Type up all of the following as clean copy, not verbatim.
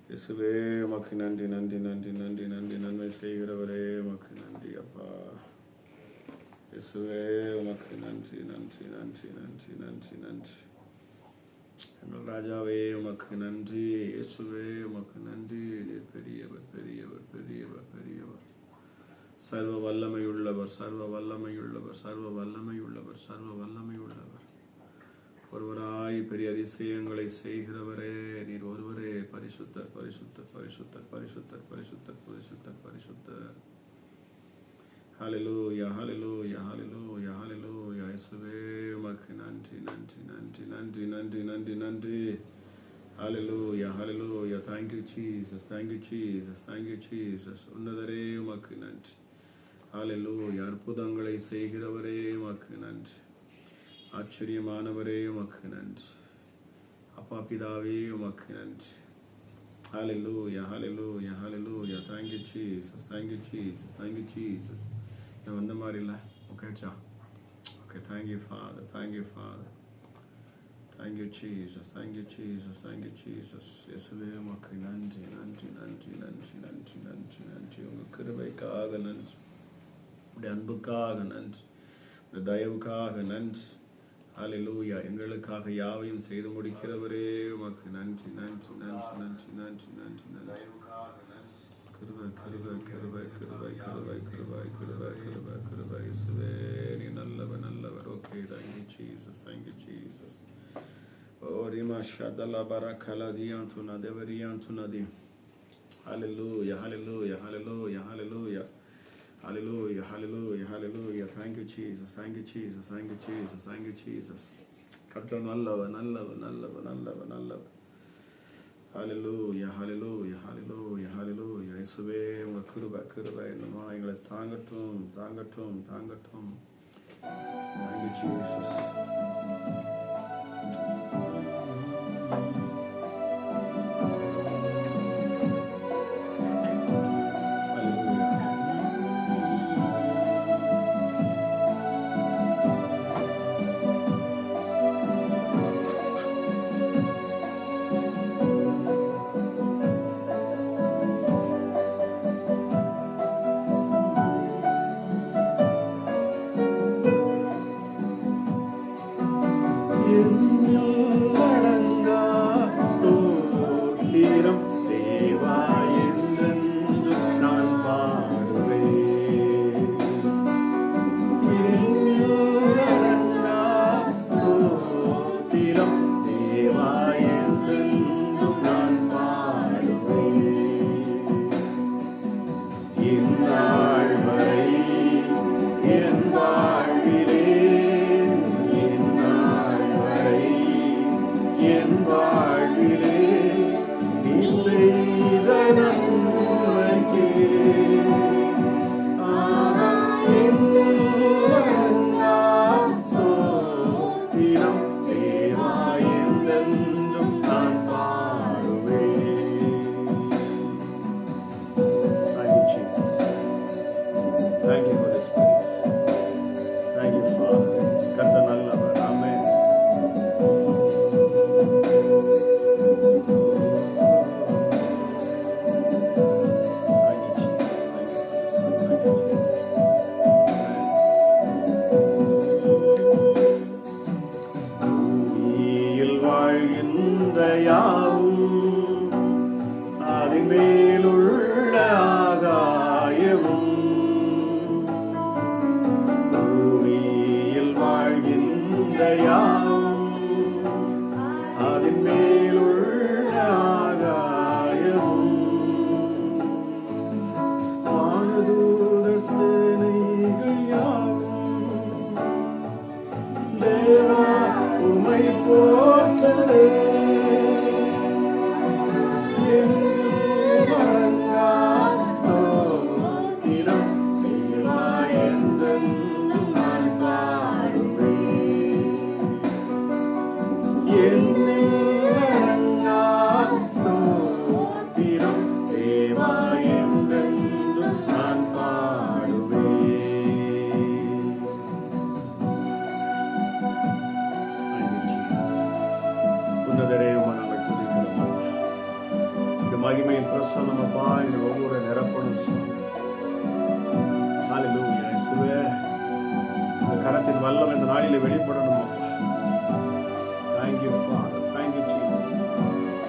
இயேசுவே உமக்கு நன்றி நன்றி நன்றி நன்றி நன்றி. நன்மை செய்கிறவரே உமக்கு நன்றி அப்பா. இயேசுவே உமக்கு நன்றி நன்றி நன்றி நன்றி நன்றி நன்றி. எங்கள் ராஜாவே உமக்கு நன்றி. இயேசுவே உமக்கு நன்றி. நீர் பெரியவர் பெரியவர் பெரியவர் பெரியவர். சர்வ வல்லமையுள்ளவர் சர்வ வல்லமையுள்ளவர் சர்வ வல்லமையுள்ளவர் சர்வ வல்லமையுள்ளவர். ஒருவராய் பெரிய அதிசயங்களை செய்கிறவரே நீர் ஒருவரே. பரிசுத்தர் பரிசுத்தர் பரிசுத்தர் பரிசுத்தர் பரிசுத்தர் பரிசுத்தர் பரிசுத்தர். ஹல்லேலூயா ஹல்லேலூயா ஹல்லேலூயா ஹல்லேலூயா. இயேசுவே உமக்கு நன்றி நன்றி நன்றி நன்றி நன்றி நன்றி நன்றி. ஹல்லேலூயா ஹல்லேலூயா. Thank you Jesus, thank you Jesus, thank you Jesus. உன்னதரே உமக்கு நன்றி. ஹல்லேலூயா. அற்புதங்களை செய்கிறவரே உமக்கு நன்றி. ஆச்சரியமானவரே உமக்கு நன்றி. அப்பா பிதாவே உமக்கு நன்றி. ஹல்லேலூயா hallelujah hallelujah. Thank you Jesus, thank you Jesus, thank you Jesus. நான் வந்த மாதிரி இல்லை. ஓகேச்சா? Okay. Thank you Father, thank you Father, thank you Jesus, thank you Jesus, thank you Jesus. இயேசுவே உமக்கு நன்றி நன்றி நன்றி நன்றி நன்றி நன்றி நன்றி. உங்கள் கிருபைக்காக நன்றி, உடைய அன்புக்காக நன்றி, உடைய தயவுக்காக நன்றி. ஹல்லேலூயா. எங்களுக்காக யாவையும் செய்து முடிக்கிறவரே உமக்கு நன்றி நன்றி நன்றி நன்றி நன்றி நன்றி நன்றி. கிருபை கிருபை கிருபை கிருபை கிருபை கிருபை கிருபை கிருபை கிருபை. இயேசுவே நீ நல்லவர் நல்லவர். Okay. Thank you Jesus, thank you Jesus. ஓ ரிமா ஷதலா பரகலா தியாந்துனா தேவரியாந்துனா தி. Hallelujah hallelujah hallelujah hallelujah. Hallelujah, hallelujah, hallelujah. Thank you Jesus, thank you Jesus, thank you Jesus, thank you Jesus. கர்த்தர் நல்லவர் நல்லவர் நல்லவர் நல்லவர் நல்லவர். Hallelujah, hallelujah, hallelujah, hallelujah. இயேசுவே உங்கள் கிருபை கிருபை என்னமா எங்களை தாங்கட்டும் தாங்கட்டும் தாங்கட்டும். Thank you Jesus. மகிமையின் பிரசன்னம் அப்பா இந்த ஒவ்வொரு நிரப்பணும் சுவாமி. ஹல்லேலூயா. இயேசுவே, இந்த கரத்தின் வல்லம் இந்த நாளிலே வெளிப்படணும் அப்பா. Thank you Father. Thank you Jesus.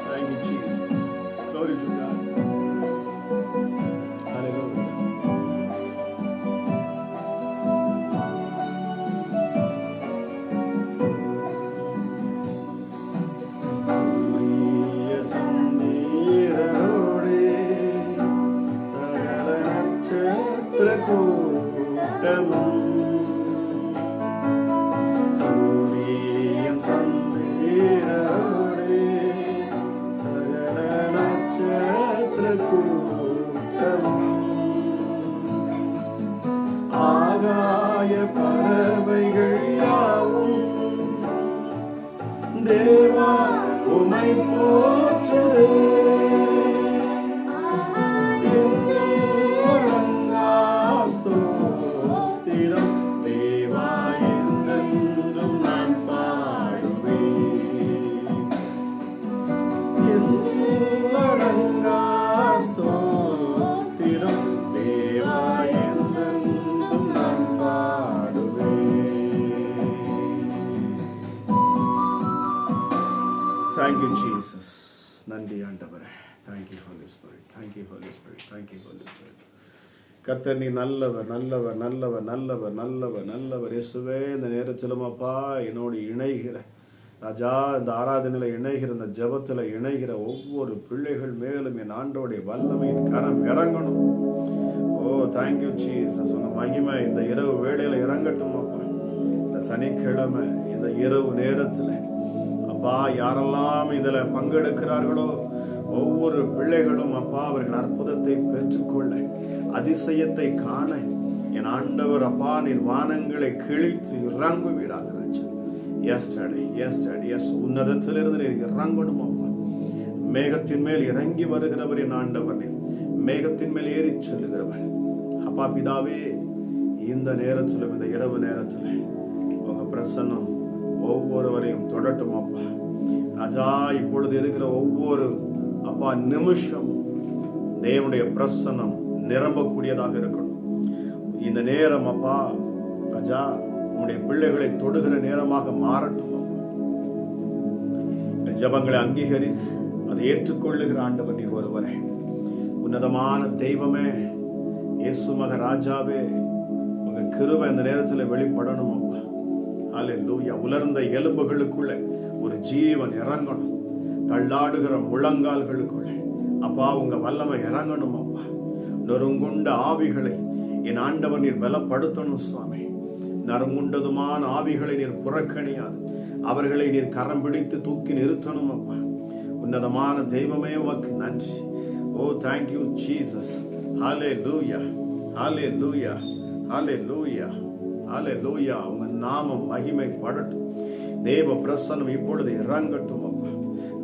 Thank you Jesus. Glory to God. Hallelujah. ஆகாய பறவைகள் யாவும் தேவா உமை போற்றுதே. ஸ்தோத்திரம் தேவா என்றென்றும் நான் பாடுவேன். எல்லடங்கா ஸ்தோத்திரம் தேவா என்றென்றும் நான் பாடுவேன். Thank you Jesus. நன்றி ஆண்டவரே. Thank you Holy Spirit. Thank you Holy Spirit. Thank you Holy Spirit. கர்த்தர் நீ நல்லவர் நல்லவர் நல்லவர் நல்லவர் நல்லவர் நல்லவர். இயேசுவே, இந்த நேரத்திலும் அப்பா என்னோடு இணைகிற ராஜா, இந்த ஆராதனையில் இணைகிற, இந்த ஜெபத்தில் இணைகிற ஒவ்வொரு பிள்ளைகள் மேலும் என் ஆண்டோடைய வல்லமையின் கரம் இறங்கணும். ஓ தேங்க்யூ ஜீசஸ். உங்க மகிமை இந்த இரவு வேளையில் இறங்கட்டும் அப்பா. இந்த சனிக்கிழமை இந்த இரவு நேரத்தில் அப்பா யாரெல்லாம் இதில் பங்கெடுக்கிறார்களோ ஒவ்வொரு பிள்ளைகளும் அப்பா அவர்கள் அற்புதத்தை பெற்றுக்கொள்ள, அதிசயத்தை காண என் ஆண்டவர் அப்பா நீர் வானங்களை கிழித்து இறங்குவீராக ராஜா. எஸ் உன்னதத்திலிருந்து நீர் இறங்கணும் அப்பா. மேகத்தின் மேல் இறங்கி வருகிறவர் என் ஆண்டவர், நீர் மேகத்தின் மேல் ஏறி செல்லுகிறவர் அப்பா. பிதாவே, இந்த நேரத்திலும் இந்த இரவு நேரத்தில் உங்க பிரசன்னம் ஒவ்வொருவரையும் தொடட்டும் அப்பா. ராஜா, இப்பொழுது இருக்கிற ஒவ்வொரு அப்பா நிமிஷம் தேவனுடைய பிரசன்னம் நிரம்பக்கூடியதாக இருக்கணும். இந்த நேரம் அப்பா ராஜா உங்களுடைய பிள்ளைகளை தொடுகிற நேரமாக மாறட்டும். ஜபங்களை அங்கீகரித்து அதை ஏற்றுக்கொள்ளுகிற ஆண்டவர் நீர் ஒருவரே. உன்னதமான தெய்வமே, இயேசு மக ராஜாவே, உங்க கிருபை இந்த நேரத்தில் வெளிப்படணும் அப்பா. ஹல்லேலூயா. உலர்ந்த எலும்புகளுக்குள்ள ஒரு ஜீவன் இறங்கணும். தள்ளாடுகிற முழங்கால்களுக்குள்ள அப்பா உங்க வல்லமை இறங்கணும் அப்பா. நொறுங்குண்ட ஆவிகளை என் ஆண்டவர் நீர் பலப்படுத்தணும் சுவாமி. நறுங்குண்டதுமான ஆவிகளை நீர் புறக்கணியாது, அவர்களை நீர் கரம் பிடித்து தூக்கி நிறுத்தணும் அப்பா. உன்னதமான தெய்வமே உமக்கு நன்றி. ஓ thank you Jesus. Hallelujah hallelujah hallelujah ஹல்லேலூயா. உங்க நாமம் மகிமைப்படட்டும். தேவ பிரசன்னம் இப்பொழுது இறங்கட்டும் அப்பா.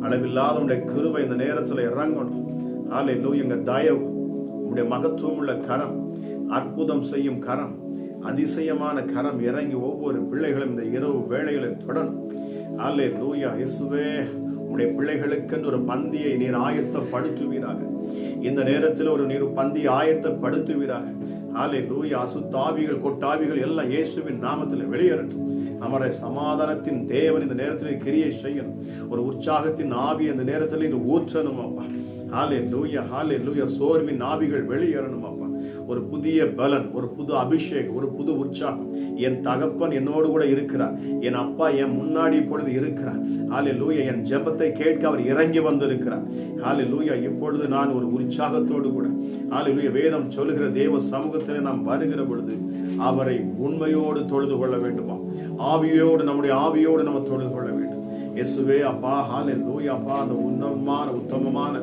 அளவில்லாத உடைய கிருபை இந்த நேரத்தில் இறங்கணும். ஹல்லேலூயா. எங்க தயவு, உடைய மகத்துவம் உள்ள கரம், அற்புதம் செய்யும் கரம், அதிசயமான கரம் இறங்கி ஒவ்வொரு பிள்ளைகளும் இந்த இரவு வேளைகளில் தொடரும். ஹல்லேலூயா. இயேசுவே, உடைய பிள்ளைகளுக்கு ஒரு பந்தியை நீர் ஆயத்தப்படுத்துவீராக. இந்த நேரத்தில் ஒரு நீர் பந்தியை ஆயத்தப்படுத்துவீராக. ஹல்லேலூயா. அசுத்தாவிகள் கொட்டாவிகள் எல்லாம் இயேசுவின் நாமத்தில் வெளியேறட்டும். நம்முடைய சமாதானத்தின் தேவன் இந்த நேரத்தில் கிரியை செய்யணும். ஒரு உற்சாகத்தின் ஆவி இந்த நேரத்தில் இது ஊற்றணும் அப்பா. ஹல்லேலூயா ஹல்லேலூயா. சோர்வின் ஆவிகள் வெளியேறணும் அப்பா. ஒரு புதிய பலன், ஒரு புது அபிஷேகம், ஒரு புது உற்சாகம். என் தகப்பன் என்னோடு கூட இருக்கிறார், என் அப்பா என் முன்னாடி இப்பொழுது இருக்கிறார். ஹல்லேலூயா. என் ஜெபத்தை கேட்க அவர் இறங்கி வந்திருக்கிறார். ஹல்லேலூயா. இப்பொழுது நான் ஒரு உற்சாகத்தோடு கூட ஹல்லேலூயா வேதம் சொல்லுகிற தேவ சமூகத்தில் நாம் வருகிற பொழுது அவரை உண்மையோடு தொழுது கொள்ள வேண்டுமா? ஆவியோடு, நம்முடைய ஆவியோடு நம்ம தொழுது கொள்ள வேண்டும். இயேசுவே அப்பா, ஹல்லேலூயா அப்பா, அந்த உன்னதமான உத்தமமான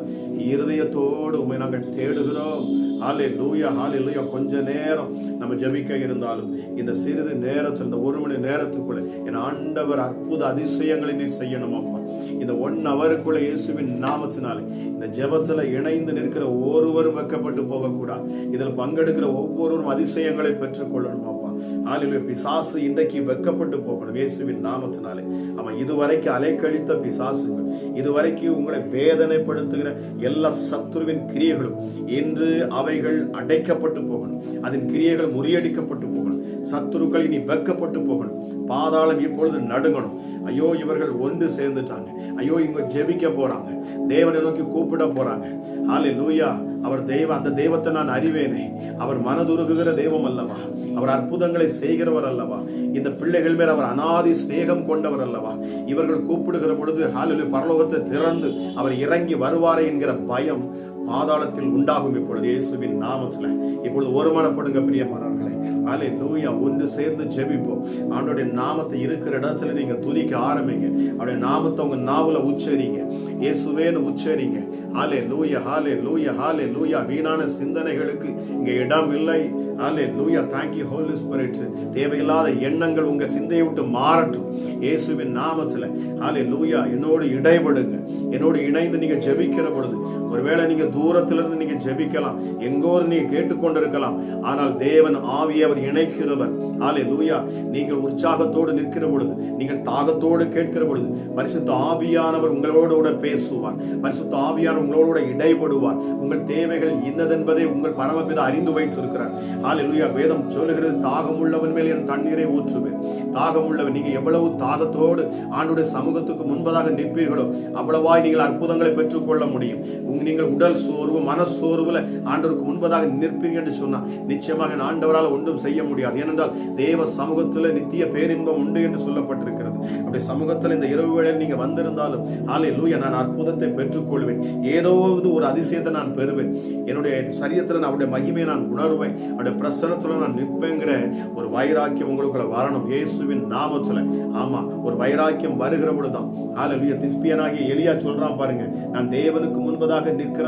இருதயத்தோடு உம்மை நாங்கள் தேடுகிறோம். ஹல்லேலூயா ஹல்லேலூயா. கொஞ்ச நேரம் நம்ம ஜெபிக்க இருந்தாலும் இந்த சிறிது நேரத்தில், இந்த ஒரு மணி நேரத்துக்குள்ள என் ஆண்டவர் அற்புத அதிசயங்களை நீர் செய்யணும் அப்பா. இந்த 1 ஹவருக்குள்ள இயேசுவின் நாமத்தினாலே இந்த ஜெபத்துல இணைந்து நிற்கிற ஒருவரும் வெட்கப்பட்டு போகக்கூடாது. இதில் பங்கெடுக்கிற ஒவ்வொருவரும் அதிசயங்களை பெற்றுக் கொள்ளணும் அப்பா. ஹல்லேலூயா. பிசாசு இன்றைக்கு வெட்கப்பட்டு போகணும் இயேசுவின் நாமத்தினாலே. அவன் இதுவரைக்கும் அலைக்கழித்த பிசாசுகள், இதுவரைக்கும் உங்களை வேதனைப்படுத்துகிற எல்லா சத்துருவின் கிரியைகளும் இன்று அவைகள் அடைக்கப்பட்டு போகணும். அதன் கிரியைகள் முறியடிக்கப்பட்டு போகணும். சத்துருக்கள் இனி வெட்கப்பட்டு போகணும். பாதாளம் இப்பொழுது நடுங்கணும். ஐயோ, இவர்கள் ஒன்று சேர்ந்துட்டாங்க. ஐயோ, இங்க ஜெபிக்க போறாங்க, தேவனை நோக்கி கூப்பிட போறாங்க. ஹல்லேலூயா. அவர் தெய்வம், அந்த தெய்வத்தை நான் அறிவேனே. அவர் மனதுருகுகிற தெய்வம் அல்லவா? அவர் அற்புதங்களை செய்கிறவர் அல்லவா? இந்த பிள்ளைகள் மேல் அவர் அநாதி சிநேகம் கொண்டவர் அல்லவா? இவர்கள் கூப்பிடுகிற பொழுது ஹல்லேலூயா பரலோகத்தை திறந்து அவர் இறங்கி வருவாரே என்கிற பயம் பாதாளத்தில் உண்டாகும். இப்பொழுது இயேசுவின் நாமத்துல இப்பொழுது ஒருமனப்படுங்க பிரியமானவர்களே. ஹல்லேலூயா. ஒன்று சேர்ந்து ஜெபிப்போம். ஆண்டவருடைய நாமத்தை இருக்கிற இடத்துல நீங்க துதிக்க ஆரம்பிங்க. அவருடைய நாமத்தை உங்க நாவுல உச்சரிங்க. இயேசுவேன்னு உச்சரிங்க. ஹல்லேலூயா, ஹல்லேலூயா, ஹல்லேலூயா. வீணான சிந்தனைகளுக்கு இங்க இடம் இல்லை. ஹல்லேலூயா. Thank you Holy Spirit. தேவையில்லாத எண்ணங்கள் உங்க சிந்தையை விட்டு மாறட்டும் இயேசுவின் நாமத்துல. ஹல்லேலூயா. என்னோடு இடைபடுங்க. என்னோடு இணைந்து நீங்க ஜெபிக்கிற பொழுது, ஒருவேளை நீங்க தூரத்திலிருந்து நீங்க ஜெபிக்கலாம், எங்கோ நீங்க கேட்டுக்கொண்டிருக்கலாம், ஆனால் தேவன் ஆவியை அவர் இணைக்கிறவர். ஹல்லேலூயா. நீங்கள் உற்சாகத்தோடு நிற்கிற பொழுது, நீங்கள் தாகத்தோடு கேட்கிற பொழுது பரிசுத்த ஆவியானவர் உங்களோடு கூட பேசுவார். பரிசுத்த ஆவியானவர் உங்களோடு இடைபடுவார். உங்கள் தேவைகள் இன்னதென்பதை உங்கள் பரமபிதா அறிந்து வைத்திருக்கிறார். ஹல்லேலூயா. வேதம் சொல்லுகிறது, தாகம் உள்ளவன் மேல் என் தண்ணீரை ஊற்றுவேன். தாகம் உள்ளவன், நீங்க எவ்வளவு தாகத்தோடு ஆண்டுடைய சமூகத்துக்கு முன்பதாக நிற்பீர்களோ அவ்வளவாய் நீங்கள் அற்புதங்களை பெற்றுக்கொள்ள முடியும். நீங்கள் உடல் சோர்வு, மன சோர்வுல ஆண்டவருக்கு முன்பதாக நிற்பீங்க என்று சொன்னா நிச்சயமாக ஆண்டவரால் ஒன்றும் செய்ய முடியாது. ஏனென்றால் தேவ சமூகத்துல நித்திய பேரின்பம் உண்டு என்று சொல்லப்பட்டிருக்கிறது. அப்படி சமூகத்தில் இந்த இரவு வேளையில் நீங்க வந்திருந்தாலும் ஹல்லேலூயா, நான் அற்புதத்தை பெற்றுக்கொள்வேன். ஏதோ ஒரு அதிசயத்தை நான் பெறுவேன். என்னுடைய சரீரத்தில் அவருடைய மகிமையை நான் உணர்வேன். அவருடைய பிரசன்னத்துல நான் நிற்பேங்கிற ஒரு வைராக்கியம் உங்களுக்குள்ள வரணும் இயேசுவின் நாமத்துல. ஆமா, ஒரு வைராக்கியம் வருகிற பொழுதுதான் ஹல்லேலூயா. திஸ்பியனாகிய எலியா சொல்றான் பாருங்க, நான் தேவனுக்கு முன்பதாக நிற்கிற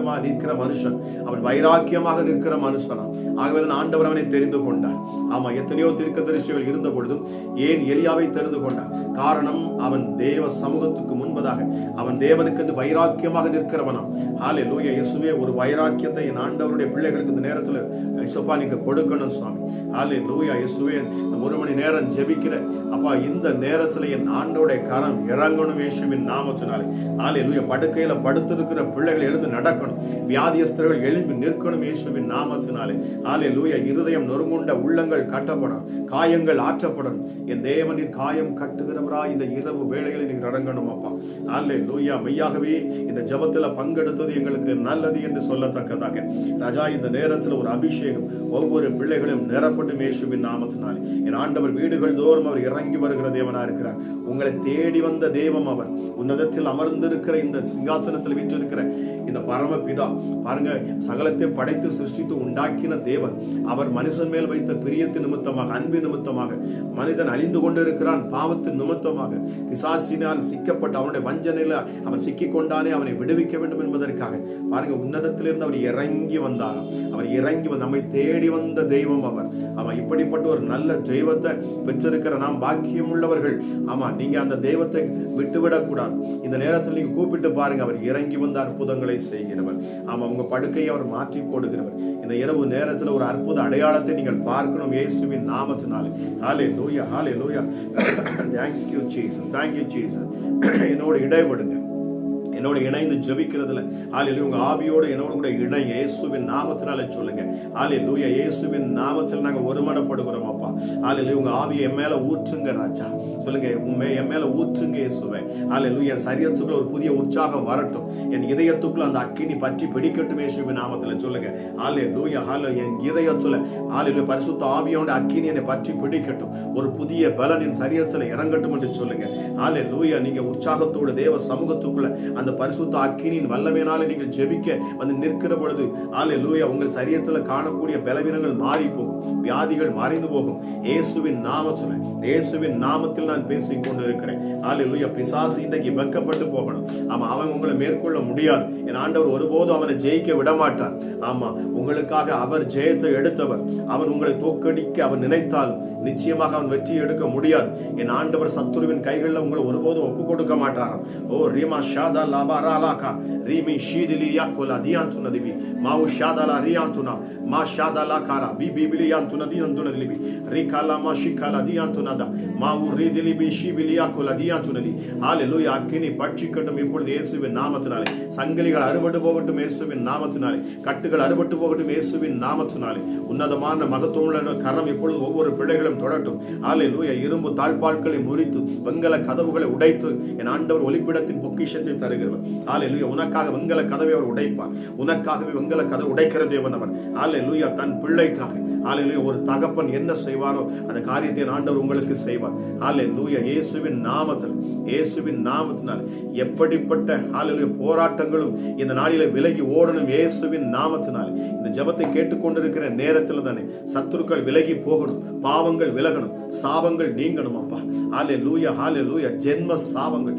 மனுஷன், அவன் வைராக்கியமாக நிற்கிற மனுஷனா. ஆகவேதான் ஆண்டவர் அவனை தெரிந்து கொண்டார். ஆமா, எத்தனையோ தீர்க்கதரிசிகள் இருந்த பொழுதும் ஏன் எலியாவை தெரிந்து கொண்டார்? காரணம், அவன் தேவ சமூகத்துக்கு முன்பதாக அவன் தேவனுக்கு வைராக்கியமாக நிற்கிறவனாம். ஹல்லேலூயா. இயேசுவே, ஒரு வைராக்கியத்தை என் ஆண்டவருடைய பிள்ளைகளுக்கு இந்த நேரத்தில் இயேசுப்பா நீங்க கொடுக்கணும் சுவாமி. ஹல்லேலூயா. இயேசுவே, ஒரு மணி நேரம் ஜெபிக்கிற அப்பா, இந்த நேரத்தில் என் ஆண்டவருடைய கரம் இறங்கணும் இயேசுவின் நாமத்தினாலே. ஹல்லேலூயா. படுக்கையில படுத்திருக்கிற பிள்ளைகள் எழுந்து நடக்கணும். வியாதியஸ்தர்கள் எழும்பி நிற்கணும் இயேசுவின் நாமத்தினாலே. ஹல்லேலூயா. இருதயம் நொறுங்குண்ட உள்ளங்கள் கட்டப்படும், காயங்கள் ஆற்றப்படும். என் தேவனின் காயம் கட்டுகிறவராய் இந்த இரவு வேளையில் நீங்க அடங்கணும் அப்பா. ஹல்லேலூயா. மெய்யாகவே இந்த ஜெபத்துல பங்கெடுத்தது எங்களுக்கு நல்லது என்று சொல்லத்தக்கதாக ராஜா, இந்த நேரத்தில் ஒரு அபிஷேகம் ஒவ்வொரு பிள்ளைகளும் நிரப்பட்டும் இயேசுவின் நாமத்தினாலே. என் ஆண்டவர் வீடுகள் தோறும் அவர் இறங்கி வருகிற தேவனா இருக்கிறார். உங்களை தேடி வந்த தெய்வம் அவர். உன்னதத்தில் அமர்ந்திருக்கிற இந்த சிங்காசனத்தில் வீற்றிருக்கிற இந்த பரமபிதா பாருங்க, சகலத்தை படைத்து சிருஷ்டித்து உண்டாக்கின தேவன். அவர் மனுஷன் மேல் வைத்த பிரியத்தின் நிமித்தமாக, அன்பின் நிமித்தமாக மனிதன் அழிந்து கொண்டிருக்கிறான். பாவத்தின் நிமித்தமாக பிசாசினால் சிக்கப்பட்ட அவனுடைய வஞ்சனையில அவன் சிக்கிக் கொண்டானே, அவனை விடுவிக்க வேண்டும் என்பதற்காக பாருங்க, உன்னதத்திலிருந்து அவர் இறங்கி வந்தாராம். அவர் இறங்கி நம்மை தேடி வந்த தெய்வம் அவர். ஆமா, இப்படிப்பட்ட ஒரு நல்ல தெய்வத்தை பெற்றிருக்கிற நாம் பாக்கியம் உள்ளவர்கள். ஆமா, நீங்க அந்த தெய்வத்தை விட்டுவிடக் கூடாது. இந்த நேரத்தில் நீங்க கூப்பிட்டு பாருங்க, அவர் இறங்கி வந்த அற்புதங்களை செய்கிறவர். ஆமா, உங்க படுக்கையை அவர் மாற்றி போடுகிறவர். இந்த இரவு நேரத்தில் ஒரு அற்புத அடையாளத்தை நீங்கள் பார்க்கணும் இயேசுவின் நாமத்தினாலே. ஹல்லேலூயா, ஹல்லேலூயா. Thank you Jesus, thank you Jesus. என்னோடு இடைபடுங்க, என்னோட இணைந்து ஜெபிக்கிறதுல ஹல்லேலூயா. உங்க ஆவியோடு என்னோட கூட இணைங்க இயேசுவின் நாமத்தினால சொல்லுங்க. ஹல்லேலூயா. இயேசுவின் நாமத்தில் நாங்க ஒருமனப்படுகிறோம் அப்பா. ஹல்லேலூயா. உங்க ஆவியை என் மேல ஊற்றுங்க ராஜா. சொல்லுங்க, என் மேல ஊற்றுங்க இயேசுவே. ஹல்லேலூயா. என் சரீரத்துக்குள்ள ஒரு புதிய உற்சாகம் வரட்டும். என் இதயத்துக்குள்ள அந்த அக்கினி பற்றி பிடிக்கட்டும் இயேசுவின் நாமத்துல சொல்லுங்க. ஹல்லேலூயா, ஹல்லேலூயா. என் இதயத்துல ஹல்லேலூயா பரிசுத்த ஆவியோட அக்கினி என்னை பற்றி பிடிக்கட்டும். ஒரு புதிய பலன் என் சரீரத்துல இறங்கட்டும் என்று சொல்லுங்க. ஹல்லேலூயா. நீங்க உற்சாகத்தோட தேவ சமூகத்துக்குள்ள அந்த பரிசுத்த அக்கினியின் வல்லமையினாலே நீங்கள் ஜெபிக்க வந்து நிற்கிற பொழுது ஹல்லேலூயா, உங்கள் சரீரத்துல காணக்கூடிய பலவீனங்கள் மாறி போகும். வியாதிகள் மறைந்து போகும். இயேசுவின் நாமத்தில், இயேசுவின் நாமத்தில் நான் பேசிக் கொண்டு இருக்கிறேன். ஹல்லேலூயா. பிசாசு இன்றைக்கு வெட்கப்பட்டு போகணும். ஆமா, அவன் உங்களை மேற்கொள்ள முடியாது. என் ஆண்டவர் ஒருபோதும் அவனை ஜெயிக்க விடமாட்டார். ஆமா, உங்களுக்காக அவர் ஜெயத்தை எடுத்தவர். அவன் உங்களை தோற்கடிக்க அவன் நினைத்தாலும் நிச்சயமாக அவன் வெற்றி எடுக்க முடியாது. என் ஆண்டவர் சத்துருவின் கைகளில் உங்களை ஒருபோதும் ஒப்பு கொடுக்க மாட்டாராம். ஓ ரீமா ஷாதா லாபா ராலாகா ரீமி ஷீதிலி யாக்குலா தியாந்துன திபி மாவு ஷாதாலா ரியாந்துனா மா ஷாதாலா காரா பிபி பிலியாந்துன தியாந்துன திபி ரிகாலா மா ஷிகாலா தியாந்துனதா மாவு ரிதிலிபி ஷிபிலி யாக்குலா தியாந்துனதி. ஹல்லேலூயா. அக்கினி பட்சிக்கட்டும் இப்பொழுது இயேசுவின் நாமத்தினாலே. சங்கிலிகள் அறுபட்டு போகட்டும் இயேசுவின் நாமத்தினாலே. கட்டுகள் அறுபட்டு போகட்டும் இயேசுவின் நாமத்தினாலே. உன்னதமான மகத்துவமுள்ள கரம் இப்பொழுது ஒவ்வொரு பிள்ளைகளும் தொடட்டும். ஹல்லேலூயா. இரும்பு தாழ்பால்களை முறித்து வெங்கல கதவுகளை உடைத்து என் ஆண்டவர் ஒளிப்பிடத்தின் பொக்கிஷத்தை தருகிறவர். ஹல்லேலூயா. உனக்காக வெங்கல கதவை அவர் உடைப்பார். உனக்காகவே வெங்கல கதவை உடைக்கிற தேவன் அவர். ஹல்லேலூயா. தன் பிள்ளைக்காக ஹல்லேலூயா ஒரு தகப்பன் என்ன செய்வாரோ அந்த காரியத்தை என் ஆண்டவர் உங்களுக்கு செய்வார். ஹல்லேலூயா. இயேசுவின் நாமத்தில், இயேசுவின் நாமத்தினால் எப்படிப்பட்ட ஹல்லேலூயா போராட்டங்களும் இந்த நாளிலே விலகி ஓடணும். இயேசுவின் நாமத்தினால் இந்த ஜெபத்தை கேட்டுக்கொண்டிருக்கிற நேரத்தில் தானே சத்துருக்கள் விலகி போகணும், பாவங்கள் விலகணும், சாபங்கள் நீங்கணும். அப்பா ஹல்லேலூயா. ஹல்லேலூயா. ஜென்ம சாபங்கள்,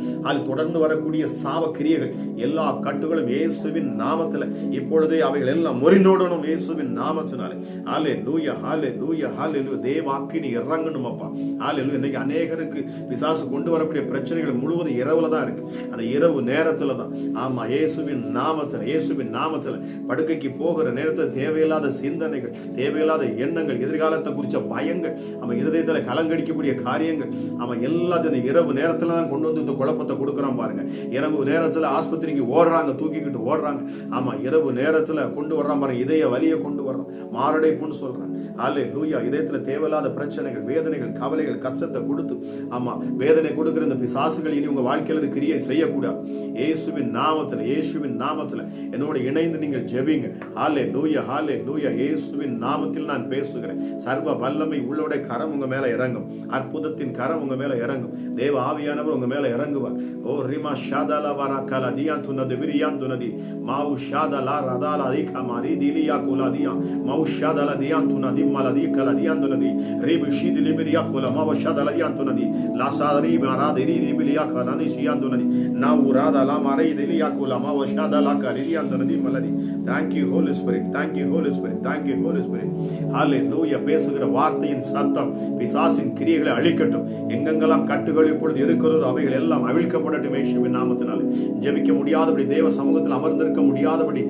தொடர்ந்து வரக்கூடிய சாப கிரியைகள், எல்லா கட்டுகளும் இயேசுவின் நாமத்தில் இப்பொழுதே அவைகள் எல்லாம் முறிந்தோடணும் இயேசுவின் நாமத்தினாலே. ஹல்லேலூயா. ஹல்லேலூயா. ஹல்லேலூயா. தேவாக்கினி இறங்கணும் அப்பா. ஹல்லேலூயா. இன்னைக்கு அநேகருக்கு பிசாசு கொண்டு வரக்கூடிய பிரச்சனைகள் முழுவதும் இரவுல தான் இருக்கு. அந்த இரவு நேரத்துல தான். ஆமா, இயேசுவின் நாமத்துல, இயேசுவின் நாமத்துல படுக்கைக்கு போகிற நேரத்தில் தேவையில்லாத சிந்தனைகள், தேவையில்லாத எண்ணங்கள், எதிர்காலத்தை குறிச்ச பயங்கள், அவன் இருதயத்துல கலங்கடிக்கக்கூடிய காரியங்கள், அவன் எல்லாத்தையும் இரவு நேரத்துல தான் கொண்டு வந்து இந்த குழப்பத்தை கொடுக்குறான் பாருங்க. இரவு நேரத்துல ஆஸ்பத்திரிக்கு ஓடுறாங்க, தூக்கிக்கிட்டு ஓடுறாங்க. ஆமா, இரவு நேரத்துல கொண்டு வர்றான் பாருங்க. இதய வலியை கொண்டு வர்றான், மாரடைப்புன்னு சொல்றான். ஹல்லேலூயா. இதயத்துல தேவையில்லாத பிரச்சனைகள், வேதனைகள், கவலைகள், கஷ்டத்தை கொடுத்து ஆமா வேதனை கொடுக்கிற இந்த பிசாசுகள் இனி உங்க வாழ்க்கையில கிரியை செய்யக்கூடாது. இயேசுவின் நாமத்துல, இயேசுவின் நாமத்துல என்னோட இணைந்து நீங்கள் ஜெபிங்க. ஹல்லேலூயா. ஹல்லேலூயா. இயேசுவின் நாமத்தில் நான் பேசுகிறேன். சர்வ வல்லமை உள்ளோட கரம் உங்க மேல இறங்கும். அற்புதத்தின் கரம் உங்க மேல இறங்கும். தேவ ஆவியானவர் உங்க மேல இறங்குவார். ஓ ரிமா ஷாதாலா வரகலா தியாந்துனதி விரியாந்துனதி மாவு ஷாதாலா ரதாலா அதிகமாரி திலியா குலாதியா மாவு ஷாதாலா தியாந்துனதி மலதி கலதியாந்துனதி ரிபு ஷிதிலி பிரியா குல மாவு ஷாதாலா தியாந்துனதி லாசாரி மராதிரி திலியா கலனி ஷியாந்துனதி நாவு ராதாலா மரை திலியா குல மாவு ஷாதாலா கலியாந்துனதி Malathi. Thank you Holy Spirit. Thank you Holy Spirit. Thank you Holy Spirit. ஹல்லேலூயா. பேசுகிற வார்த்தையின் சத்தம் பிசாசின் கிரியைகளை அழிக்கட்டும். எங்கெங்கெல்லாம் கட்டுகள் இப்பொழுது இருக்கிறதோ அவைகள் எல்லாம் அவிழ்க்கப்படட்டும் இயேசுவின் நாமத்தினாலே. ஜெபிக்க முடியாதபடி, தேவ சமூகத்தில் அமர்ந்திருக்க முடியாதபடி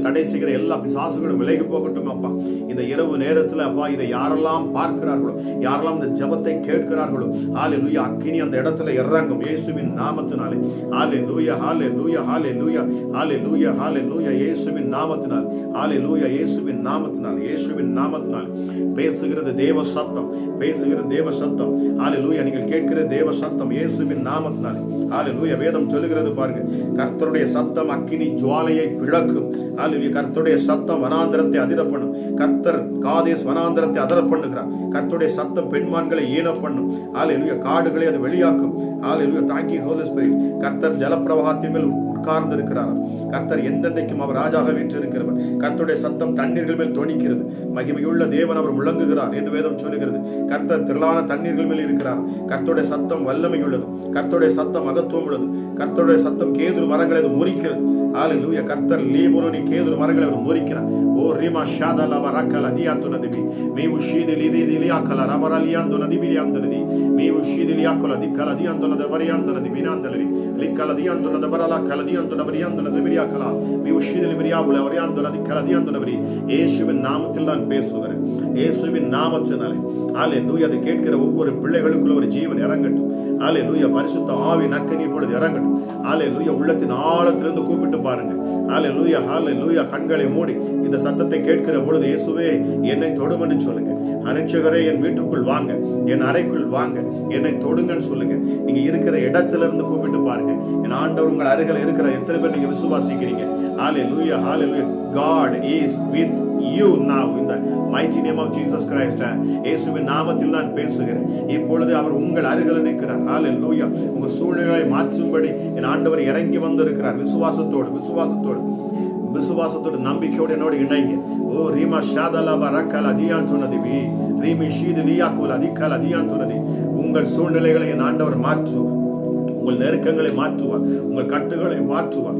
தடை செய்கிற எல்லா பிசாசுகளும் விலகி போகட்டும் அப்பா. இந்த இரவு நேரத்தில் அப்பா இதை யாரெல்லாம் பார்க்கிறார்களோ, யாரெல்லாம் இந்த ஜெபத்தை கேட்கிறார்களோ ஹல்லேலூயா அக்கினி அந்த இடத்துல இறங்கும் இயேசுவின் நாமத்தினாலே. ஹல்லேலூயா. ஹல்லேலூயா. ஹல்லேலூயா. ஹல்லேலூயா. ஹல்லேலூயா. இயேசுவின் நாமத்தினால், ஹல்லேலூயா. இயேசுவின் நாமத்தினால், இயேசுவின் நாமத்தினால் பேசுகிறது தேவ சத்தம், பேசுகிறது தேவ சத்தம். ஹல்லேலூயா. நீங்கள் கேட்கிற தேவ சத்தம் இயேசுவின் நாமத்தினால். ஹல்லேலூயா. வேதம் சொல்லுகிறது பாருங்க, கர்த்தருடைய சத்தம் அக்கினி ஜுவாலையை பிளக்கும். ஹல்லேலூயா. கர்த்தருடைய சத்தம் வனாந்தரத்தை அதிர பண்ணும். கர்த்தர் காதேஸ் வனாந்தரத்தை அதிர பண்ணுகிறார். கர்த்தருடைய சத்தம் பெண்மான்களை ஈன பண்ணும். ஹல்லேலூயா. காடுகளை அது வெளியாக்கும். ஹல்லேலூயா. Thank you Holy Spirit. கர்த்தர் ஜலப்பிரவாகத்தின் மேல் உட்கார்ந்து இருக்கிறார். கர்த்தர் எந்தெந்தைக்கும் அவர் ராஜாக வீற்றிருக்கிறவர். கர்த்தருடைய சத்தம் தண்ணீர்கள் மேல் தொனிக்கிறது. மகிமையுள்ள தேவன் அவர் முழங்குகிறார் என்று வேதம் சொல்லுகிறது. கர்த்தர் திரளான தண்ணீர்கள் மேல் இருக்கிறார். கர்த்தருடைய சத்தம் வல்லமை உள்ளது. கர்த்தருடைய சத்தம் மகத்துவம் உள்ளது. கர்த்தருடைய சத்தம் கேதுரு மரங்களை அது முறிக்கிறது. ஹல்லேலூயா. கர்த்தர் லீபனோனி கேதுரு மரங்களை அவர் முறிக்கிறார். ஓ ரிமா ஷாதலா வரகலா தியாந்துனதி மீ உஷிதிலி திலியாகலா ரமரலியாந்துனதி பிலியாந்துனதி மீ உஷிதிலியாகலா திகலா தியாந்துனத வரியாந்துனதி பினாந்தலி லிகலா தியாந்துனத வரலா கலா தியாந்துன வரியாந்துனத பிரியாகலா மீ உஷிதிலி பிரியாவுல வரியாந்துனதி கலா தியாந்துனவரி. இயேசுவின் நாமத்தில் நான் பேசுகிறேன். இயேசுவின் நாமத்தினாலே. ஹல்லேலூயா. அதை கேட்கிற ஒவ்வொரு பிள்ளைகளுக்குள்ள ஒரு ஜீவன் இறங்கட்டும். ஹல்லேலூயா. பரிசுத்த ஆவி நக்கனி இப்பொழுது இறங்கட்டும். ஹல்லேலூயா. உள்ளத்தின் ஆழத்திலிருந்து கூப்பிட்டு பாருங்க. ஹல்லேலூயா. ஹல்லேலூயா. கண்களை மூடி இந்த சத்தத்தை கேட்கிற பொழுது இயேசுவே என்னை தொடுமென்னு சொல்லுங்க. இரட்சகரே என் வீட்டுக்குள் வாங்க, என் அறைக்குள் வாங்க, என்னை தொடுங்கன்னு சொல்லுங்க. நீங்க இருக்கிற இடத்துல இருந்து கூப்பிட்டு பாருங்க. என் ஆண்டவர் உங்கள் அருகில் இருக்கிற எத்தனை பேர் நீங்க விசுவாசிக்கிறீங்க? ஹல்லேலூயா. ஹல்லேலூயா. God is with you now in the mighty name of Jesus Christ. இயேசுவின் நாமத்தில் நான் பேசுகிறேன். இப்பொழுது அவர் உங்கள் அருகில் நிற்கிறார். ஹல்லேலூயா. உங்க சூழ்நிலையை மாற்றும்படி என் ஆண்டவர் இறங்கி வந்திருக்கிறார். விசுவாசத்தோடு, விசுவாசத்தோடு விசுவாசத்தோட நம்பிக்கையோடு என்னோடு இணைங்க. ஓ ரீமா ஷாதலா ரக்கல் அதியான் சொன்னது ரீமி ஷீது லியாக்குல் அதிகால் அதியான் சொன்னது. உங்கள் சூழ்நிலைகளை என் ஆண்டவர் மாற்றுவார். உங்கள் நெருக்கங்களை மாற்றுவார். உங்கள் கட்டுகளை மாற்றுவார்.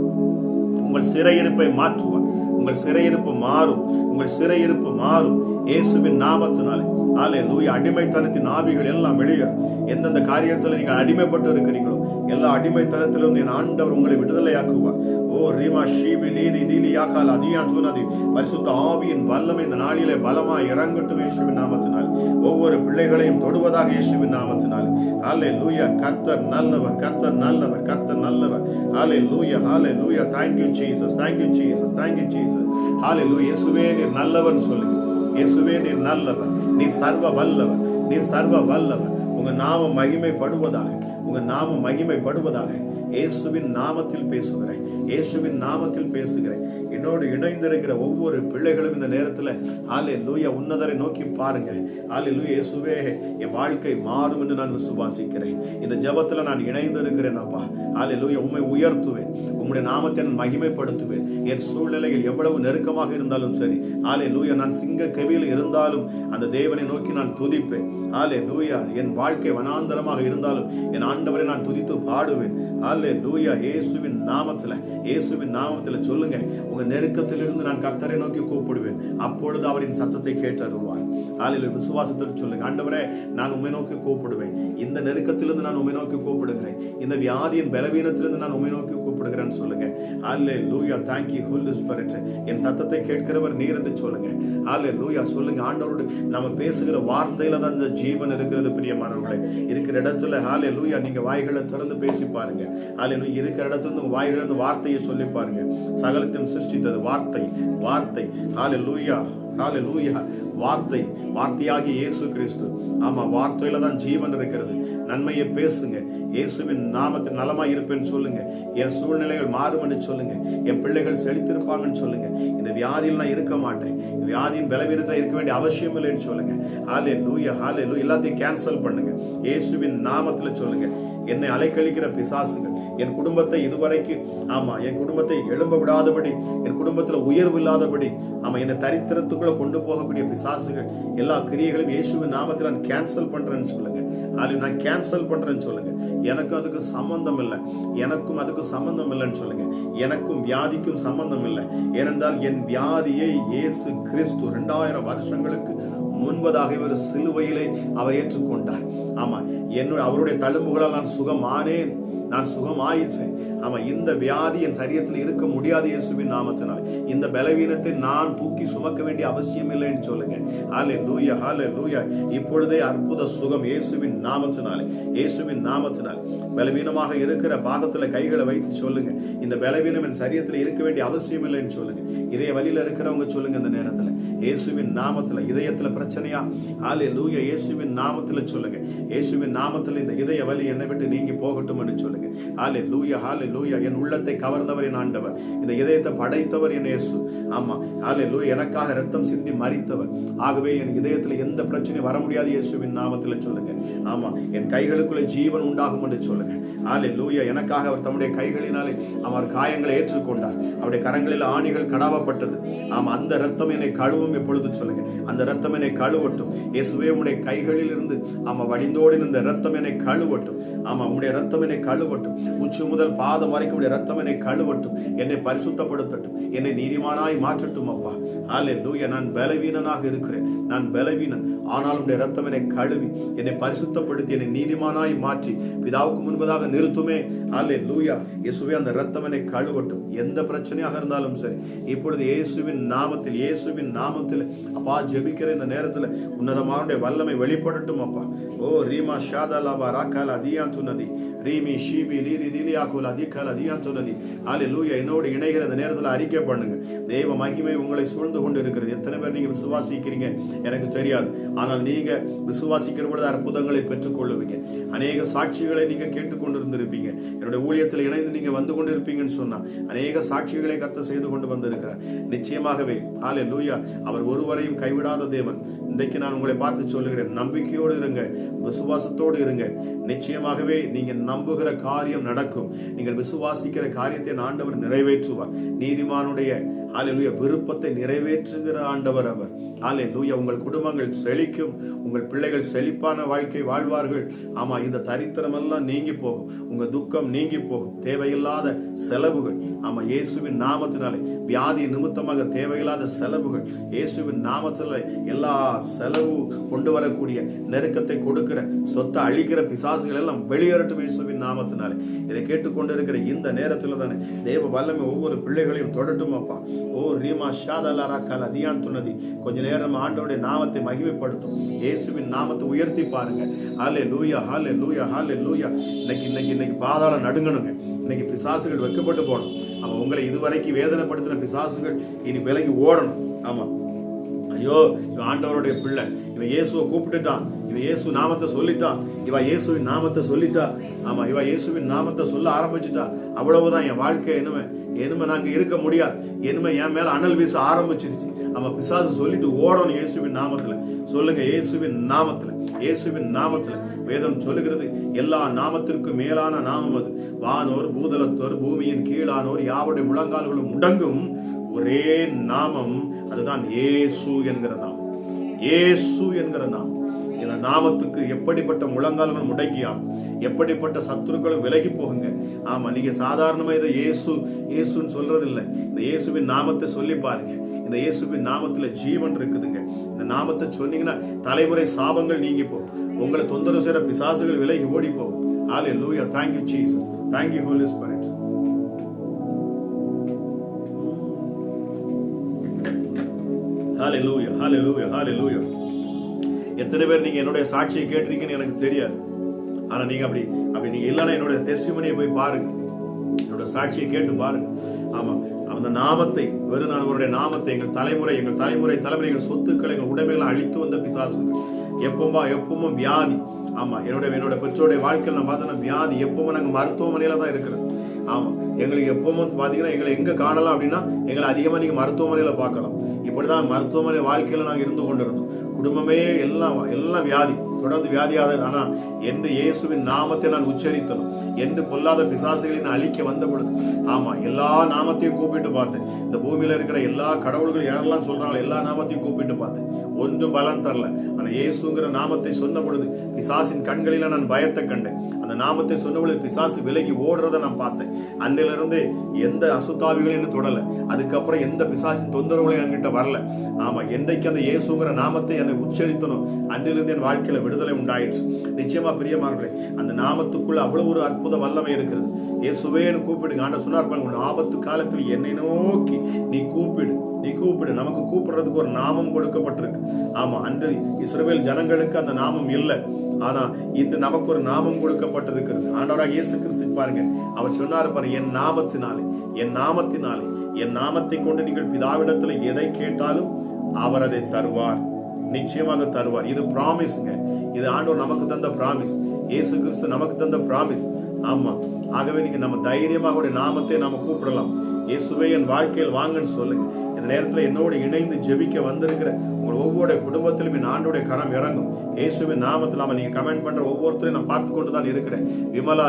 உங்கள் சிறையிருப்பை மாற்றுவார். உங்கள் சிறையிருப்பு மாறும். உங்கள் சிறையிருப்பு மாறும் இயேசுவின் நாமத்தினாலே. அல்லேலூயா. அடிமைத்தனத்தின் ஆவிகள் எல்லாம் வெளியேறும். எந்தெந்த காரியத்தில் நீங்கள் அடிமைப்பட்டு இருக்கிறீங்களோ எல்லா அடிமைத்தனத்திலிருந்து என் ஆண்டவர் உங்களை விடுதலையாக்குவார். ஓ ரீமா ஷீபி லீதி தீலி யாக்கால் அதியான் சொன்னது. பரிசுத்த ஆவியின் வல்லமை இந்த நாளிலே பலமாய் இறங்கட்டும் இயேசுவின் நாமத்தினால். ஒவ்வொரு பிள்ளைகளையும் தொடுவதாக இயேசுவின் நாமத்தினால். அல்லேலூயா. கர்த்தர் நல்லவர், கர்த்தர் நல்லவர், கர்த்தர் நல்லவர். அல்லேலூயா, அல்லேலூயா. Thank you Jesus, thank you Jesus, thank you Jesus. அல்லேலூயா. இயேசுவே நீர் நல்லவர்னு சொல்லுங்க. இயேசுவே நீர் நல்லவர், நீர் சர்வ வல்லவர், நீர் சர்வ வல்லவர். உங்க நாமம் மகிமைப்படுவதாக, உங்க நாமம் மகிமைப்படுவதாக. இயேசுவின் நாமத்தில் பேசுகிறேன், இயேசுவின் நாமத்தில் பேசுகிறேன். என்னோடு இணைந்திருக்கிற ஒவ்வொரு பிள்ளைகளும் இந்த நேரத்தில் அல்லேலூயா உன்னதரை நோக்கி பாருங்க. அல்லேலூயா. இயேசுவே என் வாழ்க்கை மாறும் என்று நான் விசுவாசிக்கிறேன். இந்த ஜெபத்தில் நான் இணைந்திருக்கிறேன் அப்பா. அல்லேலூயா. உம்மை உயர்த்துவேன், உம்முடைய நாமத்தை நான் மகிமைப்படுத்துவேன். என் சூழ்நிலையில் எவ்வளவு நெருக்கமாக இருந்தாலும் சரி, அல்லேலூயா, நான் சிங்க கவியில் இருந்தாலும் அந்த தேவனை நோக்கி நான் துதிப்பேன். அல்லேலூயா. என் வாழ்க்கை வனாந்தரமாக இருந்தாலும் என் ஆண்டவரை நான் துதித்து பாடுவேன். அல்லேலூயா. இயேசுவின் நாமத்தில், இயேசுவின் நாமத்தில் சொல்லுங்க. உங்க நெருக்கத்திலிருந்து நான் கர்த்தரை நோக்கி கூப்பிடுவேன், அப்பொழுது அவரின் சத்தத்தை கேட்டு அருள்வார். அல்லேலூயா. விசுவாசத்தோடு சொல்லுங்க. ஆண்டவரே, நான் உம்மை நோக்கி கூப்பிடுவேன். இந்த நெருக்கத்திலிருந்து நான் உம்மை நோக்கி கூப்பிடுகிறேன். இந்த வியாதியின் பலவீனத்திலிருந்து நான் உம்மை நோக்கி கூப்பிடுகிறேன்னு சொல்லுங்க. அல்லேலூயா. Thank you Holy Spirit. என் சத்தத்தை கேட்கிறவர் நீர் என்று சொல்லுங்க. அல்லேலூயா. சொல்லுங்க. ஆண்டவரோடு நாம பேசுகிற வார்த்தையில தான் இந்த ஜீவன் இருக்கிறது. பிரியமானவர்களே, இருக்கிற இடத்துல அல்லேலூயா நீங்க வாய்களை திறந்து பேசி பாருங்க. அல்லேலூயா. இருக்கிற இடத்துல இருந்து வாய்களை இருந்து வார்த்தையை சொல்லி பாருங்க. சகலத்தையும் சிருஷ்டித்தது வார்த்தை, வார்த்தை. அல்லேலூயா, அல்லேலூயா. வார்த்தை, வார்த்தையாகி இயேசு கிறிஸ்து. ஆமா, வார்த்தையில தான் ஜீவன் இருக்கிறது. நன்மையை பேசுங்க. இயேசுவின் நாமத்தில் நலமாய் இருப்பேன்னு சொல்லுங்க. என் சூழ்நிலைகள் மாறும் என்று சொல்லுங்க. என் பிள்ளைகள் செழித்திருப்பாங்கன்னு சொல்லுங்க. இந்த வியாதியில் நான் இருக்க மாட்டேன், வியாதியின் பலவீனத்தில் இருக்க வேண்டிய அவசியம் இல்லைன்னு சொல்லுங்க. ஹல்லேலூயா, ஹல்லேலூயா. எல்லாத்தையும் கேன்சல் பண்ணுங்க இயேசுவின் நாமத்தில் சொல்லுங்க. என்னை அலைக்கழிக்கிற பிசாசுகள் என் குடும்பத்தை இதுவரைக்கும், ஆமா, என் குடும்பத்தை எழும்ப விடாதபடி, என் குடும்பத்துல உயர்வு இல்லாதபடி, ஆமா, என்னை தரித்திரத்துக்குள்ள கொண்டு போகக்கூடிய பிசாசுகள் எல்லா கிரியைகளும் இயேசுவின் நாமத்தில் நான் கேன்சல் பண்றேன்னு சொல்லுங்க. நான் கேன்சல் பண்றேன்னு சொல்லுங்க. எனக்கு அதுக்கு சம்பந்தம் இல்லை, எனக்கும் அதுக்கு சம்பந்தம் இல்லைன்னு சொல்லுங்க. எனக்கும் வியாதிக்கும் சம்பந்தம் இல்லை. ஏனென்றால் என் வியாதியை இயேசு கிறிஸ்து 2000 வருஷங்களுக்கு முன்பதாக இவர் சிலுவையிலே அவர் ஏற்றுக்கொண்டார். ஆமா, அவருடைய தழும்புகளால் நான் சுகமானேன், நான் சுகமாயிற்றேன். ஆமா, இந்த வியாதி என் சரீரத்தில் இருக்க முடியாது இயேசுவின் நாமத்தினால். இந்த பலவீனத்தை நான் தூக்கி சுமக்க வேண்டிய அவசியம் இல்லைன்னு சொல்லுங்க. ஹல்லேலூயா, ஹல்லேலூயா. இப்பொழுதே அற்புத சுகம் இயேசுவின் நாமத்தினாலே, இயேசுவின் நாமத்தினால். பலவீனமாக இருக்கிற பாதத்துல கைகளை வைத்து சொல்லுங்க. இந்த பலவீனம் என் சரீரத்தில் இருக்க வேண்டிய அவசியம் இல்லைன்னு சொல்லுங்க. இதய வழியில இருக்கிறவங்க சொல்லுங்க. இந்த நேரத்துல இயேசுவின் நாமத்துல இதயத்துல பிரச்சனையா, ஹல்லேலூயா, இயேசுவின் நாமத்துல சொல்லுங்க. இயேசுவின் நாமத்துல இந்த இதய வலி என்னை விட்டு நீங்கி போகட்டும் என்று சொல்லுங்க. ஹல்லேலூயா, ஹல்லேலூயா. என் உள்ளத்தை கவர்ந்தவர் என் ஆண்டவர், இந்த இதயத்தை படைத்தவர் என் இயேசு. ஆமா, ஹல்லேலூயா. எனக்காக ரத்தம் சிந்தி மரித்தவர். ஆகவே என் இதயத்துல எந்த பிரச்சனையும் வர முடியாது இயேசுவின் நாமத்துல சொல்லுங்க. ஆமா, என் கைகளுக்குள்ள ஜீவன் உண்டாகும் என்று சொல்லுங்க. ஹல்லேலூயா. எனக்காக அவர் தம்முடைய கைகளினாலே அவர் காயங்களை ஏற்றுக்கொண்டார். அவருடைய கரங்களில் ஆணிகள் கடாவப்பட்டது. ஆமா, அந்த ரத்தம் என்னை கழுவும் எப்பொழுது சொல்லுங்க. அந்த ரத்தம் என்னை கழுவட்டும் இயேசுவே. உம்முடைய கைகளில் இருந்து ஆமா வழிந்தோடின இந்த ரத்தம் என்னை கழுவட்டும். ஆமா, உம்முடைய ரத்தம் என்னை கழுவட்டும். உச்சி முதல் பாதம் வரைக்கும் உம்முடைய ரத்தம் என்னை கழுவட்டும். என்னை பரிசுத்தப்படுத்தட்டும். என்னை நீதிமானாய் மாற்றட்டும் அப்பா. ஹல்லேலூயா. நான் பலவீனனாக இருக்கிறேன், நான் பலவீனன். ஆனால் உம்முடைய ரத்தம் என்னை கழுவி என்னை பரிசுத்தப்படுத்தி என்னை நீதிமானாய் மாற்றி பிதாவுக்கு முன்பதாக நிறுத்துமே. ஹல்லேலூயா. இயேசுவே, அந்த ரத்தம் என்னை கழுவட்டும். எந்த பிரச்சனையாக இருந்தாலும் சரி, இப்பொழுது இயேசுவின் நாமத்தில், இயேசுவின் நாமத்தில் அப்பா ஜெபிக்கிற இந்த நேரத்தில் உன்னதமான வல்லமை வெளிப்படட்டும் அப்பா. ஓ ரீமா ஷாதலாபா ராக்கால் அதியான் துனதி ரீமி ஷீபி லீரி திலியாக்குல் அதிகால் அதியான் துனதி. ஹல்லேலூயா. என்னோடு இணைகிற இந்த நேரத்தில் அறிக்கை பண்ணுங்க. தேவ மகிமை உங்களை சூழ்ந்து கொண்டு இருக்கிறது. எத்தனை பேர் நீங்க விசுவாசிக்கிறீங்க எனக்கு தெரியாது. ஆனால் நீங்க விசுவாசிக்கிற பொழுது அற்புதங்களை பெற்றுக் கொள்ளுவீங்க. அநேக சாட்சிகளை நீங்க கேட்டுக்கொண்டு இருந்திருப்பீங்க. என்னுடைய ஊழியத்தில் இணைந்து நீங்க வந்து கொண்டு இருப்பீங்கன்னு சொன்னா அநேக சாட்சிகளை கர்த்தர் செய்து கொண்டு வந்திருக்கிறார். நிச்சயமாகவே ஹல்லேலூயா. அவர் ஒருவரையும் கைவிடாத தேவன். இன்றைக்கு நான் உங்களை பார்த்து சொல்லுகிறேன், நம்பிக்கையோடு இருங்க, விசுவாசத்தோடு இருங்க. நிச்சயமாகவே நீங்க நம்புகிற காரியம் நடக்கும். நீங்கள் விசுவாசிக்கிற காரியத்தை ஆண்டவர் நிறைவேற்றுவார். நீதிமானுடைய ஹல்லேலூயா விருப்பத்தை நிறைவேற்றுகிற ஆண்டவர் அவர். ஹல்லேலூயா. உங்கள் குடும்பங்கள் செழிக்கும், உங்கள் பிள்ளைகள் செழிப்பான வாழ்க்கை வாழ்வார்கள். ஆமா, இந்த தரித்திரம் எல்லாம் நீங்கி போகும், உங்க துக்கம் நீங்கி போகும், தேவையில்லாத செலவுகள், ஆமா இயேசுவின் நாமத்தினாலே, வியாதி நிமித்தமாக தேவையில்லாத செலவுகள் இயேசுவின் நாமத்தினாலே, எல்லா செலவு கொண்டு வரக்கூடிய நெருக்கத்தை கொடுக்கிற சொத்தை அழிக்கிற பிசாசுகள் எல்லாம் வெளியேறட்டும் இயேசுவின் நாமத்தினாலே. இதை கேட்டுக்கொண்டிருக்கிற இந்த நேரத்தில் தானே தேவ வல்லமை ஒவ்வொரு பிள்ளைகளையும் தொடட்டும் அப்பா. ஓ ரீமா ஷாதலாரா கால அதியான் துணதி. கொஞ்ச நேரம் ஆண்டவருடைய நாமத்தை மகிமைப்படுத்தும், இயேசுவின் நாமத்தை உயர்த்தி பாருங்க. ஹல்லேலூயா, ஹல்லேலூயா, ஹல்லேலூயா. இன்னைக்கு பாதாளம் நடுங்கணுங்க. இன்னைக்கு பிசாசுகள் வெட்கப்பட்டு போகணும். ஆமா, உங்களை இதுவரைக்கும் வேதனைப்படுத்தின பிசாசுகள் இனி விலகி ஓடணும். ஆமா, ஐயோ இவன் ஆண்டவருடைய பிள்ளை, இவன் இயேசுவை கூப்பிட்டுட்டான், இவன் இயேசு நாமத்தை சொல்லிட்டான், இவ இயேசுவின் நாமத்தை சொல்லிட்டா, ஆமா இவ இயேசுவின் நாமத்தை சொல்ல ஆரம்பிச்சுட்டா, அவ்வளவுதான் என் வாழ்க்கை இனிமே நாங்க இருக்க முடியாது, இனிமே என் மேல அனல் வீச ஆரம்பிச்சிருச்சு. ஆமா, பிசாசு சொல்லிட்டு ஓடணும் இயேசுவின் நாமத்துல. சொல்லுங்க, இயேசுவின் நாமத்துல, இயேசுவின் நாமத்துல. வேதம் சொல்லுகிறது, எல்லா நாமத்திற்கும் மேலான நாமம் அது. வானோர் பூதலத்தோர் பூமியின் கீழானோர் யாவுடைய முழங்கால்களும் முடங்கும் ஒரே நாமம், அதுதான் இயேசு என்கிற நாமம். இயேசு என்கிற நாமம். இந்த நாமத்துக்கு எப்படிப்பட்ட முழங்கால்கள் முடங்கியாகும், எப்படிப்பட்ட சத்துருக்களும் விலகி போகுங்க. ஆமா, நீங்க சாதாரணமா இதை இயேசுன்னு சொல்றது இல்லை. இந்த இயேசுவின் நாமத்தை சொல்லி பாருங்க. இந்த இயேசுவின் நாமத்துல ஜீவன் இருக்குதுங்க. இந்த நாமத்தை சொன்னீங்கன்னா தலைமுறை சாபங்கள் நீங்கி போகும், உங்களை தொந்தரவு செய்யற பிசாசுகள் விலகி ஓடி போகும். ஹல்லேலூயா. Thank you Jesus. Thank you Holy Spirit. Hallelujah, hallelujah, ஹல்லேலூயா. எத்தனை பேர் நீங்க என்னுடைய சாட்சியை கேட்டிருக்கீங்கன்னு எனக்கு தெரியாது. ஆனா நீங்க அப்படி நீங்க இல்லைன்னா என்னோட டெஸ்டிமனியை போய் பாருங்க, என்னோட சாட்சியை கேட்டு பாருங்க. ஆமா, அந்த நாமத்தை, வெறும் அவருடைய நாமத்தை எங்கள் தலைமுறை எங்கள் சொத்துக்களை, எங்கள் உடைமைகளை அழித்து வந்த பிசாசுகள் எப்பவும் வியாதி. ஆமா, என்னோட பெற்றோருடைய வாழ்க்கையில் நான் பார்த்தோன்னா வியாதி எப்பவும் நாங்கள் மருத்துவமனையில தான் இருக்கிறோம். ஆமா, எங்களுக்கு எப்பவும் பாத்தீங்கன்னா எங்களை எங்க காணலாம் அப்படின்னா எங்களை அதிகமா நீங்க மருத்துவமனையில பார்க்கலாம். இப்படிதான் மருத்துவமனை வாழ்க்கையில நாங்கள் இருந்து கொண்டிருந்தோம். குடும்பமே எல்லாம் வியாதி, தொடர்ந்து வியாதியாக. ஆனா என்று இயேசுவின் நாமத்தை நான் உச்சரித்தனும் என்று பொல்லாத பிசாசுகளின் அழிக்க வந்த பொழுது, ஆமா எல்லா நாமத்தையும் கூப்பிட்டு பார்த்தேன். இந்த பூமியில இருக்கிற எல்லா கடவுள்கள் யாரெல்லாம் சொல்றாங்க எல்லா நாமத்தையும் கூப்பிட்டு பார்த்தேன், ஒன்றும் பலன் தரல. ஆனா இயேசுங்கிற நாமத்தை சொன்ன பொழுது பிசாசின் கண்களில நான் பயத்தை கண்டேன். அந்த நாமத்தை சொன்ன பொழுது பிசாசு விலகி ஓடுறத நான் பார்த்தேன். அன்னிலிருந்து எந்த அசுத்தாவிகளையும் தொடல, அதுக்கப்புறம் எந்த பிசாசின் தொந்தரவுகளையும் என்கிட்ட வரல. ஆமா, என்றைக்கு அந்த இயேசுங்கிற நாமத்தை என்னை உச்சரித்தனும் அன்றிலிருந்து என் வாழ்க்கையில விடுதலை உண்டாயிடுச்சு. நிச்சயமா பிரியமானவர்களே, அந்த நாமத்துக்குள்ள அவ்வளவு ஒரு அற்புத வல்லமை இருக்கிறது. இயேசுவேன்னு கூப்பிடுங்க. ஆண்டவர் சொன்னார், ஆபத்து காலத்தில் என்னை நோக்கி நீ கூப்பிடு. நமக்கு கூப்பிடுறதுக்கு ஒரு நாமம் கொடுக்கப்பட்டிருக்கு. ஆமா, அந்த இஸ்ரவேல் ஜனங்களுக்கு அந்த நாமம் இல்லை. ஆனா இன்று நமக்கு ஒரு நாமம் கொடுக்கப்பட்டிருக்கிறது. ஆண்டவராக இயேசு கிறிஸ்து பாருங்க, அவர் சொன்னாரு பாருங்க, என் நாமத்தை கொண்டு நீங்கள் பிதாவிடத்துல எதை கேட்டாலும் அவர் அதை தருவார், நிச்சயமாக தருவார். இது பிராமிஸ்ங்க. இது ஆண்டவர் நமக்கு தந்த பிராமிஸ், இயேசு கிறிஸ்து நமக்கு தந்த பிராமிஸ். ஆமா, ஆகவே நீங்க நம்ம தைரியமாக நாமத்தை நாம கூப்பிடலாம். இயேசுவே என் வாழ்க்கையில் வாங்கன்னு சொல்லுங்க. இந்த நேரத்தில் என்னோடு இணைந்து ஜெபிக்க வந்திருக்கிற உங்கள் ஒவ்வொரு குடும்பத்திலும் என் ஆண்டோடைய கரம் இறங்கும். இயேசுவின் நாமத்தில் நீங்க கமெண்ட் பண்ற ஒவ்வொருத்தரையும் நான் பார்த்து கொண்டு தான் இருக்கிறேன். விமலா,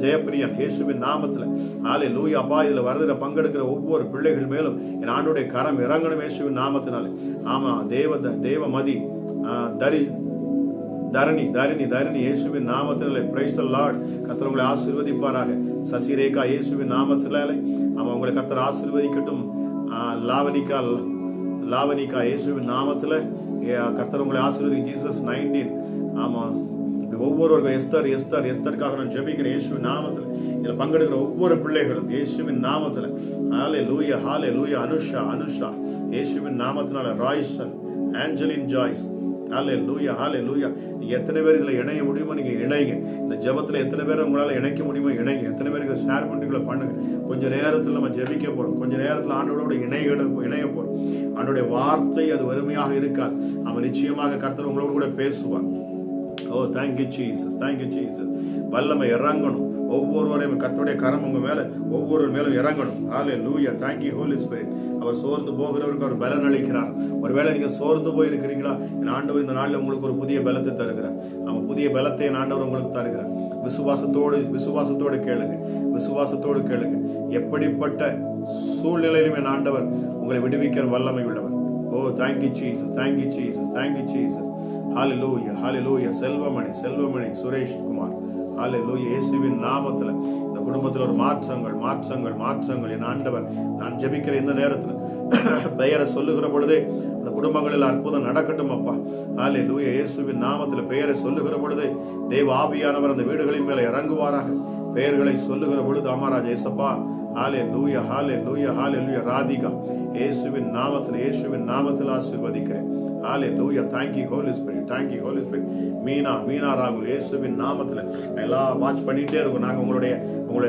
ஜெயப்பிரியன், இயேசுவின் நாமத்தில் ஹல்லேலூயா. அப்பா, இதுல வருகிற பங்கெடுக்கிற ஒவ்வொரு பிள்ளைகள் மேலும் என் ஆண்டோடைய கரம் இறங்கணும் இயேசுவின் நாமத்தினாலே. ஆமா, தேவமதி, தரணி இயேசுவின் நாமத்தினாலே. Praise the Lord. கர்த்தர் உங்களை ஆசீர்வதிப்பாராக. சசிரேகா, இயேசுவின் நாமத்தினாலே உங்களை கர்த்தர் ஆசீர்வதிக்கட்டும். லாவனிகா, இயேசுவின் நாமத்துல கர்த்தர் உங்களை ஆசீர்வதி. ஜீசஸ் 19. ஆமா, ஒவ்வொருவருக்கும் எஸ்தருக்காக நான் ஜெபிக்கிறேன் இயேசுவின் நாமத்துல. இதுல பங்கெடுக்கிற ஒவ்வொரு பிள்ளைகளும் இயேசுவின் நாமத்துல. ஹல்லேலூயா, ஹல்லேலூயா. அனுஷா இயேசுவின் நாமத்தினால. ராய்சன், ஆஞ்சலின், ஜாய்ஸ், ஹல்லேலூயா, ஹல்லேலூயா. நீங்க எத்தனை பேர் இதுல இணைய முடியுமோ நீங்க இணைங்க. இந்த ஜெபத்துல எத்தனை பேர் உங்களால இணைக்க முடியுமோ இணைங்க. எத்தனை பேருக்கு ஷேர் பண்ணிட்டு பண்ணுங்க. கொஞ்ச நேரத்துல நம்ம ஜெபிக்க போறோம். கொஞ்ச நேரத்துல ஆண்டவரோட இணைய போறோம். ஆண்டோடைய வார்த்தை அது வறுமையாக இருக்காது. அவன் நிச்சயமாக கர்த்தர் உங்களோட கூட பேசுவார். ஓ, தேங்க்யூ ஜீசஸ், தேங்க்யூ ஜீசஸ். வல்லமை இறங்கணும் ஒவ்வொருவரையும் கர்த்தருடைய கரம் உங்க மேல ஒவ்வொரு மேலும் இறங்கணும். ஹல்லேலூயா. Thank you Holy Spirit. அவர் சோர்ந்து போகிறவருக்கு அவர் பலன் அளிக்கிறார். ஒருவேளை நீங்க சோர்ந்து போய் இருக்கிறீங்களா, என் ஆண்டவர் இந்த நாளில் உங்களுக்கு ஒரு புதிய பலத்தை தருகிறார். அவன் புதிய பலத்தை என் ஆண்டவர் உங்களுக்கு தருகிறார். விசுவாசத்தோடு கேளுங்க, விசுவாசத்தோடு கேளுங்க. எப்படிப்பட்ட சூழ்நிலையிலும் என் ஆண்டவர் உங்களை விடுவிக்கிற வல்லமை உள்ளவர். ஓ thank you Jesus, thank you Jesus, thank you Jesus. ஹல்லேலூயா, ஹல்லேலூயா. செல்வமணி சுரேஷ் குமார், ஹல்லேலூயா. இயேசுவின் நாமத்துல இந்த குடும்பத்தில் ஒரு மாற்றங்கள் என் ஆண்டவர், நான் ஜெபிக்கிற இந்த நேரத்தில் பெயரை சொல்லுகிற பொழுதே அந்த குடும்பங்களில் அற்புதம் நடக்கட்டும் அப்பா. ஹல்லேலூயா. இயேசுவின் நாமத்தில் பெயரை சொல்லுகிற பொழுதே தேவ ஆவியானவர் அந்த வீடுகளின் மேல இறங்குவாராக. பெயர்களை சொல்லுகிற பொழுது அமராஜ் ஏசப்பா. ஹல்லேலூயா, ஹல்லேலூயா, ஹல்லேலூயா. ராதிகா, இயேசுவின் நாமத்தில் ஆசீர்வதிக்கிறேன். ஹல்லேலூயா. Thank you Holy Spirit, thank you Holy Spirit. Meena ராகுல், இயேசுவின் நாமத்துல எல்லாம் வாட்ச் பண்ணிட்டே இருக்கும். நாங்க உங்களுடைய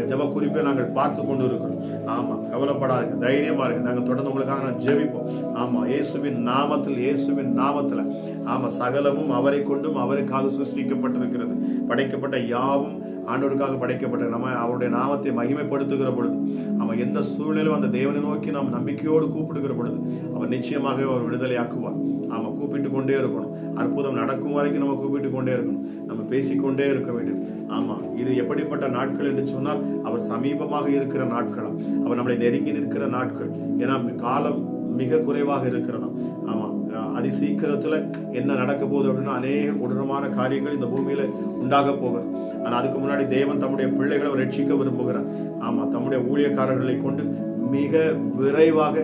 ஜெப குறிப்பை நாங்கள் பார்த்து கொண்டு இருக்கிறோம். ஆமா, கவலைப்படாதுங்க, தைரியமா இருக்கு. நாங்க தொடர்ந்து உங்களுக்காக நான் ஜெபிப்போம். ஆமா, இயேசுவின் நாமத்துல ஆமா, சகலமும் அவரை கொண்டும் அவருக்காக சிருஷ்டிக்கப்பட்டிருக்கிறது. படைக்கப்பட்ட யாவும் ஆண்டவருக்காக படைக்கப்பட்ட நம்ம அவருடைய நாமத்தை மகிமைப்படுத்துகிற பொழுது, அவன் எந்த சூழ்நிலையும் அந்த தேவனை நோக்கி நாம் நம்பிக்கையோடு கூப்பிடுகிற பொழுது அவர் நிச்சயமாகவே அவர் விடுதலை ஆக்குவார். ஆமா, கூப்பிட்டு கொண்டே இருக்கணும். அற்புதம் நடக்கும் வரைக்கும் நம்ம கூப்பிட்டு கொண்டே இருக்கணும். நம்ம பேசிக்கொண்டே இருக்க வேண்டும். ஆமா, இது எப்படிப்பட்ட நாட்கள் என்று சொன்னால் அவர் சமீபமாக இருக்கிற நாட்களாம். அவர் நம்மளை நெருங்கி நிற்கிற நாட்கள். ஏன்னா காலம் மிக குறைவாக இருக்கிறதா. ஆமா, அதி சீக்கிரத்துல என்ன நடக்க போகுது அப்படின்னா அநேக கொடூரமான காரியங்கள் இந்த பூமியில உண்டாக போகிறது. ஆனா அதுக்கு முன்னாடி தேவன் தம்முடைய பிள்ளைகளை ரட்சிக்க விரும்புகிறார். ஆமா, தம்முடைய ஊழியக்காரர்களை கொண்டு மிக விரைவாக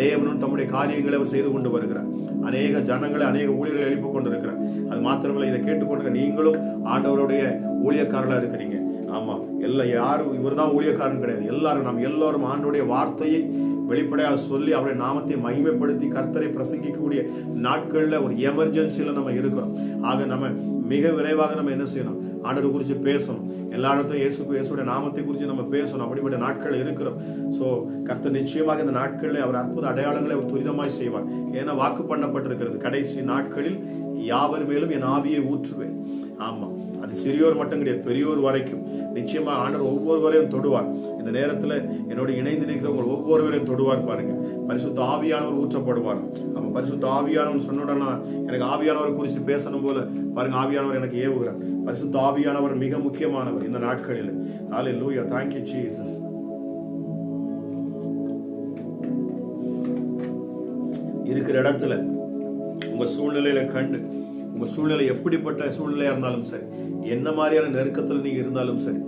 தேவனும் தம்முடைய காரியங்களை அவர் செய்து கொண்டு வருகிறார். அநேக ஜனங்களை அநேக ஊழியர்களை எழுப்பிக் கொண்டிருக்கிறார். அது மாத்திரமல்ல, இதை கேட்டுக்கொண்டு நீங்களும் ஆண்டவருடைய ஊழியக்காரர்களா இருக்கிறீங்க. ஆமா, யாரும் இவர் தான் ஊழியக்காரன் கிடையாது. நாம் எல்லாரும் ஆண்டவருடைய வார்த்தையை வெளிப்படையாக சொல்லி அவருடைய நாமத்தை மகிமைப்படுத்தி கர்த்தரை பிரசங்கிக்கக்கூடிய நாட்கள்ல ஒரு எமர்ஜென்சியில நம்ம இருக்கிறோம். ஆக நம்ம மிக விரைவாக நம்ம என்ன செய்யணும், ஆண்டவர் குறித்து பேசணும். எல்லா இடத்தையும் இயேசுடைய நாமத்தை குறித்து நம்ம பேசணும். அப்படிப்பட்ட நாட்கள் இருக்கிறோம். சோ கர்த்தர் நிச்சயமாக இந்த நாட்களில் அவர் அற்புத அடையாளங்களை அவர் துரிதமாய் செய்வார். ஏன்னா வாக்கு பண்ணப்பட்டிருக்கிறது, கடைசி நாட்களில் யாவர் மேலும் என் ஆவியை ஊற்றுவேன். ஆமா, அது சிறியோர் மட்டும் கிடையாது, பெரியோர் வரைக்கும் நிச்சயமா ஆண்டவர் ஒவ்வொருவரையும் தொடுவார். இந்த நேரத்துல என்னோட இணைந்து நிற்கிறவங்க ஒவ்வொருவரையும் தொடுவார். பாருங்க, பரிசுத்த ஆவியானவர் ஊற்றப்படுவார். ஆமா, பரிசுத்த ஆவியானவர் சொன்னோடனா எனக்கு ஆவியானவர் குறித்து பேசணும் போல பாருங்க, ஆவியானவர் எனக்கு ஏவுகிறார். பரிசுத்த ஆவியானவர் மிக முக்கியமானவர் இந்த நாட்களில். ஹல்லேலூயா. Thank you Jesus. இருக்கிற இடத்துல உங்க சூழ்நிலையில கண்டு, உங்க சூழ்நிலை எப்படிப்பட்ட சூழ்நிலையா இருந்தாலும் சரி, என்ன மாதிரியான நெருக்கத்துல நீங்க இருந்தாலும் சரி,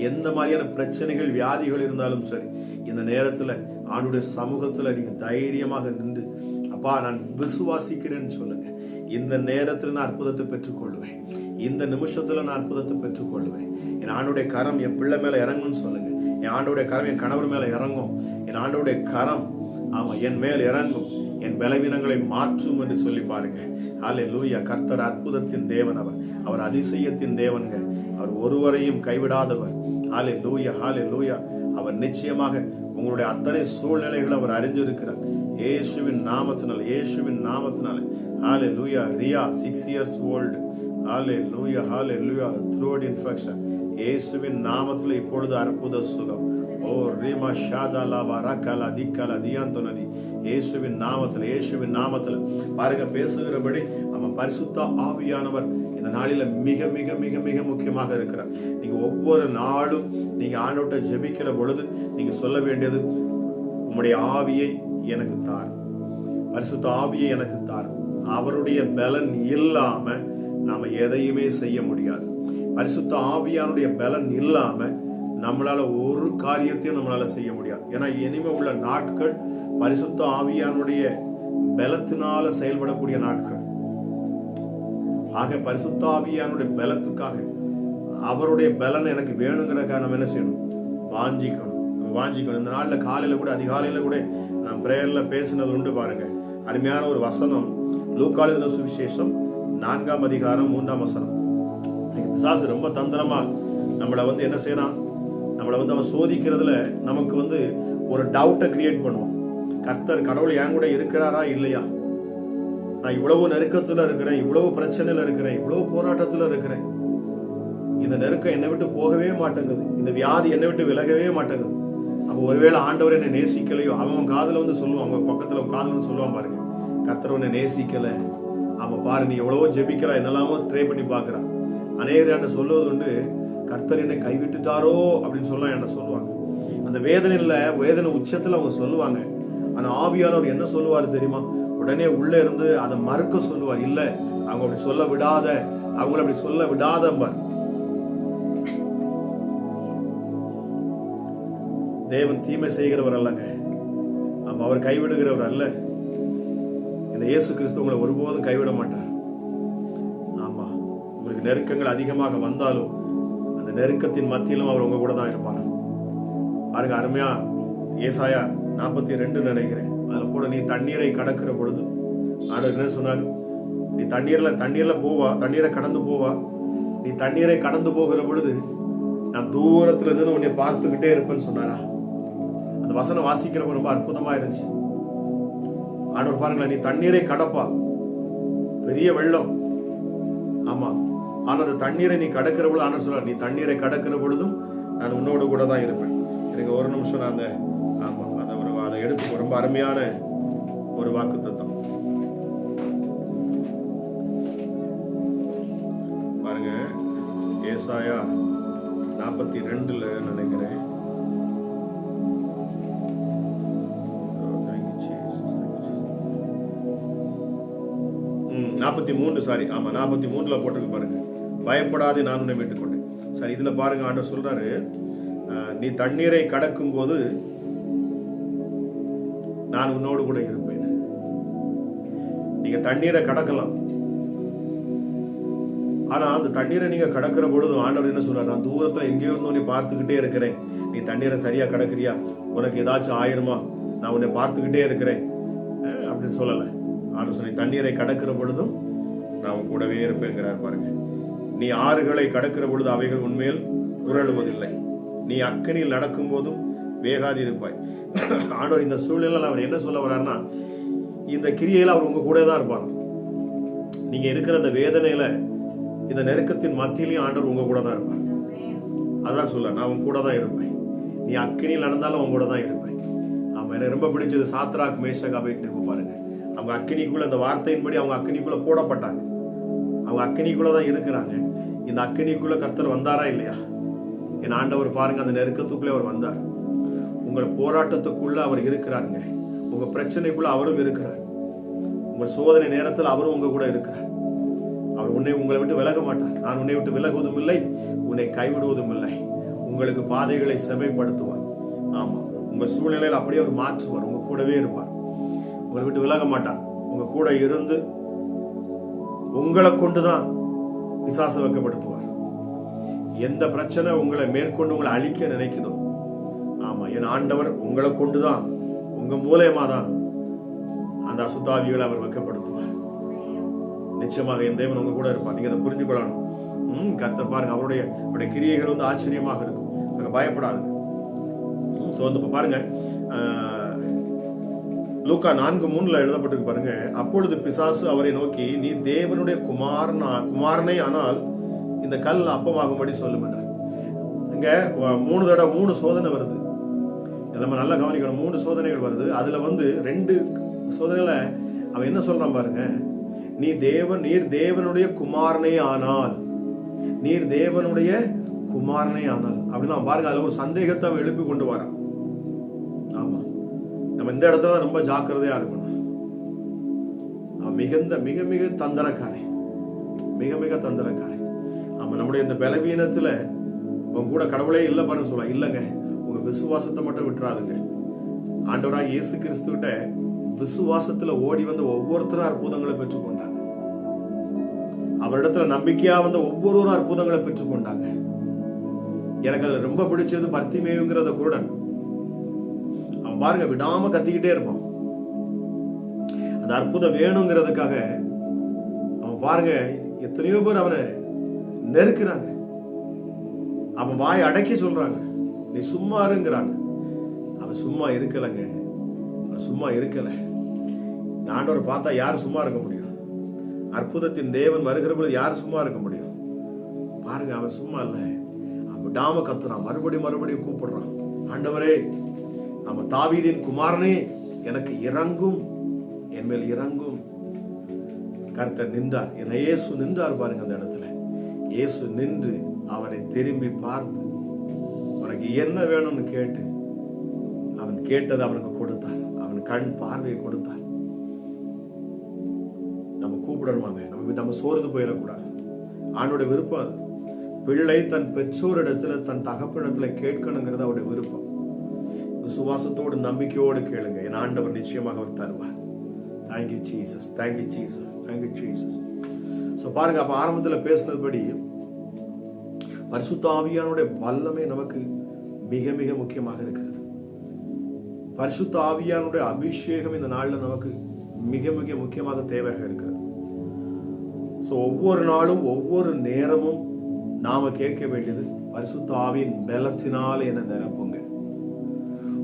எந்த மாதிரியான பிரச்சனைகள் வியாதிகள் இருந்தாலும் சரி, இந்த நேரத்துல ஆண்டுடைய சமூகத்துல நீங்க தைரியமாக நின்று அப்பா நான் விசுவாசிக்கிறேன்னு சொல்லுங்க. இந்த நேரத்துல நான் அற்புதத்தை பெற்றுக்கொள்வேன். இந்த நிமிஷத்துல நான் அற்புதத்தை பெற்றுக்கொள்வேன். என் ஆண்டுடைய கரம் என் பிள்ளை மேல இறங்கும்னு சொல்லுங்க. என் ஆண்டுடைய கரம் என் கணவர் மேல இறங்கும். என் ஆண்டுடைய கரம் ஆமா என் மேல் இறங்கும். என் பலவீனங்களை மாற்றும் என்று சொல்லி பாருங்க. ஹல்லேலூயா. கர்த்தர் அற்புதத்தின் தேவன். அவர் அதிசயத்தின் தேவன்க. அவர் ஒருவரையும் கைவிடாதவர். ஹல்லேலூயா, ஹல்லேலூயா. அவர் நிச்சயமாக உங்களுடைய அத்தனை சூழ்நிலைகளை அவர் அறிஞ்சிருக்கிறார். இயேசுவின் நாமத்தினால ஹல்லேலூயா. Riya 6 years old. ஹல்லேலூயா, ஹல்லேலூயா. throat infection இயேசுவின் நாமத்திலே இப்பொழுது அற்புத சுகம். ஓ ரீமா ஷாதாலா வரகலா திக்கலா தியாந்தனதி இயேசுவின் நாமத்திலே பாருங்க, பேசுகிறபடி நம்ம பரிசுத்த ஆவியானவர் இந்த நாளில மிக மிக மிக மிக முக்கியமாக இருக்கிறார். நீங்க ஒவ்வொரு நாளும் நீங்க ஆண்டவர்ட்ட ஜெபிக்கிற பொழுது நீங்க சொல்ல வேண்டியது, உம்முடைய ஆவியை எனக்கு தார், பரிசுத்த ஆவியை எனக்கு தார். அவருடைய பலன் இல்லாம நாம எதையுமே செய்ய முடியாது. பரிசுத்த ஆவியானுடைய பலன் இல்லாம நம்மளால ஒரு காரியத்தையும் நம்மளால செய்ய முடியாது. ஏன்னா இனிமே உள்ள நாட்கள் பரிசுத்த ஆவியானுடைய பலத்தினால செயல்படக்கூடிய நாட்கள். ஆக பரிசுத்த ஆவியானுடைய பலத்துக்காக அவருடைய பலன் எனக்கு வேணுங்கிறதுக்காக நம்ம என்ன செய்யணும், வாஞ்சிக்கணும். இந்த நாள்ல காலையில கூட அதிகாலையில கூட நான் பிரேயர்ல பேசினது உண்டு. பாருங்க, அருமையான ஒரு வசனம், லூக்கா எழுதின சுவிசேஷம் 4ஆம் அதிகாரம் 3ஆம் வசனம். பிசாசு ரொம்ப தந்திரமா நம்மளை என்ன செய்யறான், நம்மளை அவன் சோதிக்கிறதுல நமக்கு ஒரு டவுட்டை கிரியேட் பண்ணுவோம். கடவுள் என் கூட இருக்கிறாரா இல்லையா, நான் இவ்வளவு நெருக்கத்துல இருக்கிறேன், இவ்வளவு பிரச்சனையில இருக்கிறேன், இவ்வளவு போராட்டத்துல இருக்கிறேன், இந்த நெருக்கம் என்னை விட்டு போகவே மாட்டேங்குது, இந்த வியாதி என்னை விட்டு விலகவே மாட்டேங்குது. அப்போ ஒருவேளை ஆண்டவர் என்னை நேசிக்கலையோ, அவன் காதுல வந்து சொல்லுவான், அவங்க பக்கத்துல காதுல வந்து சொல்லுவான் பாருங்க, கர்த்தர் உன்னை நேசிக்கல. அவன் பாரு, நீ எவ்வளவோ ஜெபிக்கிறா, என்னெல்லாமோ ட்ரை பண்ணி பார்க்கறா. அநேகர் என்கிட்ட சொல்லுவது உண்டு, கர்த்தர் என்னை கைவிட்டுட்டாரோ அப்படின்னு சொல்ல என்கிட்ட சொல்லுவாங்க. அந்த வேதனை உச்சத்துல அவங்க சொல்லுவாங்க. ஆனா ஆவியானவர் என்ன சொல்லுவாரு தெரியுமா? உடனே உள்ள இருந்து அதை மறுக்க சொல்லுவார். இல்ல, அவங்க அப்படி சொல்ல விடாத, அவங்கள அப்படி சொல்ல விடாதம்பார். தேவன் தீமை செய்கிறவர் அல்லங்க, அவர் கைவிடுகிறவர் அல்ல. இந்த இயேசு கிறிஸ்து உங்களை ஒருபோதும் கைவிட மாட்டார். ஆமா, உங்களுக்கு நெருக்கங்கள் அதிகமாக வந்தாலும் அந்த நெருக்கத்தின் மத்தியிலும் அவர் உங்க கூட தான் இருப்பார். பாருங்க, அருமையா ஏசாயா 42 நினைக்கிறேன், அதுல கூட நீ தண்ணீரை கடக்கிற பொழுது ஆண்டவர் என்ன சொன்னார்? நீ தண்ணீர்ல போவா, தண்ணீரை கடந்து போவா. நீ தண்ணீரை கடந்து போகிற பொழுது நான் தூரத்துல நின்று உன்னை பார்த்துக்கிட்டே இருப்பேன்னு சொன்னாரா? அந்த வசனம் வாசிக்கிறப்ப ரொம்ப அற்புதமா இருந்துச்சு. ஆண்டவர் பாருங்களேன், நீ தண்ணீரை கடப்பா, பெரிய வெள்ளம், ஆமா, ஆனா அந்த தண்ணீரை நீ கடக்கிற பொழுது ஆண்டவர் சொல்றார், நீ தண்ணீரை கடக்கிற பொழுதும் நான் உன்னோடு கூட தான் இருப்பேன். எனக்கு ஒரு நிமிஷம் நான் அதை எடுத்து, ரொம்ப அருமையான ஒரு வாக்கு தத்தம் பாருங்க. ஏசாயா 42 நினைக்கிறேன், 43, சாரி, ஆமா 43 போட்டிருக்கு பாருங்க. பயப்படாதே, நான் உன்னை மீட்டுக் கொண்டேன். சரி, இதுல பாருங்க, ஆண்டவர் சொல்றாரு, நீ தண்ணீரை கடக்கும் போது நான் உன்னோடு கூட இருப்பேன். நீங்க தண்ணீரை கடக்கலாம், ஆனா அந்த தண்ணீரை நீங்க கடக்கிற பொழுது ஆண்டவர் என்ன சொல்றாரு? நான் தூரத்துல எங்கேயோ இருந்தோ நீ பார்த்துக்கிட்டே இருக்கிறேன், நீ தண்ணீரை சரியா கடக்குறியா, உனக்கு ஏதாச்சும் ஆயிருமா, நான் உன்னை பார்த்துக்கிட்டே இருக்கிறேன் அப்படின்னு சொல்லல. ஆண்டவர் சொல்லி தண்ணீரை கடக்கிற பொழுதும் நான் கூடவே இருப்பேங்கிறார் பாருங்க. நீ ஆறுகளை கடக்கிற பொழுது அவைகள் உண்மையில் உருளுவதில்லை, நீ அக்கனியில் நடக்கும் போதும் வேகாதி இருப்பாய். ஆண்டவர் இந்த சூழ்நிலையில் அவர் என்ன சொல்ல வர்றாருன்னா, இந்த கிரியையில அவர் உங்க கூட தான் இருப்பார். நீங்க இருக்கிற அந்த வேதனையில, இந்த நெருக்கத்தின் மத்தியிலையும் ஆண்டவர் உங்க கூட தான் இருப்பார். அதான் சொல்ல, நான் உங்க கூட தான் இருப்பேன். நீ அக்கினியில் நடந்தாலும் உங்க கூட தான் இருப்பேன். ஆமா, எனக்கு ரொம்ப பிடிச்சது சாத்ராக் மேஷக் ஆபேத்நேகோ பாருங்க. அவங்க அக்கினிக்குள்ள, அந்த வார்த்தையின்படி அவங்க அக்கினிக்குள்ள போடப்பட்டாங்க. அவங்க அக்கினிக்குள்ள தான் இருக்கிறாங்க. இந்த அக்கினிக்குள்ள கர்த்தர் வந்தாரா இல்லையா? என் ஆண்டவர் பாருங்க, அந்த நெருக்கத்துக்குள்ளே அவர் வந்தார். உங்கள் போராட்டத்துக்குள்ள அவர் இருக்கிறாருங்க. உங்க பிரச்சனைக்குள்ள அவரும் இருக்கிறார். உங்கள் சோதனை நேரத்தில் அவரும் உங்க கூட இருக்கிறார். அவர் உங்களை விட்டு விலக மாட்டார். நான் உன்னை விட்டு விலகுவதும் இல்லை, உன்னை கைவிடுவதும் இல்லை. உங்களுக்கு பாதைகளை செமைப்படுத்துவார். ஆமா, உங்க சூழ்நிலையில் அப்படியே அவர் மாற்றுவார். உங்க கூடவே இருப்பார். உங்களை விட்டு விலக மாட்டார். உங்க கூட இருந்து உங்களை கொண்டுதான் பிசாசு வைக்கப்படுத்துவார். எந்த பிரச்சனை உங்களை மேற்கொண்டு உங்களை அழிக்க நினைக்குதோ, ஆமா, என் ஆண்டவர் உங்களை கொண்டுதான், உங்க மூலயமா தான் அந்த அசுத்தாவிகளை அவர் வைக்கப்படுத்துவார். நிச்சயமாக என் தேவன் உங்க கூட இருப்பார். நீங்க அதை புரிஞ்சு கொள்ளணும். கர்த்தர் பாருங்க, அவருடைய கிரியைகள் வந்து ஆச்சரியமாக இருக்கும். அங்க பயப்படாது. பாருங்க, லூக்கா 4:3 எழுதப்பட்டிருக்கு பாருங்க. அப்பொழுது பிசாசு அவரை நோக்கி, நீ தேவனுடைய குமாரனே ஆனால் இந்த கல் அப்பமாகும்படி சொல்லும் என்றார். இங்க 3 தடவை 3 சோதனை வருது. நம்ம நல்லா கவனிக்கணும். 3 சோதனைகள் வருது. அதுல வந்து 2 சோதனையில அவன் என்ன சொல்றான் பாருங்க, நீர் தேவனுடைய குமாரனே ஆனால், நீர் தேவனுடைய குமாரனே ஆனால் அப்படின்னா பாருங்க, அதுல ஒரு சந்தேகத்தை அவன் எழுப்பி கொண்டு வரான். ஆமா, நம்ம இந்த இடத்துல ரொம்ப ஜாக்கிரதையா இருக்கணும். அவன் மிக மிக தந்திரக்காரன், மிக தந்திரக்காரன். ஆமா, நம்முடைய இந்த பலவீனத்துல உங்க கூட கடவுளே இல்லை பாருன்னு சொல்லலாம். இல்லைங்க, உங்க விசுவாசத்தை மட்டும் விட்டுறாதுங்க. ஆண்டவராக இயேசு கிறிஸ்துவிட்ட விசுவாசத்துல ஓடி வந்த ஒவ்வொருத்தரும் அற்புதங்களை பெற்றுக்கொண்டாங்க. அவரிடத்துல நம்பிக்கையா வந்த ஒவ்வொருவரும் அற்புதங்களை பெற்றுக்கொண்டாங்க. எனக்கு அதுல ரொம்ப பிடிச்சது பர்த்திமேயுங்கிறத குருடன். அவன் பாருங்க, விடாம கத்திக்கிட்டே இருப்பான். அந்த அற்புதம் வேணுங்கிறதுக்காக அவன் பாருங்க, எத்தனையோ பேர் அவனை நெருக்கிறாங்க. அவன் வாய் அடக்கி சொல்றாங்க, நீ சும்மா இருங்கிறாங்க. அவன் சும்மா இருக்கலைங்க, சும்மா இருக்கல. ஆண்டவர் பார்த்தா யார் சும்மா இருக்க முடியும்? அற்புதத்தின் தேவன் வருகிற பொழுது யார் சும்மா இருக்க முடியும்? பாருங்க, அவன் சும்மா இல்ல, அவன் விடாம கத்துறான், மறுபடியும் கூப்பிடுறான், ஆண்டவரே, அவன் தாவீதின் குமாரனே எனக்கு இறங்கும், என் மேல் இறங்கும். கர்த்தர் நின்றார், இயேசு நின்றார். பாருங்க, அந்த இடத்துல இயேசு நின்று அவனை திரும்பி பார்த்து உனக்கு என்ன வேணும்னு கேட்டு அவன் கேட்டதை அவனுக்கு கொடுத்தார். அவன் கண் பார்வையை கொடுத்தார். நம்ம கூப்பிடணுமாங்க, நம்ம சோர்ந்து போயிடக்கூடாது. ஆண்டோட விருப்பம் அது. பிள்ளை தன் பெற்றோரிடத்துல தன் தகப்பனிடத்துல கேட்கணுங்கிறது அவருடைய விருப்பம். விசுவாசத்தோடு நம்பிக்கையோடு கேளுங்க, என் ஆண்டவர் நிச்சயமாக அவர் தருவார். Thank you Jesus, thank you Jesus, thank you Jesus. So பாருங்க, அப்ப ஆரம்பத்தில் பேசினதுபடி பரிசுத்த ஆவியானுடைய வல்லமை நமக்கு மிக மிக முக்கியமாக இருக்கிறது. பரிசுத்த ஆவியானுடைய அபிஷேகம் இந்த நாளில் நமக்கு மிக மிக முக்கியமாக தேவையாக இருக்கிறது. ஸோ ஒவ்வொரு நாளும் ஒவ்வொரு நேரமும் நாம கேட்க வேண்டியது, பரிசுத்த ஆவியின் பலத்தினால என்ன நிரப்புங்க.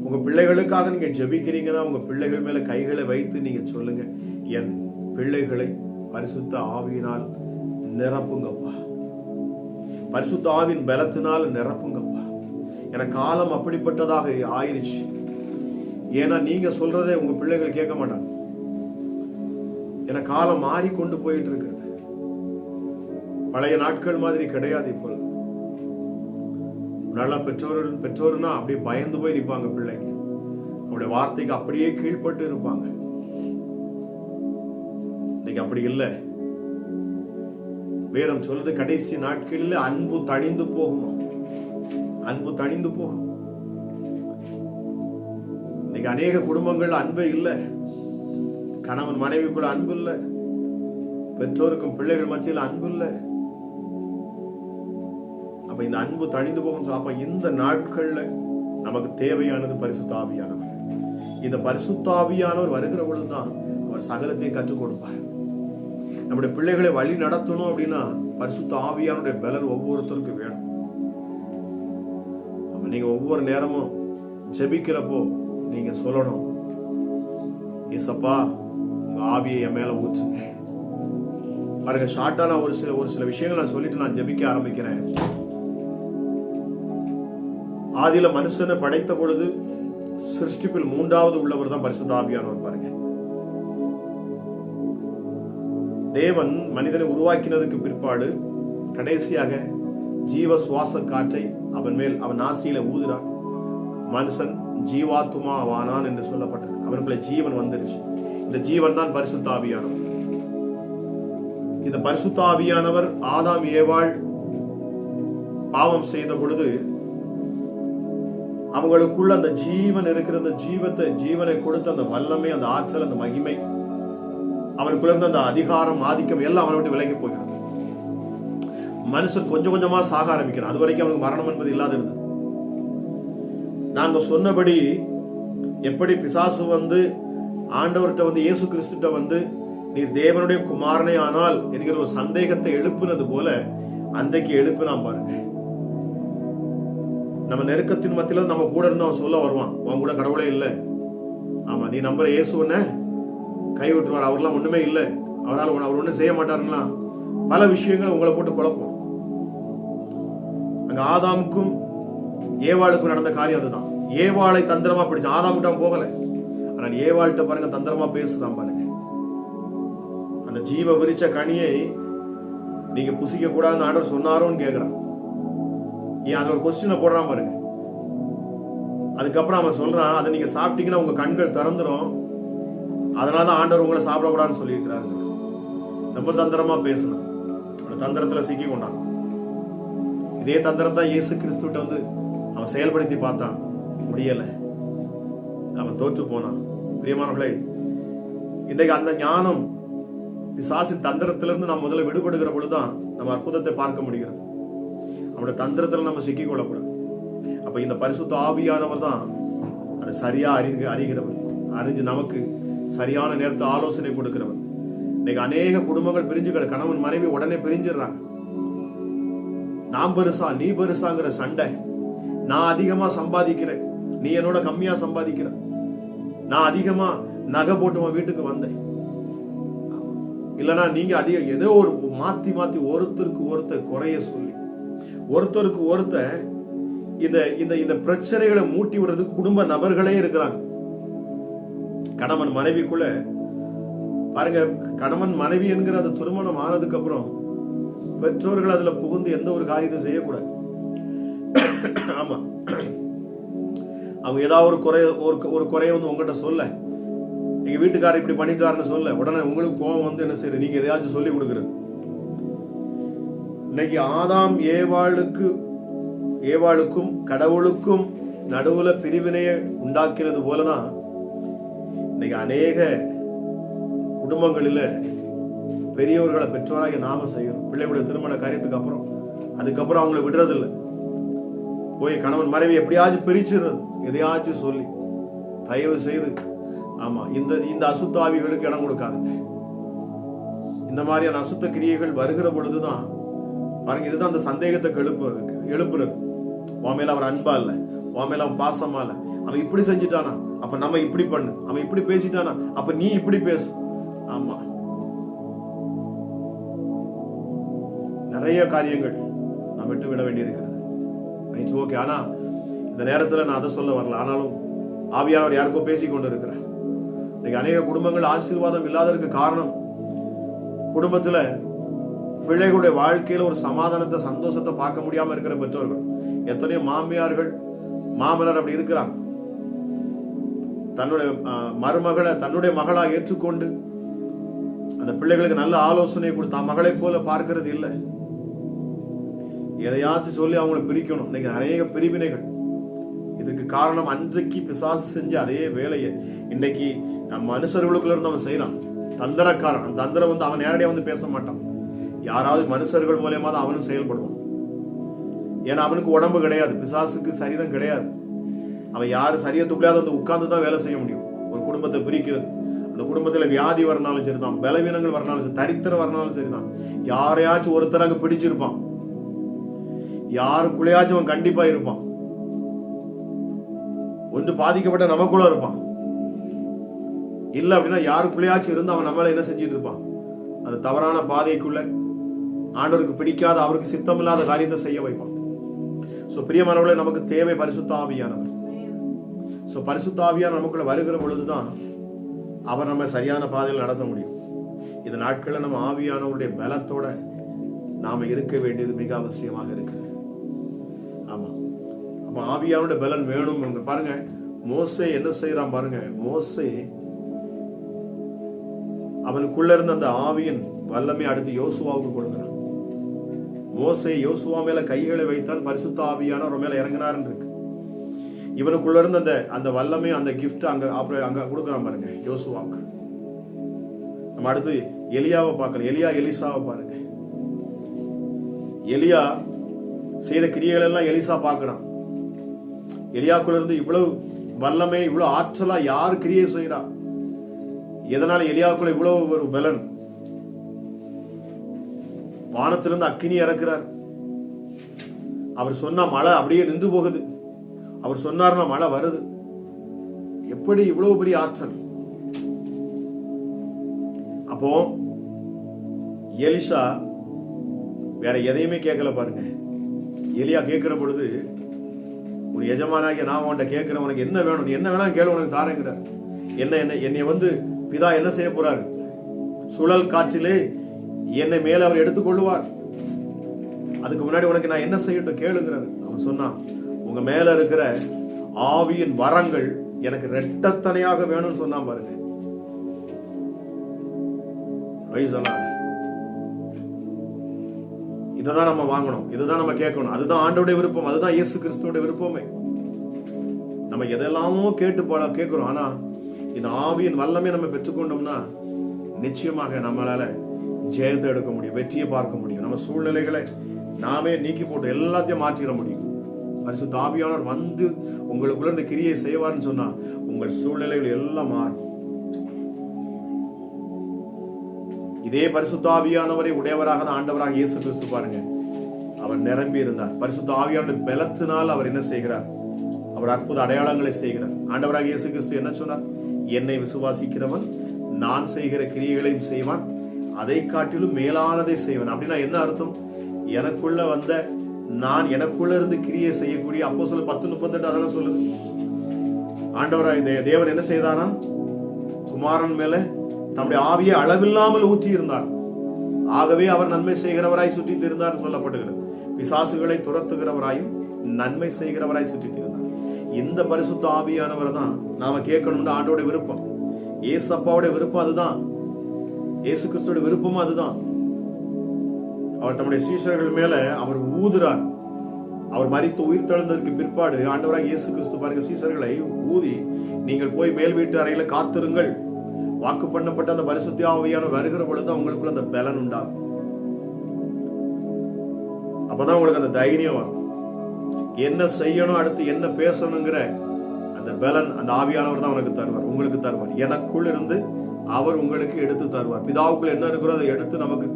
உங்க பிள்ளைகளுக்காக நீங்க ஜெபிக்கிறீங்கன்னா உங்க பிள்ளைகள் மேல கைகளை வைத்து நீங்க சொல்லுங்க, என் பிள்ளைகளை பரிசுத்த ஆவியினால் நிரப்புங்கப்பா, பரிசுத்த ஆவியின் பலத்தினால் நிரப்புங்கப்பா. என காலம் அப்படிப்பட்டதாக ஆயிருச்சு. ஏன்னா நீங்க சொல்றதே உங்க பிள்ளைகள் கேட்க மாட்டாங்க. என காலம் மாறிக்கொண்டு போயிட்டு இருக்கிறது. பழைய நாட்கள் மாதிரி கிடையாது. இப்போ நல்லா பெற்றோர்னா அப்படியே பயந்து போய் நிற்பாங்க பிள்ளைங்க. அவருடைய வார்த்தைக்கு அப்படியே கீழ்பட்டு இருப்பாங்க. இன்னைக்கு அப்படி இல்லை. வேதம் சொல்றது கடைசி நாட்களில் அன்பு தணிந்து போகும், அன்பு தணிந்து போகும். இன்னைக்கு அநேக குடும்பங்கள் அன்பே இல்லை. கணவன் மனைவிக்குள்ள அன்பு இல்லை, பெற்றோருக்கும் பிள்ளைகள் மத்தியில் அன்பு இல்லை. அப்ப இந்த அன்பு தணிந்து போகும். அப்ப இந்த நாட்கள்ல நமக்கு தேவையானது பரிசுத்த ஆவியானவர். இந்த பரிசுத்த ஆவியானவர் வருகிற பொழுதுதான் அவர் சகலத்தையும் கற்றுக் கொடுப்பார். நம்முடைய பிள்ளைகளை வழி நடத்தணும் அப்படின்னா பரிசுத்த ஆவியானுடைய பலன் ஒவ்வொருத்தருக்கும் வேணும். அப்ப நீங்க ஒவ்வொரு நேரமும் ஜெபிக்கிறப்போ நீங்க சொல்லணும், ஏசப்பா உங்க ஆவியை என் மேல ஊற்றுங்க. பாருங்க, ஷார்ட்டான ஒரு சில விஷயங்கள் நான் சொல்லிட்டு நான் ஜெபிக்க ஆரம்பிக்கிறேன். ஆதியில மனுஷனை படைத்த பொழுது சிருஷ்டிப்பில் 3வது உள்ளவர் தான் பரிசுத்த ஆவியானவர். பாருங்க, தேவன் மனிதனை உருவாக்கினதுக்கு பிற்பாடு கடைசியாக ஜீவ சுவாச காற்றை அவன் நாசியில ஊதுறான். மனுஷன் ஜீவாத்துமா ஆவானான் என்று சொல்லப்பட்டிருக்கு. அவனுக்குள்ள ஜீவன் வந்துருச்சு. இந்த ஜீவன் தான் பரிசுத்த ஆவியானவர். இந்த பரிசுத்த ஆவியானவர் ஆதாம் ஏவாள் பாவம் செய்த பொழுது அவங்களுக்குள்ள அந்த ஜீவன் இருக்கிற அந்த ஜீவனை கொடுத்த அந்த வல்லமை, அந்த ஆற்றல், அந்த மகிமை, அவனுக்குள்ள இருந்த அந்த அதிகாரம், ஆதிக்கம் எல்லாம் அவனை விட்டு விலகி போகிறது. மனுஷன் கொஞ்சம் கொஞ்சமா சாக ஆரம்பிக்கிறான். அது வரைக்கும் அவனுக்கு மரணம் என்பது இல்லாத இருந்தது. நாங்க சொன்னபடி எப்படி பிசாசு வந்து ஆண்டவர்கிட்ட வந்து இயேசு கிறிஸ்துட்ட வந்து நீர் தேவனுடைய குமாரனே ஆனால் என்கிற ஒரு சந்தேகத்தை எழுப்புனது போல அன்றைக்கு எழுப்பினான். பாருங்க, நம்ம நெருக்கத்தின் மத்தியில நம்ம கூட இருந்து அவன் சொல்ல வருவான், அவன் கூட கடவுளே இல்லை, ஆமா நீ நம்புற இயேசுன்னு கை விட்டுருவார், அவர்லாம் ஒண்ணுமே இல்லை, அவர் ஒண்ணும் செய்ய மாட்டாருங்களா, பல விஷயங்கள் உங்களை போட்டு குழப்பம். அங்க ஆதாமுக்கும் ஏவாளுக்கும் நடந்த காரியம் அதுதான். ஏவாளை தந்திரமா பிடிச்சான், ஆதாமுட்டா போகல. ஆனால் ஏவாள்கிட்ட பாருங்க தந்திரமா பேசுதான். பாருங்க, அந்த ஜீவ விரிச்ச கனியை நீங்க புசிக்க கூடாதுன்னு ஆண்டவர் சொன்னாரோன்னு கேட்கிறான். ஏன் அதுல ஒரு கொஸ்டினை போடுறான் பாருங்க. அதுக்கப்புறம் அவன் சொல்றான், அதை நீங்க சாப்பிட்டீங்கன்னா உங்க கண்கள் திறந்துரும், அதனாலதான் ஆண்டவர் உங்களை சாப்பிடக்கூடாதுன்னு சொல்லியிருக்கிறாரு. ரொம்ப தந்திரமா பேசணும், தந்திரத்துல சிக்கி கொண்டான். இதே தந்திரத்தான் இயேசு கிறிஸ்துட்ட வந்து அவன் செயல்படுத்தி பார்த்தான், முடியல, அவன் தோற்று போனான். பிரியமானவர்களே, இன்றைக்கு அந்த ஞானம் பிசாசின் தந்திரத்திலிருந்து நாம் முதல்ல விடுபடுகிற பொழுதுதான் நம்ம அற்புதத்தை பார்க்க முடிகிறது. அவனுடைய தந்திரத்துல நம்ம சிக்கிக் கொள்ளக்கூடாது. அப்ப இந்த பரிசுத்த ஆவியானவர் தான் அதை சரியா அறிகிறவர், அறிஞ்சு நமக்கு சரியான நேரத்தை ஆலோசனை கொடுக்கிறவர். இன்னைக்கு அநேக குடும்பங்கள் பிரிஞ்சுக்கிற, கணவன் மனைவி உடனே பிரிஞ்சிடறாங்க. நான் பெருசா நீ பெருசாங்கிற சண்டை. நான் அதிகமா சம்பாதிக்கிறேன், நீ என்னோட கம்மியா சம்பாதிக்கிற, நான் அதிகமா நகை போட்டு உன் வீட்டுக்கு வந்தேன், இல்லைன்னா நீங்க அதிக ஏதோ ஒரு மாத்தி ஒருத்தருக்கு ஒருத்தர் குறைய சொல்லி ஒருத்தருக்கு ஒருத்தர் இந்த இந்த இந்த பிரச்சனைகளை மூட்டி விடுறதுக்கு குடும்ப நபர்களே இருக்கிறாங்க. கணவன் மனைவிக்குள்ள பாருங்க, கணவன் மனைவி என்கிற அந்த திருமணம் ஆனதுக்கு அப்புறம் பெற்றோர்கள் அதுல புகுந்து எந்த ஒரு காரியத்தை செய்யக்கூடாது. ஆமா, அவங்க ஏதாவது ஒரு குறைய வந்து உங்ககிட்ட சொல்ல, எங்க வீட்டுக்காரர் இப்படி பண்ணிட்டாருன்னு சொல்ல, உடனே உங்களுக்கு கோபம் வந்து என்ன செய்யுது, நீங்க எதையாச்சும் சொல்லி கொடுக்குறது. இன்னைக்கு ஆதாம் ஏவாளுக்கும் கடவுளுக்கும் நடுவுல பிரிவினையை உண்டாக்கினது போலதான் இன்னைக்கு அநேக குடும்பங்களில பெரியவர்களை பெற்றோராக நாம செய்யணும். பிள்ளைகளுடைய திருமண காரியத்துக்கு அப்புறம் அதுக்கப்புறம் அவங்களை விடுறது இல்லை. போய் கணவன் மனைவி எப்படியாச்சும் பிரிச்சுறது, எதையாச்சும் சொல்லி. தயவு செய்து ஆமா, இந்த அசுத்த ஆவிகளுக்கு இடம் கொடுக்காதுங்க. இந்த மாதிரியான அசுத்த கிரியைகள் வருகிற பொழுதுதான் பாருங்க, இதுதான் அந்த சந்தேகத்தை எழுப்புறது. உன் மேல அவர் அன்பா இல்ல, உன் மேல அவன் பாசமா இல்ல, அவன் இப்படி செஞ்சுட்டானா அப்ப நம்ம இப்படி பண்ணு, அவன் இப்படி பேசிட்டானா அப்ப நீ இப்படி பேசு. ஆமா, நிறைய காரியங்கள் நான் விட்டு விட வேண்டி இருக்கிறது. ஓகே, ஆனா இந்த நேரத்துல நான் அதை சொல்ல வரல. ஆனாலும் ஆவியானவர் யாருக்கோ பேசி கொண்டு இருக்கிறார். இன்னைக்கு அநேக குடும்பங்கள் ஆசீர்வாதம் இல்லாததற்கு காரணம், குடும்பத்துல பிள்ளைகளுடைய வாழ்க்கையில ஒரு சமாதானத்தை சந்தோஷத்தை பார்க்க முடியாம இருக்கிற பெற்றோர்கள். எத்தனையோ மாமியார்கள் மாமனார் அப்படி இருக்கிறாங்க. தன்னுடைய மருமகளை தன்னுடைய மகளாக ஏற்றுக்கொண்டு அந்த பிள்ளைகளுக்கு நல்ல ஆலோசனை கொடுத்து தன் மகளை போல பார்க்கிறது இல்லை. எதையாச்சும் சொல்லி அவங்களை பிரிக்கணும். இன்னைக்கு அநேக பிரிவினைகள். இதுக்கு காரணம் அன்றைக்கு பிசாசு செஞ்ச அதே வேலையை இன்னைக்கு நம்ம மனுஷர்களுக்குள்ள இருந்து அவன் செய்யறான். தந்திரக்காரன். அந்த தந்திரம் வந்து அவன் நேரடியா வந்து பேச மாட்டான். யாராவது மனுஷர்கள் மூலமா தான் அவனும் செயல்படுவான். ஏன்னா அவனுக்கு உடம்பு கிடையாது, பிசாசுக்கு சரீரம் கிடையாது. அவன் யாரு சரீரத்துக்குள்ளாத வந்து உட்கார்ந்து தான் வேலை செய்ய முடியும். ஒரு குடும்பத்தை பிரிக்கிறது, அந்த குடும்பத்துல வியாதி வரனாலும் சரிதான், பலவீனங்கள் வரனாலும் சரி, தரித்திரம் வரனாலும் சரிதான், யாரையாச்சும் ஒருத்தராக பிடிச்சிருப்பான். யாருக்குள்ளையாச்சும் அவன் கண்டிப்பா இருப்பான். ஒன்று பாதிக்கப்பட்ட நமக்குள்ள இருப்பான். இல்ல அப்படின்னா யாருக்குள்ளையாச்சும் இருந்து அவன் நம்மள என்ன செஞ்சிட்டு இருப்பான், அந்த தவறான பாதைக்குள்ள ஆண்டவருக்கு பிடிக்காத அவருக்கு சித்தமில்லாத காரியத்தை செய்ய வைப்பான். சோ பிரியமானவர்களே, நமக்கு தேவை பரிசுத்த ஆவியானவர். சோ பரிசுத்த ஆவியானவர் நமக்குள்ள வருகிற பொழுதுதான் அவர் நம்ம சரியான பாதையில் நடத்த முடியும். இந்த நாட்கள்ல நம்ம ஆவியானவருடைய பலத்தோட நாம இருக்க வேண்டியது மிக அவசியமாக இருக்கிறது. ஆமா, அப்ப ஆவியானோட பலன் வேணும். பாருங்க, மோசே என்ன செய்யறான் பாருங்க. மோசே அவனுக்குள்ள இருந்த அந்த ஆவியின் வல்லமை அடுத்து யோசுவாவுக்கு கொடுக்கிறான். மோசே யோசுவா மேல கைகளை வைத்தான், பரிசுத்த ஆவியானவர் மேல இறங்கினார் இருக்கு. இவனுக்குள்ள இருந்த அந்த வல்லமை, அந்த கிஃப்ட் அங்க கொடுக்குறான் பாருங்க யோசுவாவுக்கு. நம்ம அடுத்து எலியாவை பார்க்கலாம். எலிசாவை பாருங்க. எலியா செய்த கிரியைகள் எல்லாம் எலிசா பார்க்கிறான். எலியாக்குள்ள இருந்து இவ்வளவு வல்லமை, இவ்வளவு ஆற்றலா யார் கிரியை செய்யறா? எதனால எலியாவுக்குள்ள இவ்வளவு ஒரு பலன்? வானத்திலிருந்து அக்கினி இறக்குறார். அவர் சொன்ன மழை அப்படியே நின்று போகுது. அவர் சொன்னார்னா மழை வருது. எப்படி இவ்வளவு பெரிய ஆற்றல்? அப்போ எலிசா வேற எதையுமே கேட்கல பாருங்க. எலியா கேட்கிற பொழுது, ஒரு எஜமானாகிய நான் உன்கிட்ட கேட்கிறேன், உனக்கு என்ன வேணும், என்ன வேணா கேளு, உனக்கு தாரேங்கிறார். என்னை வந்து பிதா என்ன செய்ய போறாரு? சுழல் காற்றிலே என்னை மேல அவர் எடுத்துக்கொள்ளுவார். அதுக்கு முன்னாடி உனக்கு நான் என்ன செய்யட்டும் கேளுங்கிறார். அவன் சொன்னான், உங்க மேல இருக்கிற ஆவியின் வரங்கள் எனக்கு இரட்டத்தனையாக வேணும்னு சொன்னான் பாருங்க. இதான் நம்ம வாங்கணும், இதுதான் நம்ம கேட்கணும். அதுதான் ஆண்டோடைய விருப்பம், அதுதான் இயேசு கிறிஸ்துவோட விருப்பமே. நம்ம எதெல்லாமோ கேட்கிறோம். ஆனா இந்த ஆவியின் வல்லமே நம்ம பெற்றுக்கொண்டோம்னா நிச்சயமாக நம்மளால ஜெயத்தை எடுக்க முடியும், வெற்றியை பார்க்க முடியும். நம்ம சூழ்நிலைகளை நாமே நீக்கி போட்டு எல்லாத்தையும் மாற்றிட முடியும். பரிசுத்த ஆவியானவர் வந்து உங்களுக்குள்ள இந்த கிரியை செய்வார்னு சொன்னா உங்கள் சூழ்நிலைகள் எல்லாம் மாறும். இதே பரிசுத்த ஆவியானவரை உடையவராக ஆண்டவராக இயேசு கிறிஸ்து பாருங்க, அவர் நிரம்பி இருந்தார். பரிசுத்த ஆவியானவர் பலத்தினால் அவர் என்ன செய்கிறார்? அவர் அற்புத அடையாளங்களை செய்கிறார். ஆண்டவராக இயேசு கிறிஸ்து என்ன சொன்னார்? என்னை விசுவாசிக்கிறவன் நான் செய்கிற கிரியைகளையும் செய்வான், அதை காட்டிலும் மேலானதை செய்வான். அப்படின்னா என்ன அர்த்தம்? எனக்குள்ள வந்த நான் எனக்குள்ள இருந்து கிரியை செய்யக்கூடிய அப்போஸ்தலர் 10:38 அதெல்லாம் சொல்லுது. ஆண்டவராய் தேவன் என்ன செய்தாரா? குமாரன் மேல தம்முடைய ஆவியை அளவில்லாமல் ஊற்றி இருந்தார். ஆகவே அவர் நன்மை செய்கிறவராய் சுற்றி திரிந்தார் சொல்லப்படுகிறது. பிசாசுகளை துரத்துகிறவராயும் நன்மை செய்கிறவராய் சுற்றி திரிந்தார். இந்த பரிசுத்த ஆவியானவரை தான் நாம கேட்கணும்னு ஆண்டோட விருப்பம். ஏசப்பாவோட விருப்பம் அதுதான். இயேசு கிறிஸ்துவோட விருப்பமும் அதுதான். அவர் தம்முடைய சீஷர்கள் மேல அவர் ஊதுறார். அவர் மரித்து உயிர் தெழுந்ததற்கு பிற்பாடு ஆண்டவராக இயேசு கிறிஸ்து பாருங்க சீஷர்களை ஊதி, நீங்கள் போய் மேல் வீட்டு அறையில காத்திருங்கள், வாக்கு பண்ணப்பட்ட அந்த பரிசுத்த ஆவியானவர் வருகிற பொழுது உங்களுக்குள்ள அந்த பலன் உண்டாகும். அப்பதான் உங்களுக்கு அந்த தைரியம் வரும். என்ன செய்யணும், அடுத்து என்ன பேசணுங்கிற அந்த பலன் அந்த ஆவியானவர் தான் உனக்கு தருவார், உங்களுக்கு தருவார். எனக்குள் இருந்து அவர் உங்களுக்கு எடுத்து தருவார். பிதாவுக்குள் என்ன இருக்கிறோ அதை எடுத்து நமக்கு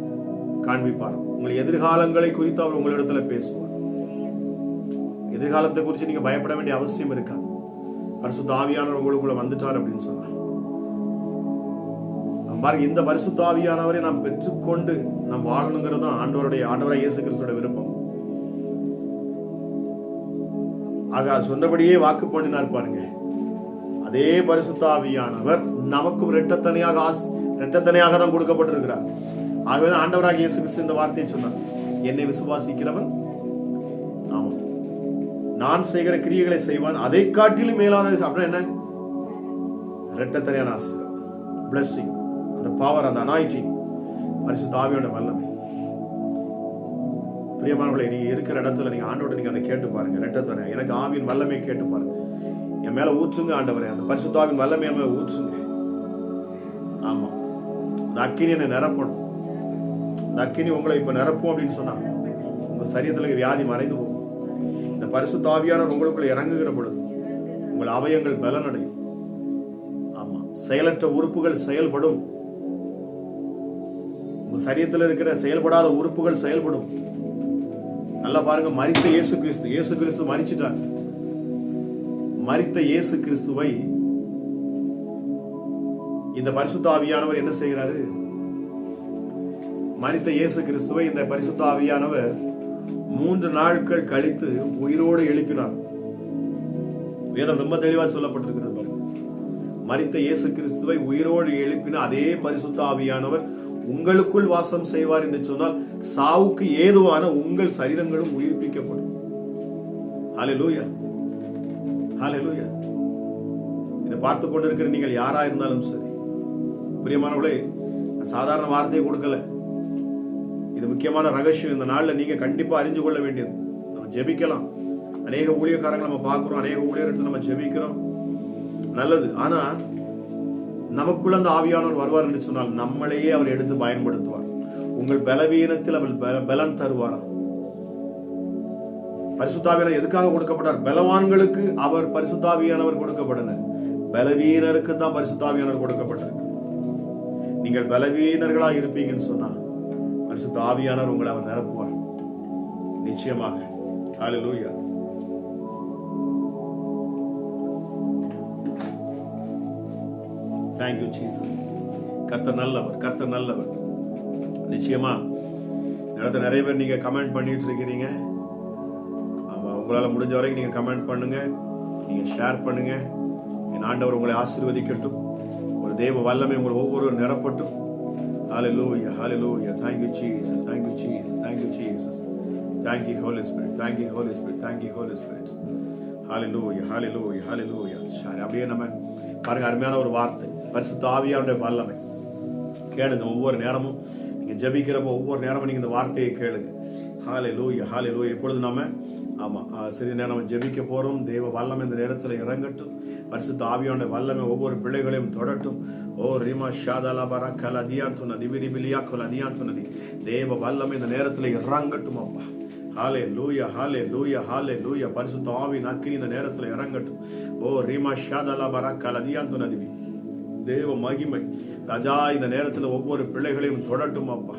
காண்பிப்பார். உங்கள் எதிர்காலங்களை குறித்து அவர் உங்களிடத்துல பேசுவார். எதிர்காலத்தை குறித்து நீங்க பயப்பட வேண்டிய அவசியம் இருக்காது. பரிசுத்த ஆவியானவர் உங்களுக்குள்ள வந்துட்டார் அப்படின்னு சொன்னார். பாருங்க, இந்த பரிசுத்த ஆவியானவரை நாம் பெற்றுக்கொண்டு நாம் வாழணுங்கிறது தான் ஆண்டவராய் இயேசு கிறிஸ்துவோட விருப்பம். ஆக சொன்னபடியே வாக்கு பண்ணினார் பாருங்க. அதே பரிசுத்த ஆவியானவர் நமக்கும் இரட்டத்தனையாக தான் கொடுக்கப்பட்டிருக்கிறார். ஆகவே ஆண்டவராக இயேசு கிறிஸ்து இந்த வார்த்தையை சொன்னார், என்னை விசுவாசிக்கிறவன் ஆமா நான் செய்கிற கிரியைகளை செய்வான், அதை காட்டிலும் மேலான அப்படின்னா என்ன? இரட்டத்தனையான ஆசீர்வாதம், பிளஸிங், அந்த பவர், அந்த அனாயிட்டிங், பரிசுத்த ஆவியோட வல்லமை. பிரியமானவர்களே, நீங்க இருக்கிற இடத்துல நீங்க ஆண்டோட நீங்க அதை கேட்டு பாருங்க. இரட்டத்தனை எனக்கு ஆவியின் வல்லமை கேட்டு பாருங்க. என் மேல ஊற்றுங்க ஆண்டவரே, அந்த பரிசுத்த ஆவியின் வல்லமை என் மேல ஊற்றுங்க. ஆமா, அந்த அக்கினி என்னை நிரப்பணும். அந்த அக்கினி உங்களை இப்ப நிரப்பும் அப்படின்னு சொன்னா உங்க சரீரத்துல வியாதி மறைந்து போகும். இந்த பரிசுத்த ஆவியானவர் உங்களுக்குள்ள இறங்குகிற பொழுது உங்கள் அவயங்கள் பலனடையும். ஆமா, செயலற்ற உறுப்புகள் செயல்படும். உங்க சரீரத்தில் இருக்கிற செயல்படாத உறுப்புகள் செயல்படும். நல்லா பாருங்க, மரித்த இயேசு கிறிஸ்து மரிச்சிட்டார். மரித்த இயேசு கிறிஸ்துவை இந்த பரிசுத்த ஆவியானவர் என்ன செய்கிறாரு? மரித்த இயேசு கிறிஸ்துவை இந்த பரிசுத்த ஆவியானவர் 3 நாட்கள் கழித்து உயிரோடு எழுப்பினார். வேதம் ரொம்ப தெளிவா சொல்லப்பட்டிருக்கிறது பாருங்க. மரித்த இயேசு கிறிஸ்துவை உயிரோடு எழுப்பின அதே பரிசுத்த ஆவியானவர் உங்களுக்குள் வாசம் செய்வார் என்று சொன்னால் சாவுக்கு ஏதுவான உங்கள் சரீரங்களும் உயிர்ப்பிக்கப்படும். ஹல்லேலூயா, ஹல்லேலூயா. இதை பார்த்து கொண்டிருக்கிற நீங்கள் யாரா இருந்தாலும் சரி, பிரியமானவர்களே, சாதாரண வார்த்தையை கொடுக்கல, இது முக்கியமான ரகசியம். இந்த நாள்ல நீங்க கண்டிப்பா அறிஞ்சு கொள்ள வேண்டியது. நம்ம ஜெபிக்கலாம், அநேக ஊழியக்காரங்களை நம்ம பார்க்கிறோம், அநேக ஊழியர்கள் நம்ம ஜெபிக்கிறோம், நல்லது. ஆனா நமக்குள்ள அந்த ஆவியானவர் வருவார் என்று சொன்னால் நம்மளையே அவர் எடுத்து பயன்படுத்துவார். உங்கள் பலவீனத்தில் அவர் பலன் தருவார். பரிசுத்தாவியானவர் எதுக்காக கொடுக்கப்பட்டார்? பலவான்களுக்கு அவர் பரிசுத்தாவியானவர் கொடுக்கப்படல, பலவீனருக்கு தான் பரிசுத்தாவியானவர் கொடுக்கப்பட்டிருக்கு. நீங்கள் பலவீனர்களா இருப்பீங்கன்னு சொன்னா பரிசுத்த ஆவியானவர் உங்களை அவர் நிரப்புவார் நிச்சயமாக. ஹல்லேலூயா. Thank you Jesus. கர்த்தர் நல்லவர், கர்த்தர் நல்லவர். நிச்சயமா இடத்துல நிறைய பேர் நீங்க கமெண்ட் பண்ணிட்டு இருக்கிறீங்க. உங்களால முடிஞ்ச வரைக்கும் நீங்க கமெண்ட் பண்ணுங்க, நீங்க ஷேர் பண்ணுங்க. என் ஆண்டவர் உங்களை ஆசீர்வதிக்கட்டும். ஒரு தேவ வல்லமை உங்களை ஒவ்வொருவரும் நிரப்பட்டும். Hallelujah, hallelujah. Thank you Jesus, thank you Jesus, thank you Jesus. Thank you Holy Spirit, thank you Holy Spirit, thank you Holy Spirit. Hallelujah, hallelujah, hallelujah. சரி, அப்படியே நம்ம பாருங்க, அருமையான ஒரு வார்த்தை, பரிசுத்த ஆவியானவருடைய வல்லமை. கேளுங்க, ஒவ்வொரு நேரமும் நீங்க ஜெபிக்கிறப்போ ஒவ்வொரு நேரமும் நீங்க இந்த வார்த்தையை கேளுங்க. ஹல்லேலூயா, ஹல்லேலூயா. இப்பொழுது நாம சிறிது நேரம் ஜெபிக்க போறோம். தேவ வல்லமை இந்த நேரத்தில் இறங்கட்டும். பரிசுத்த ஆவியானவருடைய வல்லமை ஒவ்வொரு பிள்ளைகளையும் தொடட்டும். ஓ ரிமா ஷாதலா பரக்கல தியாந்துன திவிரிபிலியா கொல தியாந்துனதி. தேவ வல்லமை இந்த நேரத்தில் இறங்கட்டும் அப்பா. ஹல்லேலூயா, ஹல்லேலூயா, ஹல்லேலூயா. பரிசுத்த ஆவியின் அக்கினி இந்த நேரத்தில் இறங்கட்டும். ஓ ரிமா ஷாதலா பரக்கல தியாந்துன திவி. தேவ மகிமை ராஜா இந்த நேரத்தில் ஒவ்வொரு பிள்ளைகளையும் தொடட்டும் அப்பா.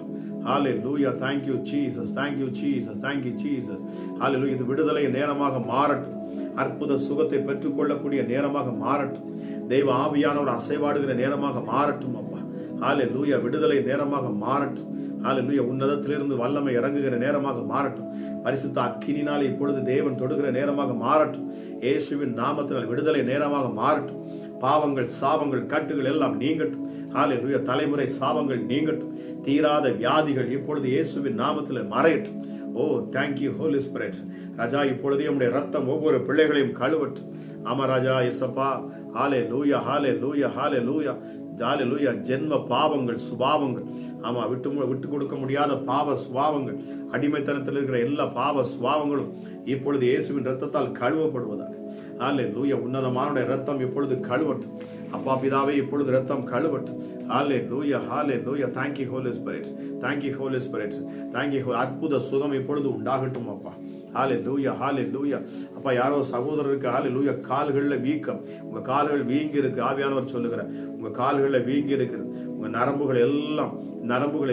Hallelujah. Thank you Jesus. Thank you Jesus. Thank you Jesus. Hallelujah. இது விடுதலை நேரமாக மாறட்டும். அற்புத சுகத்தை பெற்றுக்கொள்ளக்கூடிய நேரமாக மாறட்டும். தெய்வ ஆவியானவர் அசைவாடுகிற நேரமாக மாறட்டும் அப்பா. ஹல்லேலூயா விடுதலை நேரமாக மாறட்டும். ஹல்லேலூயா உன்னதத்திலிருந்து வல்லமை இறங்குகிற நேரமாக மாறட்டும். பரிசுத்த அக்கினினாலே இப்பொழுது தேவன் தொடுகிற நேரமாக மாறட்டும். இயேசுவின் நாமத்தினால் விடுதலை நேரமாக மாறட்டும். பாவங்கள் சாபங்கள் கட்டுகள் எல்லாம் நீங்கட்டும். ஹல்லேலூயா தலைமுறை சாபங்கள் நீங்கட்டும். தீராத வியாதிகள் இப்பொழுது இயேசுவின் நாமத்தில் மறையட்டும். ஓ தேங்க்யூ ஹோலி ஸ்பிரிட். ராஜா இப்பொழுதே உம்முடைய ரத்தம் ஒவ்வொரு பிள்ளைகளையும் கழுவட்டும். ஆமா ராஜா இயேசப்பா. ஹல்லேலூயா ஹல்லேலூயா ஹல்லேலூயா ஹல்லேலூயா. ஜென்ம பாவங்கள் சுபாவங்கள், ஆமா விட்டு கொடுக்க முடியாத பாவ சுபாவங்கள், அடிமைத்தனத்தில் இருக்கிற எல்லா பாவ சுபாவங்களும் இப்பொழுது இயேசுவின் ரத்தத்தால் கழுவப்படுவதாக. ஹல்லேலூயா உன்னதமான ரத்தம் இப்பொழுது கழுவட்டும். அப்பா பிதாவே இப்பொழுது ரத்தம் கழுவட்டும். Hallelujah hallelujah. Thank you Holy Spirit. Thank you Holy Spirit. Thank you. அற்புத சுகம் இப்பொழுது உண்டாகட்டும் அப்பா. ஹல்லேலூயா ஹல்லேலூயா. அப்பா யாரோ சகோதரருக்கு ஹல்லேலூயா கால்கள்ல வீக்கம், உங்க கால்கள் வீங்கி இருக்கு. ஆவியானவர் சொல்லுகிற உங்க கால்கள்ல வீங்கி இருக்கிறது. உங்க நரம்புகள்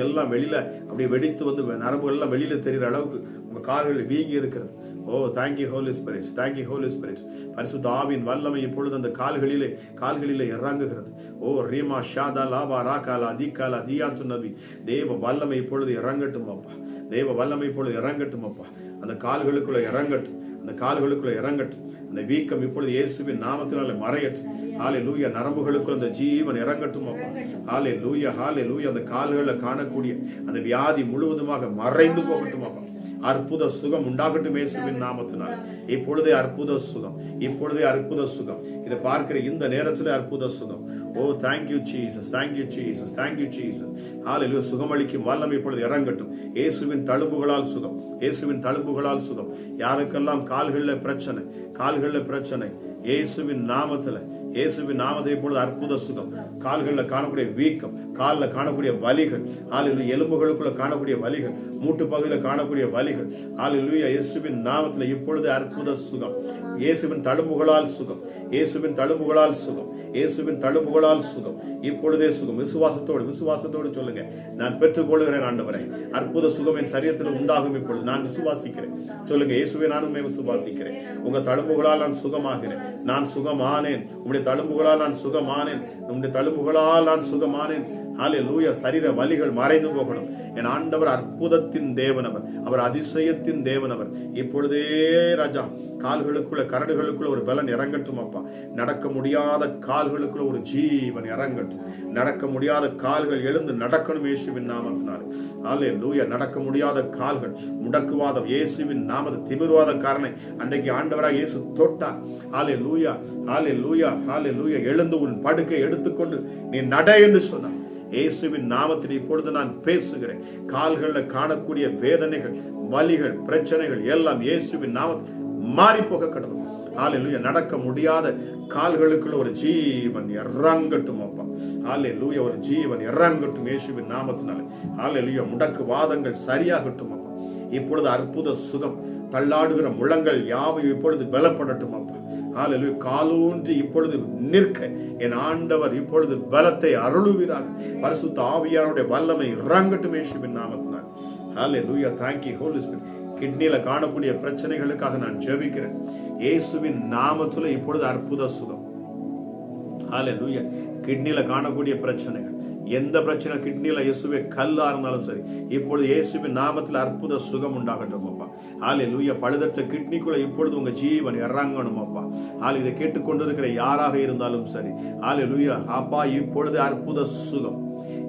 எல்லாம் வெளியில அப்படியே வெடித்து வந்து நரம்புகள் எல்லாம் வெளியில தெரிகிற அளவுக்கு உங்க கால்கள் வீங்கி இருக்கிறது. Oh thank you Holi Spirit. Thank you Holi spirit. பரிசுத்த ஆவியின் வல்லமை இப்பொழுது அந்த கால்களிலே இறங்குகிறது. ஓ ரீமா ஷாதா லாபா ராகாலா அதிகாலா தியாத்து நதி. தேவ வல்லமை இப்பொழுது இறங்கட்டும் அப்பா. தேவ வல்லமை இப்பொழுது இறங்கட்டும் அப்பா. அந்த கால்களுக்குள்ள இறங்கட்டும். அந்த கால்களுக்குள்ள இறங்கட்டும். அந்த வீக்கம் இப்பொழுது இயேசுவின் நாமத்தினால மறையட்டும். ஹல்லேலூயா நரம்புகளுக்குள்ள அந்த ஜீவன் இறங்கட்டும் அப்பா. ஹல்லேலூயா ஹல்லேலூயா. அந்த கால்களில் காணக்கூடிய அந்த வியாதி முழுவதுமாக மறைந்து போகட்டும் அப்பா. அற்புத சுகம் உண்டாகட்டும் இயேசுவின் நாமத்தினால். இப்பொழுதே அற்புத சுகம். இப்பொழுதே அற்புத சுகம். இதை பார்க்கிற இந்த நேரத்தில் அற்புத சுகம். Oh thank you Jesus. Thank you Jesus. Thank you Jesus. Hallelujah சுகமளிக்கும் வல்லமை இப்பொழுது இறங்கட்டும். இயேசுவின் தழும்புகளால் சுகம். இயேசுவின் தழும்புகளால் சுகம். யாருக்கெல்லாம் கால்களில் பிரச்சனை இயேசுவின் நாமத்தில் இப்பொழுது அற்புத சுகம். கால்களில் காணக்கூடிய வீக்கம், காலில் காணக்கூடிய வலிகள், ஹல்லேலூயா எலும்புகளுக்குள்ள காணக்கூடிய வலிகள், மூட்டு பகுதியில் காணக்கூடிய வலிகள், ஹல்லேலூயா இயேசுவின் நாமத்தில் இப்பொழுது அற்புத சுகம். இயேசுவின் தழும்புகளால் சுகம். இயேசுவின் தழும்புகளால் சுகம். இயேசுவின் தழும்புகளால் சுகம். இப்பொழுதே சுகம். விசுவாசத்தோடு சொல்லுங்க. நான் பெற்றுக்கொள்கிறேன் ஆண்டவரே. அற்புத சுகம் என் சரீரத்தில் உண்டாகும். இப்பொழுது நான் விசுவாசிக்கிறேன். சொல்லுங்க. இயேசுவே நானுமே விசுவாசிக்கிறேன். உங்க தழும்புகளால் நான் சுகமாகிறேன். நான் சுகமானேன். உங்களுடைய தழும்புகளால் நான் சுகமானேன். உங்களுடைய தழும்புகளால் நான் சுகமானேன். ஹல்லேலூயா சரீர வலிகள் மறைந்து போகணும். என் ஆண்டவர் அற்புதத்தின் தேவனவர். அவர் அதிசயத்தின் தேவனவர். இப்பொழுதே ராஜா கால்களுக்குள்ள கரடுகளுக்குள்ள ஒரு பலன் இறங்கட்டும் அப்பா. நடக்க முடியாத கால்களுக்குள்ள ஒரு ஜீவன் இறங்கட்டும். நடக்க முடியாத கால்கள் எழுந்து நடக்கணும் இயேசுவின் நாமத்தினால். ஹல்லேலூயா நடக்க முடியாத கால்கள் முடக்குவாதம் இயேசுவின் நாமத்தை திமிர்வாத காரணை அன்றைக்கு ஆண்டவராக இயேசு தொட்டார். ஹல்லேலூயா ஹல்லேலூயா ஹல்லேலூயா. எழுந்து உன் படுக்கை எடுத்துக்கொண்டு நீ நட என்று சொன்னார். இயேசுவின் நாமத்தில் இப்பொழுது நான் பேசுகிறேன். கால்களில் காணக்கூடிய வேதனைகள், வலிகள், பிரச்சனைகள் எல்லாம் இயேசுவின் நாமத்தில் மாறி போக கடவுள். ஹல்லேலூயா நடக்க முடியாத கால்களுக்குள்ள ஒரு ஜீவன் இறங்கட்டும் அப்பா. ஹல்லேலூயா ஒரு ஜீவன் இறங்கட்டும் இயேசுவின் நாமத்தினால. ஹல்லேலூயா முடக்கு வாதங்கள் சரியாகட்டும் அப்பா. இப்பொழுது அற்புத சுகம். தள்ளாடுகிற முழங்கள் யாவும் இப்பொழுது பலப்படட்டும் அப்பா. ஹல்லேலூயா காலூன்றி இப்பொழுது நிற்க என் ஆண்டவர் இப்பொழுது பலத்தை அருளுவீராக. பரிசுத்த ஆவியானுடைய வல்லமை இறங்கட்டும் இயேசுவின் நாமத்தினால். ஹல்லேலூயா தேங்க் யூ ஹோலி ஸ்பிரிட். கிட்னில காணக்கூடிய பிரச்சனைகளுக்காக நான் ஜெபிக்கிறேன். இயேசுவின் நாமத்துல இப்பொழுது அற்புத சுகம். ஹல்லேலூயா கிட்னில காணக்கூடிய பிரச்சனைகள், எந்த பிரச்சனை கிட்னில இயேசுவே கல்லா இருந்தாலும் சரி, இப்பொழுது இயேசுவின் நாமத்தில் அற்புத சுகம் உண்டாகட்டும் அப்பா. ஹல்லேலூயா பழுதற்ற கிட்னிக்குள்ள இப்பொழுது உங்க ஜீவன் இறங்கணும் அப்பா. இதை கேட்டுக்கொண்டிருக்கிற யாராக இருந்தாலும் சரி, ஹல்லேலூயா அப்பா இப்பொழுது அற்புத சுகம்.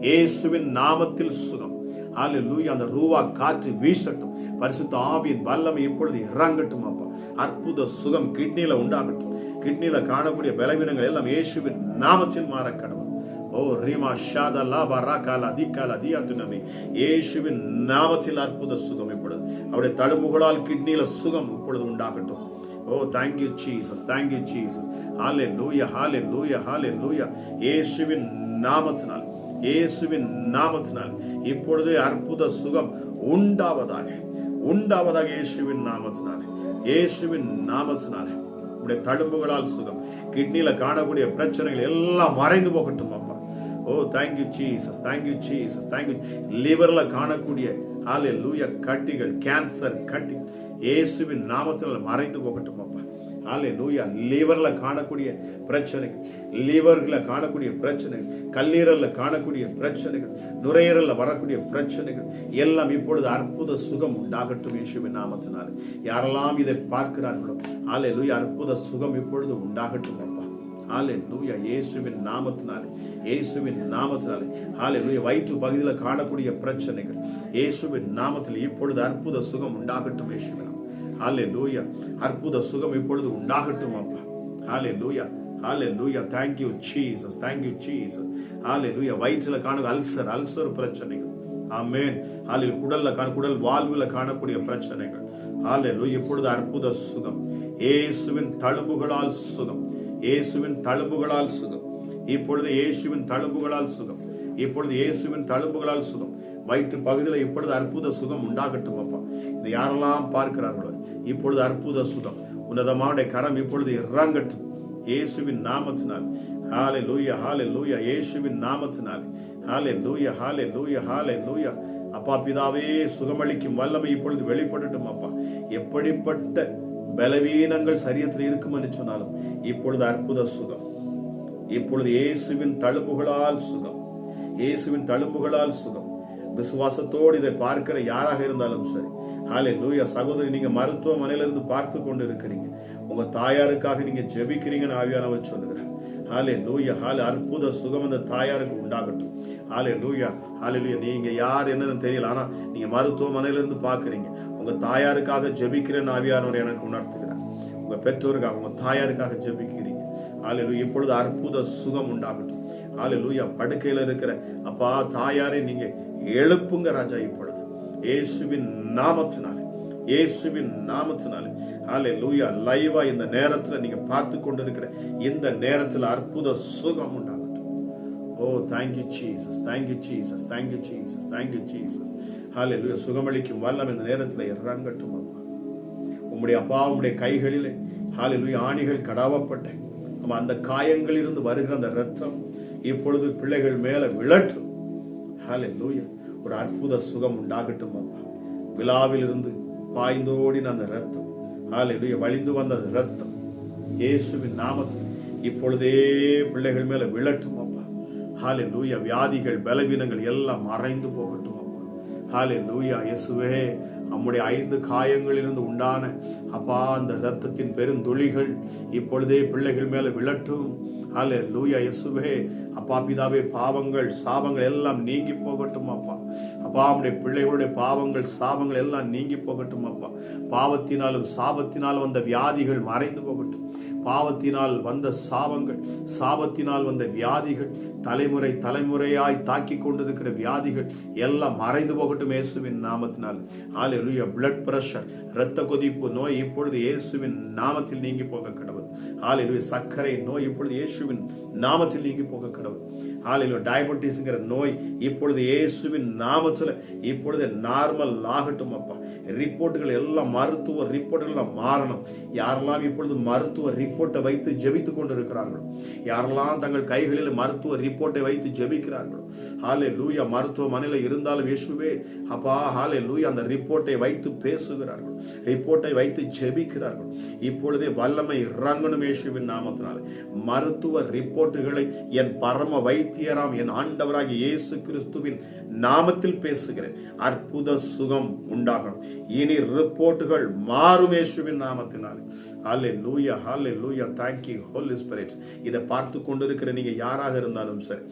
இயேசுவின் நாமத்தில் சுகம். ஹல்லேலூயா அந்த ரூவா காற்று வீசட்டும். பரிசுத்த ஆவியின் வல்லமை இப்பொழுது இறங்கட்டும் அப்பா. அற்புத சுகம் கிட்னில உண்டாகட்டும். கிட்னில காணக்கூடிய பலவீனங்கள் எல்லாம் இயேசுவின் நாமத்தில் மாற கடவுள். ஓ ரீமா ஷாதா லாபா ராகாலா திகாலா தியாதுனமி. இயேசுவின் நாமத்தில் அற்புத சுகம் இப்பொழுது அவருடைய தழும்புகளால் கிட்னில சுகம் இப்பொழுது உண்டாகட்டும். ஓ thank you Jesus. Thank you Jesus. Hallelujah hallelujah hallelujah. இயேசுவின் நாமத்தினால் இப்பொழுது அற்புத சுகம் உண்டாவதாக இயேசுவின் நாமத்தினால. உடைய தழும்புகளால் சுகம். கிட்னில காணக்கூடிய பிரச்சனைகள் எல்லாம் மறைந்து போகட்டும் அப்பா. Oh thank you Jesus. Thank you Jesus. Thank you. லிவர்ல காணக்கூடிய ஹல்லேலூயா கட்டிகள், கேன்சர் கட்டிகள் இயேசுவின் நாமத்தினால் மறைந்து போகட்டும் அப்பா. ஹல்லேலூயா. லிவர்ல காணக்கூடிய பிரச்சனைகள், லிவர்ல காணக்கூடிய பிரச்சனைகள், கல்லீரல்ல காணக்கூடிய பிரச்சனைகள், நுரையீரல்ல வரக்கூடிய பிரச்சனைகள் எல்லாம் இப்பொழுது அற்புத சுகம் உண்டாகட்டும் இயேசுவின் நாமத்தினாலே. யாரெல்லாம் இதை பார்க்கிறார்களோ ஹல்லேலூயா, அற்புத சுகம் இப்பொழுது உண்டாகட்டும் அப்பா. ஹல்லேலூயா. இயேசுவின் நாமத்தினாலே, இயேசுவின் நாமத்தினாலே. ஹல்லேலூயா. வயிற்று பகுதியில் காணக்கூடிய பிரச்சனைகள் இயேசுவின் நாமத்தில் இப்பொழுது அற்புத சுகம் உண்டாகட்டும் இயேசுவின். ஹல்லேலூயா. அற்புத சுகம் இப்பொழுது உண்டாகட்டும் அப்பா. ஹல்லேலூயா. ஹல்லேலூயா. Thank you Jesus. Thank you Jesus. ஹல்லேலூயா. வயிற்றில காண அல்சர் பிரச்சனைகள். ஆமென். ஹல்லேலூயா. குடல் வால்வுல காணக்கூடிய பிரச்சனைகள் ஹல்லேலூயா இப்பொழுது அற்புத சுகம். இயேசுவின் தழும்புகளால் சுகம். இயேசுவின் தழும்புகளால் சுகம். இப்பொழுது இயேசுவின் தழும்புகளால் சுகம். இப்பொழுது இயேசுவின் தழும்புகளால் சுகம். வயிற்று பகுதியில் இப்பொழுது அற்புத சுகம் உண்டாகட்டும் அப்பா. இதை யாரெல்லாம் பார்க்கிறார்களோ இப்பொழுது அற்புத சுகம் உன்னதமான கரம் இப்பொழுது இறங்கட்டும் இயேசுவின் நாமத்தினால். ஹல்லேலூயா. ஹல்லேலூயா. இயேசுவின் நாமத்தினால். ஹல்லேலூயா. ஹல்லேலூயா. ஹல்லேலூயா. அப்பா பிதாவே, சுகமளிக்கும் வல்லமை இப்பொழுது வெளிப்படட்டும் அப்பா. எப்படிப்பட்ட பலவீனங்கள் சரீரத்தில் இருக்கும் என்று சொன்னாலும் இப்பொழுது அற்புத சுகம். இப்பொழுது இயேசுவின் தழும்புகளால் சுகம். இயேசுவின் தழும்புகளால் சுகம். விசுவாசத்தோடு இதை பார்க்கிற யாராக இருந்தாலும் சரி ஹல்லேலூயா. சகோதரி, நீங்க மருத்துவமனையிலிருந்து பார்த்து கொண்டு இருக்கிறீங்க, உங்க தாயாருக்காக நீங்க ஜெபிக்கிறீங்கன்னு ஆவியானவர் சொல்லுகிறார். ஹல்லேலூயா. அற்புத சுகம் அந்த தாயாருக்கு உண்டாகட்டும். ஹல்லேலூயா. ஹல்லேலூயா. நீங்க யார் என்னன்னு தெரியல, ஆனா நீங்க மருத்துவமனையிலிருந்து பார்க்கிறீங்க, உங்க தாயாருக்காக ஜெபிக்கிறேன்னு ஆவியானவர் எனக்கு உணர்த்துகிறார். உங்க பெற்றோருக்காக, உங்க தாயாருக்காக ஜெபிக்கிறீங்க. ஹல்லேலூயா. இப்பொழுது அற்புத சுகம் உண்டாகட்டும். ஹல்லேலூயா. படுக்கையில இருக்கிற அப்பா தாயாரை நீங்க எழுப்புங்க ராஜா இப்பொழுது இயேசுவின் நாமத்தினாலே, இயேசுவின் நாமத்தினாலே. ஹல்லேலூயா. லைவா இந்த நேரத்துல நீங்க பார்த்து கொண்டிருக்கிற இந்த நேரத்துல அற்புத சுகம் உண்டாகட்டும். ஓ thank you Jesus. Thank you Jesus. Thank you Jesus. Thank you Jesus. ஹல்லேலூயா. சுகமளிக்கும் வல்லமை இந்த நேரத்துல இறங்கட்டும் அப்பா. உம்முடைய அப்பா, உம்முடைய கைகளிலே ஹல்லேலூயா ஆணிகள் கடாவப்பட்ட அந்த காயங்களிலிருந்து வருகிற அந்த ரத்தம் இப்பொழுது பிள்ளைகள் மேல விழட்டும். ஹல்லேலூயா. ஒரு அற்புத சுகம் உண்டாகட்டும் அப்பா. விழாவில் இருந்து பாய்ந்தோடின அந்த ரத்தம் ஹல்லேலூயா வழிந்து வந்த ரத்தம் இயேசுவின் நாமத்தில் இப்பொழுதே பிள்ளைகள் மேல விழட்டும் அப்பா. ஹல்லேலூயா. வியாதிகள், பலவீனங்கள் எல்லாம் மறைந்து போகட்டும் அப்பா. ஹல்லேலூயா. இயேசுவே, நம்முடைய 5 காயங்களிலிருந்து உண்டான அப்பா அந்த இரத்தத்தின் பெருந்துளிகள் இப்பொழுதே பிள்ளைகள் மேல விழட்டும். ஹல்லேலூயா. இயேசுவே, அப்பா பிதாவே, பாவங்கள், சாபங்கள் எல்லாம் நீங்கி போகட்டும் அப்பா. அப்பா, நம்முடைய பிள்ளைகளுடைய பாவங்கள், சாபங்கள் எல்லாம் நீங்கி போகட்டும் அப்பா. பாவத்தினாலும் சாபத்தினாலும் வந்த வியாதிகள் மறைந்து போகட்டும். பாவத்தினால் வந்த சாபங்கள், சாபத்தினால் வந்த வியாதிகள், தலைமுறை தலைமுறையாய் தாக்கி கொண்டிருக்கிற வியாதிகள் எல்லாம் மறைந்து போகட்டும் இயேசுவின் நாமத்தினால். ஹல்லேலூயா. பிளட் பிரஷர், இரத்த கொதிப்பு நோய் இப்பொழுது இயேசுவின் நாமத்தில் நீங்கி போக கடவுள். ஹல்லேலூயா. சர்க்கரை நோய் இப்பொழுது இயேசுவின் நாமத்தில் நீங்கி போக கடவுள். ஹல்லேலூயா. டயபெட்டிஸ்ங்கிற நோய் இப்பொழுது இயேசுவின் நாமத்தில் இப்பொழுது நார்மல் ஆகட்டும் அப்பா. ரிப்போர்ட்டுகள் எல்லாம், மருத்துவ ரிப்போர்ட்டுகள் எல்லாம் மாறணும். யாரெல்லாம் இப்பொழுது மருத்துவ ரிப்போர்ட்டை வைத்து ஜெபித்துக் கொண்டிருக்கிறார்களோ, யாரெல்லாம் தங்கள் கைகளில் மருத்துவ ரிப்போர்ட்டை வைத்து ஜெபிக்கிறார்களோ, ஹல்லேலூயா. மருத்துவமனையில் இருந்தாலும் இயேசுவே அப்பா ஹல்லேலூயா அந்த ரிப்போர்ட்டை வைத்து பேசுகிறார்கள், ரிப்போர்ட்டை வைத்து ஜெபிக்கிறார்கள். இப்பொழுதே வல்லமை இறங்கணும் இயேசுவின் நாமத்தினாலே. மருத்துவ ரிப்போர்ட்டுகளை என் பரம வைத்தியராம் என் ஆண்டவராகிய இயேசு கிறிஸ்துவின் நாமத்தில் பேசுகிறேன். அற்புத சுகம் உண்டாகணும். இனி ரிப்போர்ட்டுகள் மாறும் இயேசுவின் நாமத்தினாலே. ஹல்லேலூயா. ஹல்லேலூயா. Thank you Holy Spirit. இதை பார்த்து கொண்டிருக்கிற நீங்க யாராக இருந்தாலும் சரி,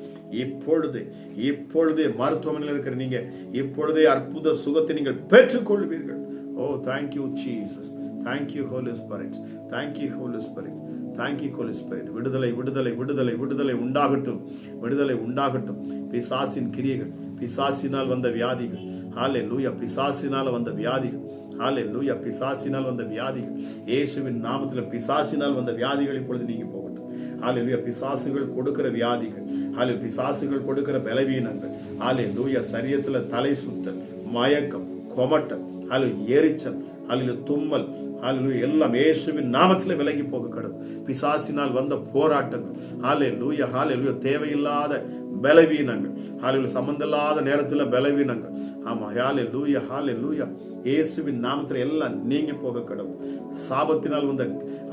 இப்பொழுதே மருத்துவமனையில் இருக்கிற நீங்க இப்பொழுதே அற்புத சுகத்தை நீங்கள் பெற்றுக்கொள்வீர்கள். Oh, thank you Jesus. Thank you Holy Spirit. Thank you Holy Spirit. Thank you Holy Spirit. விடுதலை விடுதலை விடுதலை விடுதலை உண்டாகட்டும். விடுதலை உண்டாகட்டும். பிசாசின் கிரியைகள், பிசாசினால் வந்த வியாதிகள், ஹல்லேலூயா. பிசாசினால் வந்த வியாதிகள், ஹல்லேலூயா. பிசாசினால் வந்த வியாதிகள் இயேசுவின் நாமத்தில் பிசாசினால் வந்த வியாதிகள் இப்பொழுது நீங்கி போகட்டும். ஹல்லேலூயா. பிசாசுகள் கொடுக்கிற வியாதிகள், ஹல்லேலூயா. பிசாசுகள் கொடுக்கிற பலவீனங்கள், ஹல்லேலூயா. சரீரத்துல தலை சுற்றல், மயக்கம், கொமட்டல், ஹல்லேலூயா. எரிச்சல், ஹல்லேலூயா. தும்மல், ஹல்லேலூயா. எல்லாம் இயேசுவின் நாமத்தில் விலகி போக கடவுள். பிசாசினால் வந்த போராட்டங்கள், ஹல்லேலூயா. ஹல்லேலூயா. தேவையில்லாத பலவீனங்கள், ஹல்லேலூயா. சம்பந்தமில்லாத நேரத்தில் பலவீனங்கள், ஆமா ஹல்லேலூயா. ஹல்லேலூயா. இயேசுவின் நாமத்தில் எல்லாம் நீங்கி போக கடவுள். சாபத்தினால் வந்த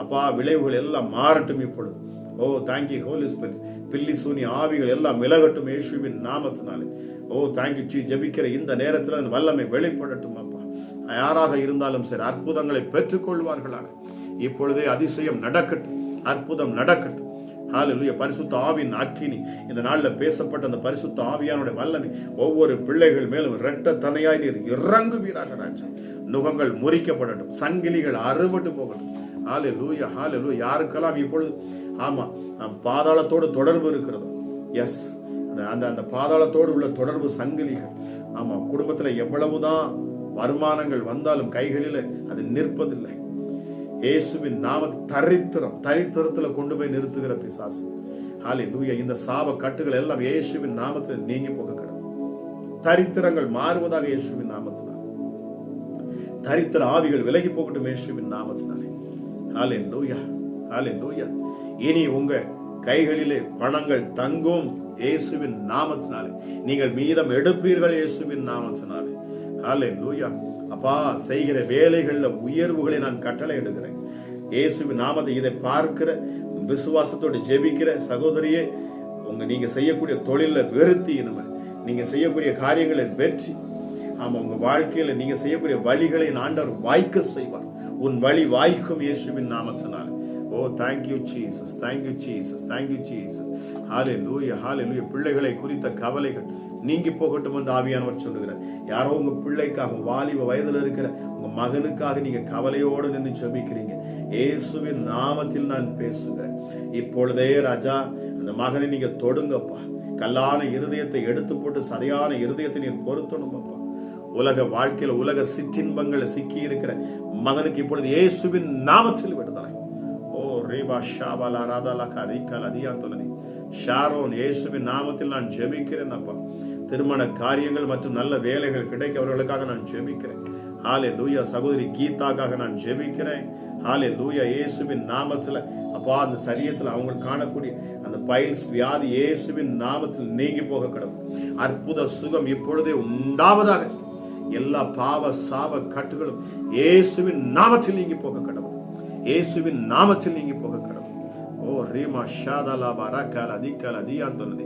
அப்பா விளைவுகள் எல்லாம் மாறட்டும் இப்பொழுது. ஓ தேங்க்யூ ஹோலி ஸ்பிரிட். பில்லி சூனி ஆவிகள் எல்லாம் விலகட்டும் இயேசுவின் நாமத்தினாலே. ஓ தேங்க்யூ. ஜெபிக்கிற இந்த நேரத்தில் அதன் வல்லமை வெளிப்படட்டும் அப்பா. யாராக இருந்தாலும் சரி அற்புதங்களை பெற்றுக்கொள்வார்களாக. இப்பொழுதே அதிசயம் நடக்கட்டும், அற்புதம் நடக்கட்டும். ஹல்லேலூயா. பரிசுத்த ஆவியின் அக்கினி இந்த நாளில் பேசப்பட்ட அந்த பரிசுத்த ஆவியானுடைய வல்லமை ஒவ்வொரு பிள்ளைகள் மேலும் இரட்ட தனையாய் நீர் இறங்குவீராக ராஜா. நுகங்கள் முறிக்கப்படட்டும், சங்கிலிகள் அறுபட்டு போகட்டும். ஹல்லேலூயா, ஹல்லேலூயா. யாருக்கெல்லாம் இப்பொழுது ஆமா பாதாளத்தோடு தொடர்பு இருக்கிறதோ, எஸ் அந்த பாதாளத்தோடு உள்ள தொடர்பு சங்கிலிகள், ஆமா குடும்பத்துல எவ்வளவுதான் வருமானங்கள் வந்தாலும் கைகளில் அது நிற்பதில்லை. இயேசுவின் தரித்திரத்துல கொண்டு போய் நிறுத்துகிற பிசாசு. ஹல்லேலூயா. இந்த சாப கட்டுகள் எல்லாம் இயேசுவின் நாமத்தில் நீங்கி போக கடவுள். தரித்திரங்கள் மாறுவதாக இயேசுவின் நாமத்தினால். தரித்திர ஆவிகள் விலகி போகட்டும் இயேசுவின் நாமத்தினாலே. ஹல்லேலூயா, ஹல்லேலூயா. இனி உங்க கைகளிலே பணங்கள் தங்கும் இயேசுவின் நாமத்தினாலே. நீங்கள் மீதம் எடுப்பீர்கள் இயேசுவின் நாமத்தினாலே. ஹல்லேலூயா. அப்பா செய்கிற வேலைகள்ல உயர்வுகளை நான் கட்டளை எடுக்கிறேன் இயேசுவின் நாமத்தை. இதை பார்க்கிற விசுவாசத்தோடு ஜெபிக்கிற சகோதரியே, நீங்க செய்யக்கூடிய தொழில வெறுத்தி, நீங்க செய்யக்கூடிய காரியங்களை வெற்றி, ஆமா உங்க வாழ்க்கையில நீங்க செய்யக்கூடிய வழிகளை ஆண்டவர் வாய்க்க செய்வார். உன் வழி வாய்க்கும் இயேசுவின் நாமத்தினால. Oh thank you Jesus, thank you Jesus, thank you Jesus. Hallelujah, hallelujah. பிள்ளைகளை குறித்த கவலைகள் நீங்கி போகட்டும் என்று ஆவியானவர் சொல்லுகிறார். யாரோ உங்க பிள்ளைக்காக, வாலிப வயதுல இருக்கிற உங்க மகனுக்காக நீங்க கவலையோடு நின்று ஜெபிக்கிறீங்க. இயேசுவின் நாமத்தில் நான் பேசுகிறேன். இப்பொழுதே ராஜா அந்த மகனை நீங்க தொடுங்கப்பா. கல்லான இருதயத்தை எடுத்து போட்டு சரியான இருதயத்தை நீங்க பொருத்தணும் அப்பா. உலக வாழ்க்கையில உலக சிற்றின்பங்களை சிக்கி இருக்கிற மகனுக்கு இப்பொழுது இயேசுவின் நாமத்தில் விடுதலை. ஓ ரேபா ஷாபாலா ராதாலா கரிகால் அதியாந்தொலதி ஷாரோன், இயேசுவின் நாமத்தில் நான் ஜெபிக்கிறேன் அப்பா. திருமண காரியங்கள் மற்றும் நல்ல வேலைகள் கிடைக்க அவர்களுக்காக நான் ஜெபிக்கிறேன். ஹல்லேலூயா. சகோதரி கீதாக்காக நான் ஜெபிக்கிறேன். ஹல்லேலூயா. இயேசுவின் நாமத்துல அப்பா அந்த சரீரத்தில் அவங்க காணக்கூடிய அந்த பைல்ஸ் வியாதி இயேசுவின் நாமத்தில் நீங்கி போக கடவுள். அற்புத சுகம் இப்பொழுதே உண்டாவதாக. எல்லா பாவ சாப கட்டுகளும் இயேசுவின் நாமத்தில் நீங்கி போக கடவுள். இயேசுவின் நாமத்தில் நீங்கி போக கடவுள். ஓ ரீமா ஷாதலா பரகால அதிகால அதியாந்தொலதி.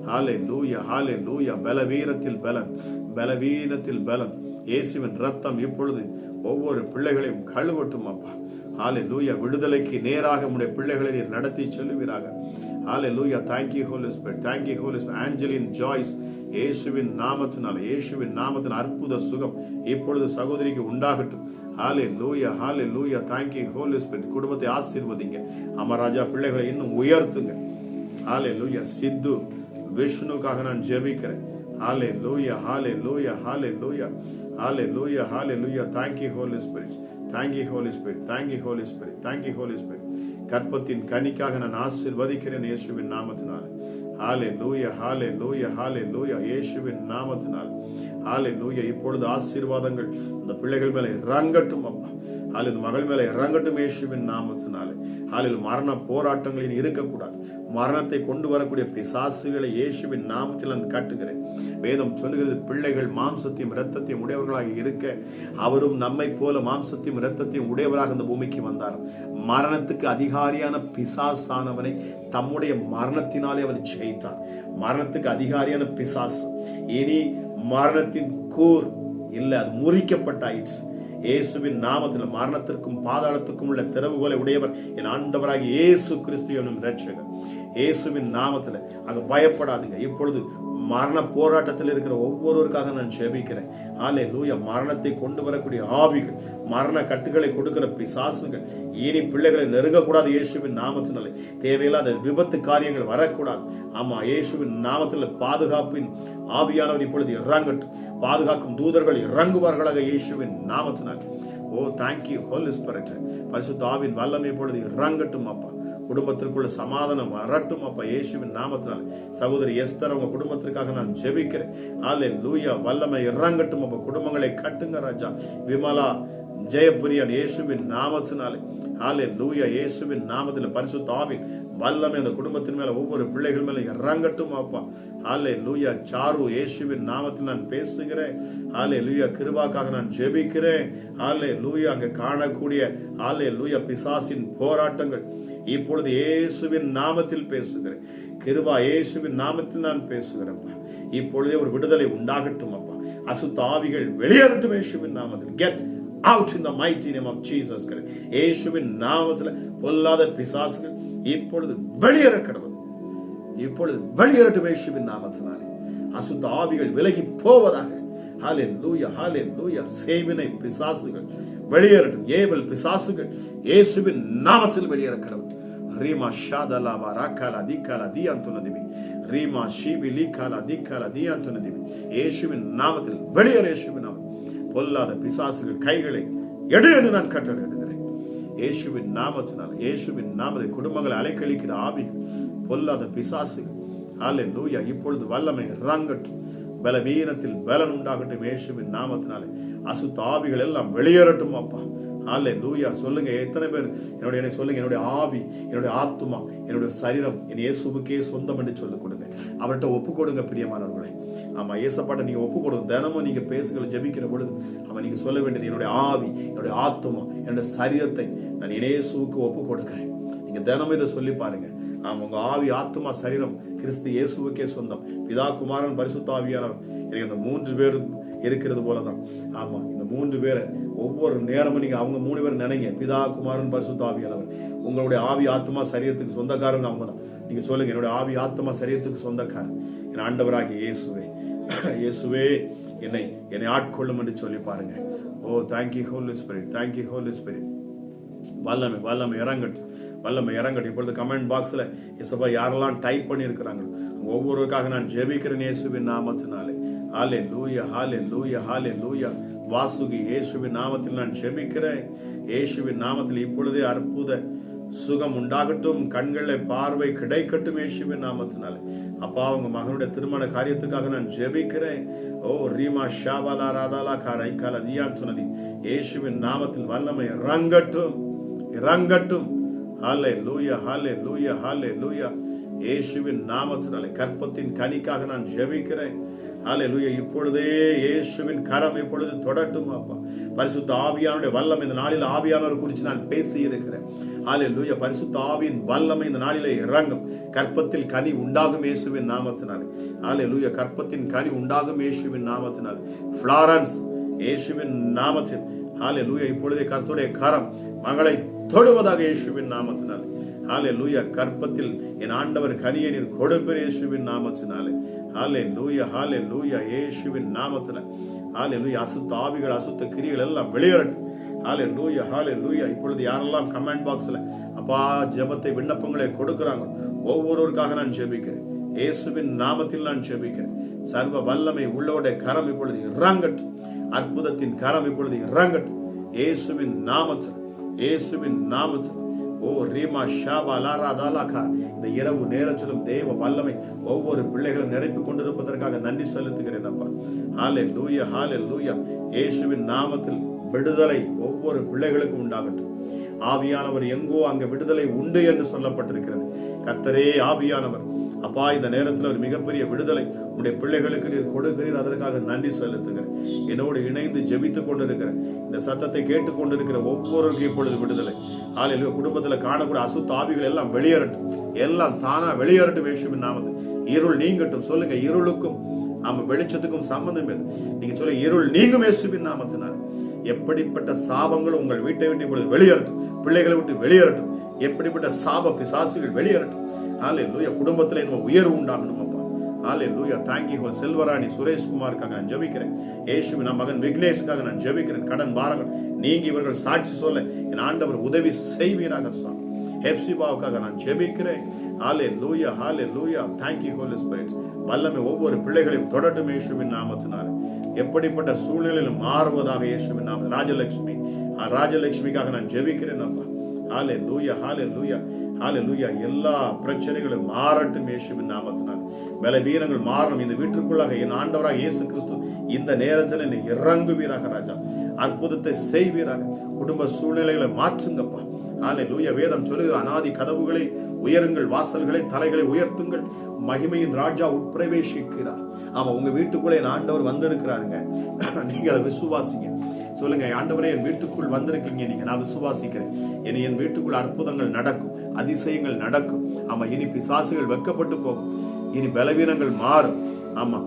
ஹல்லேலூயா, ஹல்லேலூயா. பலவீனத்தில் பலன், பலவீனத்தில் பலன். இயேசுவின் ரத்தம் இப்பொழுது ஒவ்வொரு பிள்ளைகளையும் கழுவட்டும் அப்பா. ஹல்லேலூயா. விடுதலைக்கு நேராக உடைய பிள்ளைகளை நீர் நடத்தி செல்லுவீராக. Hallelujah. Thank you Holi Spirit, thank you Holi Spirit. Angeline Joyce இயேசுவின் நாமத்தினால, இயேசுவின் நாமத்தின் அற்புத சுகம் இப்பொழுது சகோதரிக்கு உண்டாகட்டும். Hallelujah, hallelujah. Thank you Holi Spirit. குடும்பத்தை ஆசீர்வதிங்க. அமராஜா பிள்ளைகளை இன்னும் உயர்த்துங்க. ஹல்லேலூயா. சித்து விஷ்ணுக்காக நான் ஜெபிக்கிறேன். Hallelujah, hallelujah, hallelujah, hallelujah, hallelujah. Thank you Holi Spirit, thank you Holi Spirit, thank you Holi Spirit, thank you Holi Spirit. கற்பத்தின் கனிக்காக நான் ஆசீர்வதிக்கிறேன் இயேசுவின் நாமத்தினால. ஹல்லேலூயா, ஹல்லேலூயா, ஹல்லேலூயா. இயேசுவின் நாமத்தினால. ஹல்லேலூயா. இப்பொழுது ஆசீர்வாதங்கள் அந்த பிள்ளைகள் மேல இறங்கட்டும் அப்பா. ஹல்லேலூயா. மகள் மேல இறங்கட்டும் இயேசுவின் நாமத்தினால. ஹல்லேலூயா. மரண போராட்டங்களில் இருக்கக்கூடாது. மரணத்தை கொண்டு வரக்கூடிய பிசாசுகளை இயேசுவின் நாமத்தில் நான் காட்டுகிறேன். வேதம் சொல்லுகிறது, பிள்ளைகள் மாம்சத்தையும் இரத்தத்தையும் உடையவர்களாக இருக்க அவரும் நம்மை போல மாம்சத்தையும் இரத்தத்தையும் உடையவராக இந்த பூமிக்கு வந்தார். மரணத்துக்கு அதிகாரியான பிசாசானவனை தம்முடைய மரணத்தினாலே அவர் ஜெயித்தார். மரணத்துக்கு அதிகாரியான பிசாசு இனி மரணத்தின் கூர் இல்ல, அது முறிக்கப்பட்டாயிற்று. இயேசுவின் நாமத்தில் மரணத்திற்கும் பாதாளத்துக்கும் உள்ள திறவுகோலை உடையவர் என் ஆண்டவராகிய இயேசு கிறிஸ்து என்னும் இரட்சகர். இயேசுவின் நாமத்தில் அங்க பயப்படாதீங்க. இப்பொழுது மரண போராட்டத்தில் இருக்கிற ஒவ்வொருவருக்காக நான் ஜெபிக்கிறேன். ஹல்லேலூயா. மரணத்தை கொண்டு வரக்கூடிய ஆவிகள், மரண கட்டுகளை கொடுக்கிற பிசாசுகள் இனி பிள்ளைகளை நெருங்கக்கூடாது இயேசுவின் நாமத்தினாலே. தேவையில்லாத விபத்து காரியங்கள் வரக்கூடாது. ஆமா, இயேசுவின் நாமத்தில் பாதுகாப்பின் ஆவியானவர் இப்பொழுது இறங்கட்டும். பாதுகாக்கும் தூதர்கள் இறங்குவார்களாக இயேசுவின் நாமத்தினால். ஓ தேங்க்யூ ஹோலி ஸ்பிரிட். பரிசுத்த ஆவியின் வல்லமை இப்பொழுது இறங்கட்டும் அப்பா. குடும்பத்திற்குள்ள சமாதானம் வரட்டும் அப்பா இயேசுவின் நாமத்தினால். சகோதரி எஸ்தர் அவங்க குடும்பத்திற்காக நான் ஜெபிக்கிறேன். ஹல்லேலூயா. வல்லமை இறங்கட்டும் அப்பா. குடும்பங்களை கட்டுங்க ராஜா. விமலா, ஜெயபிரியன் இயேசுவின் நாமத்தினாலே. ஹல்லேலூயா. இயேசுவின் நாமத்தில் பரிசுத்த ஆவியின் வல்லமை அந்த குடும்பத்தின் மேல ஒவ்வொரு பிள்ளைகள் மேல இறங்கட்டும் அப்பா. ஹல்லேலூயா. சாரு, இயேசுவின் நாமத்தில் நான் பேசுகிறேன். ஹல்லேலூயா. கிருபாக்காக நான் ஜெபிக்கிறேன். ஹல்லேலூயா. அங்க காணக்கூடிய ஹல்லேலூயா பிசாசின் போராட்டங்கள் இப்பொழுது இயேசுவின் நாமத்தில் பேசுகிறேன். கிருபா, இயேசுவின் நாமத்தில் நான் பேசுகிறேன்ப்பா. இப்பொழுதே ஒரு விடுதலை உண்டாகட்டும் அப்பா. அசுத்த ஆவிகள் வெளியேறட்டும் இயேசுவின் நாமத்தில். Get out in the mighty name of Jesus Christ. இயேசுவின் நாமத்தில் பொல்லாத பிசாசுகள் இப்பொழுது வெளியேற கடவுள். இப்பொழுது வெளியேறட்டும் இயேசுவின் நாமத்தினாலே. அசுத்த ஆவிகள் விலகி போவதாக. ஹல்லேலூயா, ஹல்லேலூயா. சேவினை பிசாசுகள் வெளியேறட்டும். ஏவல் பிசாசுகள் இயேசுவின் நாமத்தில் வெளியேற கடவுள். ரீமா ஷாதலாவா ராக்காலா திக்காலா தியாந்துனதிமி ரீமா ஷீபிலி காலா திக்காலா தியாந்துனதிமி. இயேசுவின் நாமத்தில் வெளியேற. இயேசுவின் நாமத்தில் பொல்லாத பிசாசுகள் கைகளை எடு என்று நான் கட்டளையிடுகிறேன் இயேசுவின் நாமத்தினால். இயேசுவின் நாமத்தை குடும்பங்களை அலைக்கழிக்கிற ஆவிகள், பொல்லாத பிசாசுகள் ஹல்லேலூயா இப்பொழுது வல்லமை இறங்கட்டும். பலவீனத்தில் பலன் உண்டாகட்டும் இயேசுவின் நாமத்தினாலே. அசுத்த ஆவிகள் எல்லாம் வெளியேறட்டும் அப்பா. ஹல்லேலூயா. சொல்லுங்க, எத்தனை பேர் என்னுடைய சொல்லுங்க, என்னுடைய ஆவி, என்னுடைய ஆத்துமா, என்னுடைய சரீரம் என் இயேசுவுக்கே சொந்தம் என்று சொல்லிக் கொடுங்க. அவர்கிட்ட ஒப்பு கொடுங்க பிரியமானவர்களே. ஆமா, இயேசப்பாட்ட நீங்க ஒப்பு கொடுங்க. தினமும் நீங்க பேசுகிற ஜெபிக்கிற பொழுது ஆமா நீங்க சொல்ல வேண்டியது, என்னுடைய ஆவி, என்னுடைய ஆத்துமா, என்னுடைய சரீரத்தை நான் இயேசுவுக்கு ஒப்பு கொடுக்கிறேன். நீங்க தினமும் இதை சொல்லி பாருங்க. ஆமா, உங்க ஆவி, ஆத்துமா, சரீரம் கிறிஸ்து இயேசுவுக்கே சொந்தம். பிதா, குமாரன், பரிசுத்த ஆவியானவர். எனக்கு இந்த 3 பேர் இருக்கிறது போலதான். ஆமா, இந்த 3 பேரை ஒவ்வொரு நேரமும் நீங்க அவங்க 3 பேர் நினைங்க. பிதா, குமாரன், பரிசுத்த ஆவியானவர். உங்களுடைய ஆவி, ஆத்மா, சரீரத்துக்கு சொந்தக்காரங்க அவங்க தான். நீங்க சொல்லுங்க, என்னுடைய ஆவி, ஆத்மா, சரீரத்துக்கு சொந்தக்காரன் என் ஆண்டவராகிய இயேசுவே. இயேசுவே என்னை ஆட்கொள்ளும் என்று சொல்லி பாருங்க. Oh thank you Holi Spirit, thank you Holi Spirit. வல்லமை வல்லமை இறங்கட்டும், வல்லமை இறங்கட்டும். இப்பொழுது கமெண்ட் பாக்ஸ்ல இயேசுவா யாரெல்லாம் டைப் பண்ணி இருக்கிறாங்க ஒவ்வொருவருக்காக நான் ஜெபிக்கிறேன் இயேசுவின் நாமத்தினாலே. ஹல்லேலூயா, ஹல்லேலூயா, ஹல்லேலூயா. வாசுகி, இயேசுவின் நாமத்தில் நான் ஜெபிக்கிறேன். இயேசுவின் நாமத்தில் இப்பொழுதே அற்புத சுகம் உண்டாகட்டும். கண்களை பார்வை கிடைக்கட்டும் இயேசுவின் நாமத்தினாலே. அப்பா, உங்க மகனுடைய திருமண காரியத்துக்காக நான் ஜெபிக்கிறேன். ஓ ரீமா ஷாபாலா ராதாலா காரை கால தியான் சொன்னதி இயேசுவின் நாமத்தில் வல்லமை இறங்கட்டும், இறங்கட்டும். ஹல்லேலூயா, ஹல்லேலூயா, ஹல்லேலூயா. இயேசுவின் நாமத்தினாலே கற்பத்தின் கனிக்காக நான் ஜெபிக்கிறேன். ஹல்லேலூயா. இப்பொழுதே இயேசுவின் கரம் இப்பொழுது தொடட்டும் அப்பா. பரிசுத்த ஆவியானுடைய வல்லமை இந்த நாளில் ஆவியானவர் குறித்து நான் பேசி இருக்கிறேன். ஹல்லேலூயா. பரிசுத்த ஆவியின் வல்லமை இந்த நாளிலே இறங்கும். கற்பத்தில் கனி உண்டாகும் இயேசுவின் நாமத்தினாலே. ஹல்லேலூயா. கற்பத்தின் கனி உண்டாகும் இயேசுவின் நாமத்தினாலே. ஃப்ளாரன்ஸ் இயேசுவின் நாமத்தில் ஹல்லேலூயா. இப்பொழுதே கர்த்தருடைய கரம் மகளை தொடுவதாக இயேசுவின் நாமத்தினாலே. ஹல்லேலூயா. கற்பத்தில் என் ஆண்டவர் கனியை நீர் கொடுப்பீர் இயேசுவின் நாமத்தினாலே. ஹல்லேலூயா, ஹல்லேலூயா. இயேசுவின் நாமத்தினாலே. ஹல்லேலூயா. அசுத்த ஆவிகள், அசுத்த கிரியைகள் எல்லாம் வெளியேறட்டும். ஹல்லேலூயா, ஹல்லேலூயா. இப்பொழுது யாரெல்லாம் கமெண்ட் பாக்ஸ்ல அப்பா ஜெபத்தை, விண்ணப்பங்களை கொடுக்கிறாங்க ஒவ்வொருவருக்காக நான் ஜெபிக்கிறேன். இயேசுவின் நாமத்தில் நான் ஜெபிக்கிறேன். சர்வ வல்லமை உள்ளோட கரம் இப்பொழுது இறங்கட்டும். அற்புதத்தின் கரம் இப்பொழுது இறங்கட்டும் இயேசுவின் நாமத்தில், இயேசுவின் நாமத்தில். ஓ ரீமா ஷாபா லாரா தாலாகா. இந்த இரவு நேரத்திலும் தேவ வல்லமை ஒவ்வொரு பிள்ளைகளும் நிரப்பிக் கொண்டிருப்பதற்காக நன்றி செலுத்துகிறேன் அப்பா. ஹல்லேலூயா, ஹல்லேலூயா. இயேசுவின் நாமத்தில் விடுதலை ஒவ்வொரு பிள்ளைகளுக்கும் உண்டாகட்டும். ஆவியானவர் எங்கோ அங்க விடுதலை உண்டு என்று சொல்லப்பட்டிருக்கிறது. கர்த்தரே ஆவியானவர் அப்பா, இந்த நேரத்தில் ஒரு மிகப்பெரிய விடுதலை உடைய பிள்ளைகளுக்கு நீர் கொடுக்கிறீர். அதற்காக நன்றி செலுத்துகிறேன். என்னோடு இணைந்து ஜெபித்துக் கொண்டிருக்கிற இந்த சத்தத்தை கேட்டுக் கொண்டிருக்கிற ஒவ்வொருவருக்கும் இப்பொழுது விடுதலை. ஹல்லேலூயா. குடும்பத்தில் காணக்கூடிய அசுத்த ஆவிகள் எல்லாம் வெளியேறட்டும், எல்லாம் தானா வெளியேறட்டும் இயேசுவின் நாமத்தில். இருள் நீங்கட்டும். சொல்லுங்க, இருளுக்கும் வெளிச்சத்துக்கும் சம்பந்தம் எது? நீங்க சொல்லுங்க, இருள் நீங்கும் இயேசுவின் நாமத்தினால். எப்படிப்பட்ட சாபங்களும் உங்கள் வீட்டை விட்டு இப்பொழுது வெளியேறட்டும், பிள்ளைகளை விட்டு வெளியேறட்டும். எப்படிப்பட்ட சாப பிசாசுகள் வெளியேறட்டும். ஹல்லேலூயா. குடும்பத்தில் என்ன உயர்வு உண்டாகணும் அப்பா. ஹல்லேலூயா. Thank you Holy. செல்வராணி சுரேஷ்குமாருக்காக நான் ஜெபிக்கிறேன். இயேசுவின் மகன் விக்னேஷுக்காக நான் ஜெபிக்கிறேன். கடன் பாரங்கள் நீங்கி இவர்கள் சாட்சி சொல்ல என் ஆண்டவர் உதவி செய்வீராக சுவாமி. ஹெப்சிபாவுக்காக நான் ஜெபிக்கிறேன். Hallelujah, hallelujah. Thank you Holi Spirit. வல்லமை ஒவ்வொரு பிள்ளைகளையும் தொடட்டும் இயேசுவின் நாமத்தினால. எப்படிப்பட்ட சூழ்நிலையிலும் மாறுவதாக இயேசுவின் நாமத்தில். ராஜலட்சுமிக்காக நான் ஜெபிக்கிறேன் அப்பா. ஹல்லேலூயா, ஹல்லேலூயா, ஹல்லேலூயா. எல்லா பிரச்சனைகளும் மாறட்டும் இயேசுவின் நாமத்தினால். பலவீனங்கள் மாறணும். இந்த வீட்டிற்குள்ளாக என் ஆண்டவராக இயேசு கிறிஸ்து இந்த நேரத்தில் நீ இறங்குவீராக ராஜா. அற்புதத்தை செய்வீராக. குடும்ப சூழ்நிலைகளை மாற்றுங்கப்பா. ஹalleluya. வேதம் சொல்லுது, அநாதி கதவுகளை உயருங்கள், வாசல்களை தலைகளை உயர்த்துங்கள், மகிமையின் ராஜா உட்பிரவேசிக்கிறார். ஆமா, உங்க வீட்டுக்குள்ளே என் ஆண்டவர் வந்திருக்கிறாருங்க. நீங்க அதை விசுவாசிங்க. சொல்லுங்க, ஆண்டவரே என் வீட்டுக்குள் வந்திருக்கீங்க நீங்க, நான் விசுவாசிக்கிறேன். இனி என் வீட்டுக்குள் அற்புதங்கள் நடக்கும், அதிசயங்கள் நடக்கும். ஆமா, இனி பிசாசுகள் வெட்கப்பட்டு போகும், இனி பலவீனங்கள் மாறும். ஆமா,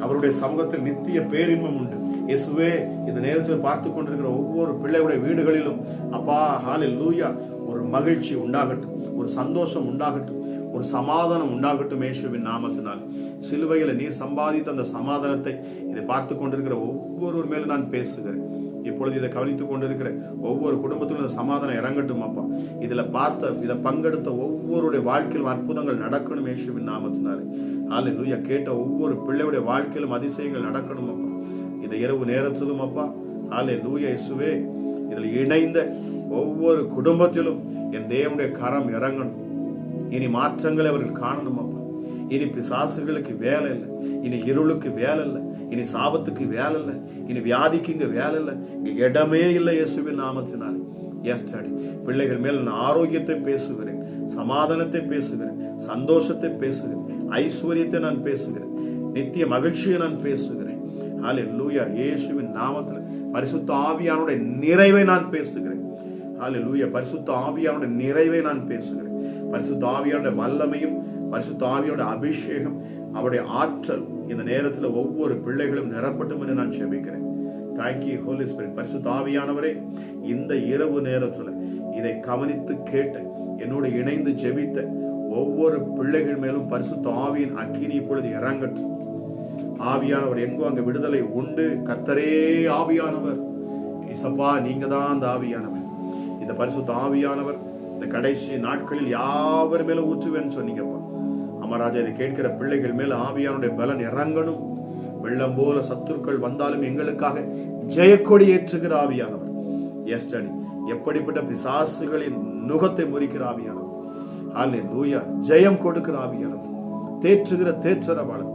அவருடைய சமூகத்தில் நித்திய பேரின்பம் உண்டு. இயேசுவே, இந்த நேரத்தில் பார்த்து கொண்டிருக்கிற ஒவ்வொரு பிள்ளைகளுடைய வீடுகளிலும் அப்பா ஹalleluya ஒரு மகிழ்ச்சி உண்டாகட்டும், ஒரு சந்தோஷம் உண்டாகட்டும், ஒரு சமாதானம் உண்டாகட்டும் இயேசுவின் நாமத்தினால். சிலுவையில் நீர் சம்பாதித்த அந்த சமாதானத்தை இதை பார்த்து கொண்டிருக்கிற ஒவ்வொருவர் மேலும் நான் பேசுகிறேன். இப்பொழுது இதை கவனித்துக் கொண்டிருக்கிற ஒவ்வொரு குடும்பத்திலும் இந்த சமாதானம் இறங்கட்டும் அப்பா. இதை பங்கெடுத்த ஒவ்வொருடைய வாழ்க்கையிலும் அற்புதங்கள் நடக்கணும் இயேசுவின் நாமத்தினாலே. ஹalleluya. கேட்ட ஒவ்வொரு பிள்ளையுடைய வாழ்க்கையிலும் அதிசயங்கள் நடக்கணும் அப்பா. இந்த இரவு நேரத்திலும் அப்பா ஹalleluya இயேசுவே, இதில் இணைந்த ஒவ்வொரு குடும்பத்திலும் என் தேவனுடைய கரம் இறங்கணும். இனி மாற்றங்களை அவர்கள் காணணும் அப்பா. இனி பிசாசுகளுக்கு வேலை இல்லை, இனி இருளுக்கு வேலை இல்லை, இனி சாபத்துக்கு வேலை இல்லை, இனி வியாதிக்கு இங்க வேலை இல்லை, இங்க இடமே இல்லை இயேசுவின் நாமத்தினாலே. பிள்ளைகள் மேல் நான் ஆரோக்கியத்தை பேசுகிறேன், சமாதானத்தை பேசுகிறேன், சந்தோஷத்தை பேசுகிறேன், ஐஸ்வர்யத்தை நான் பேசுகிறேன், நித்திய மகிழ்ச்சியை நான் பேசுகிறேன். ஹalleluya. இயேசுவின் நாமத்தில் பரிசுத்த ஆவியானுடைய நிறைவை நான் பேசுகிறேன். ஹalleluya. பரிசுத்த ஆவியானுடைய நிறைவை நான் பேசுகிறேன். பரிசுத்த ஆவியானுடைய வல்லமையும் பரிசுத்த ஆவியானுடைய அபிஷேகம், அவருடைய ஆற்றல் இந்த நேரத்தில் ஒவ்வொரு பிள்ளைகளும் நிரப்பட்டும் என்று நான் ஜெபிக்கிறேன். Thank you Holi spirit. பரிசுத்த ஆவியானவரே, இந்த இரவு நேரத்தில் இதை கவனித்து கேட்ட, என்னோடு இணைந்து ஜெபித்த ஒவ்வொரு பிள்ளைகள் மேலும் பரிசுத்த ஆவியின் அக்கினி இப்பொழுது இறங்கட்டும். ஆவியானவர் எங்கோ அங்க விடுதலை உண்டு. கர்த்தரே ஆவியானவர், இசப்பா நீங்க தான் அந்த ஆவியானவர். இந்த பரிசுத்த ஆவியானவர் இந்த கடைசி நாட்களில் யாவர் மேல ஊற்றுவேன்னு சொன்னீங்கப்பா. அமராஜா, இதை கேட்கிற பிள்ளைகள் மேல ஆவியானுடைய பலன் இறங்கணும். வெள்ளம் போல சத்துருக்கள் வந்தாலும் எங்களுக்காக ஜெயக்கொடி ஏற்றுகிற ஆவியானவர். எஸ்டடி, எப்படிப்பட்ட பிசாசுகளின் நுகத்தை முறிக்கிற ஆவியானவர். ஹalleluya. ஜெயம் கொடுக்கிற ஆவியானவர், தேற்றுகிற தேற்றரவாளர்.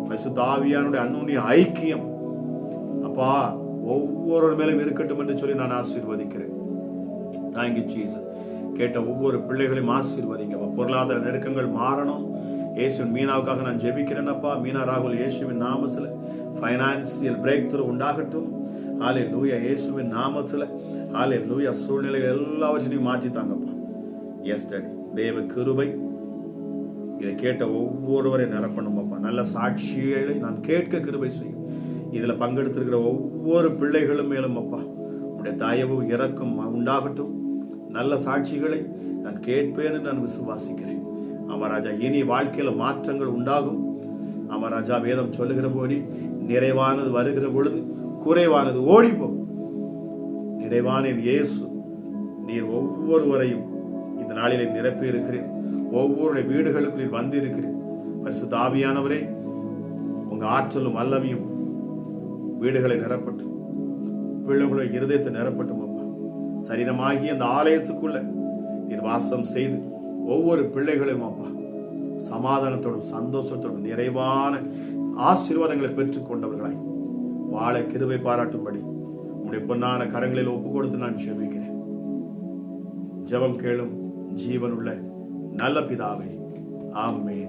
பரிசுத்த ஆவியானுடைய அன்னுடைய ஐக்கியம் அப்பா ஒவ்வொரு மேலும் இருக்கட்டும் என்று சொல்லி நான் ஆசீர்வதிக்கிறேன். Thank you Jesus. கேட்ட ஒவ்வொரு பிள்ளைகளையும் ஆசீர்வதிங்க. பொருளாதார நெருக்கங்கள் மாறணும். இயேசுவின் மீனாவுக்காக நான் ஜெபிக்கிறேன் அப்பா. மீனா ராகுல் இயேசுவின் நாமத்தில் ஃபைனான்சியல் பிரேக் த்ரூ உண்டாகட்டும். ஹalleluya. இயேசுவின் நாமத்தில் ஹalleluya. சூழ்நிலைகள் எல்லாவற்றையும் மாற்றித்தாங்கப்பா. எஸ்டடி, தேவ கிருபை இதை கேட்ட ஒவ்வொருவரை நிரப்பணும் அப்பா. நல்ல சாட்சிகளை நான் கேட்க கிருபை செய்யும். இதுல பங்கெடுத்திருக்கிற ஒவ்வொரு பிள்ளைகளும் மேலும் அப்பா உடைய தயவு இரக்கம் உண்டாகட்டும். நல்ல சாட்சிகளை நான் கேட்பேன் என்று நான் விசுவாசிக்கிறேன். அமராஜா, இனி வாழ்க்கையில மாற்றங்கள் உண்டாகும். அமராஜா, வேதம் சொல்லுகிறபடி நிறைவானது வருகிற பொழுது குறைவானது ஓடி போகும். நிறைவான இயேசு நீர் ஒவ்வொருவரையும் இந்த நாளிலே நிரப்பி இருக்கிறேன். ஒவ்வொருடைய வீடுகளுக்கு நீர் வந்திருக்கிறேன். பரிசுத்த ஆவியானவரே, உங்க ஆற்றலும் வல்லமையும் வீடுகளை நிரப்பட்டும், பிள்ளைகளுடைய இருதயத்தை நிரப்பட்டும் அப்பா. சரீரமாகி அந்த ஆலயத்துக்குள்ள நீர் வாசம் செய்து ஒவ்வொரு பிள்ளைகளையும் அப்பா சமாதானத்தோடும் சந்தோஷத்தோடும் நிறைவான ஆசீர்வாதங்களை பெற்றுக் கொண்டவர்களாய் வாழ கிருபை பாராட்டும்படி உடைய பொன்னான கரங்களில் ஒப்பு கொடுத்து நான் ஜெபிக்கிறேன். ஜெபம் கேளும் ஜீவனுள்ள நல்ல பிதாவே, ஆமென்.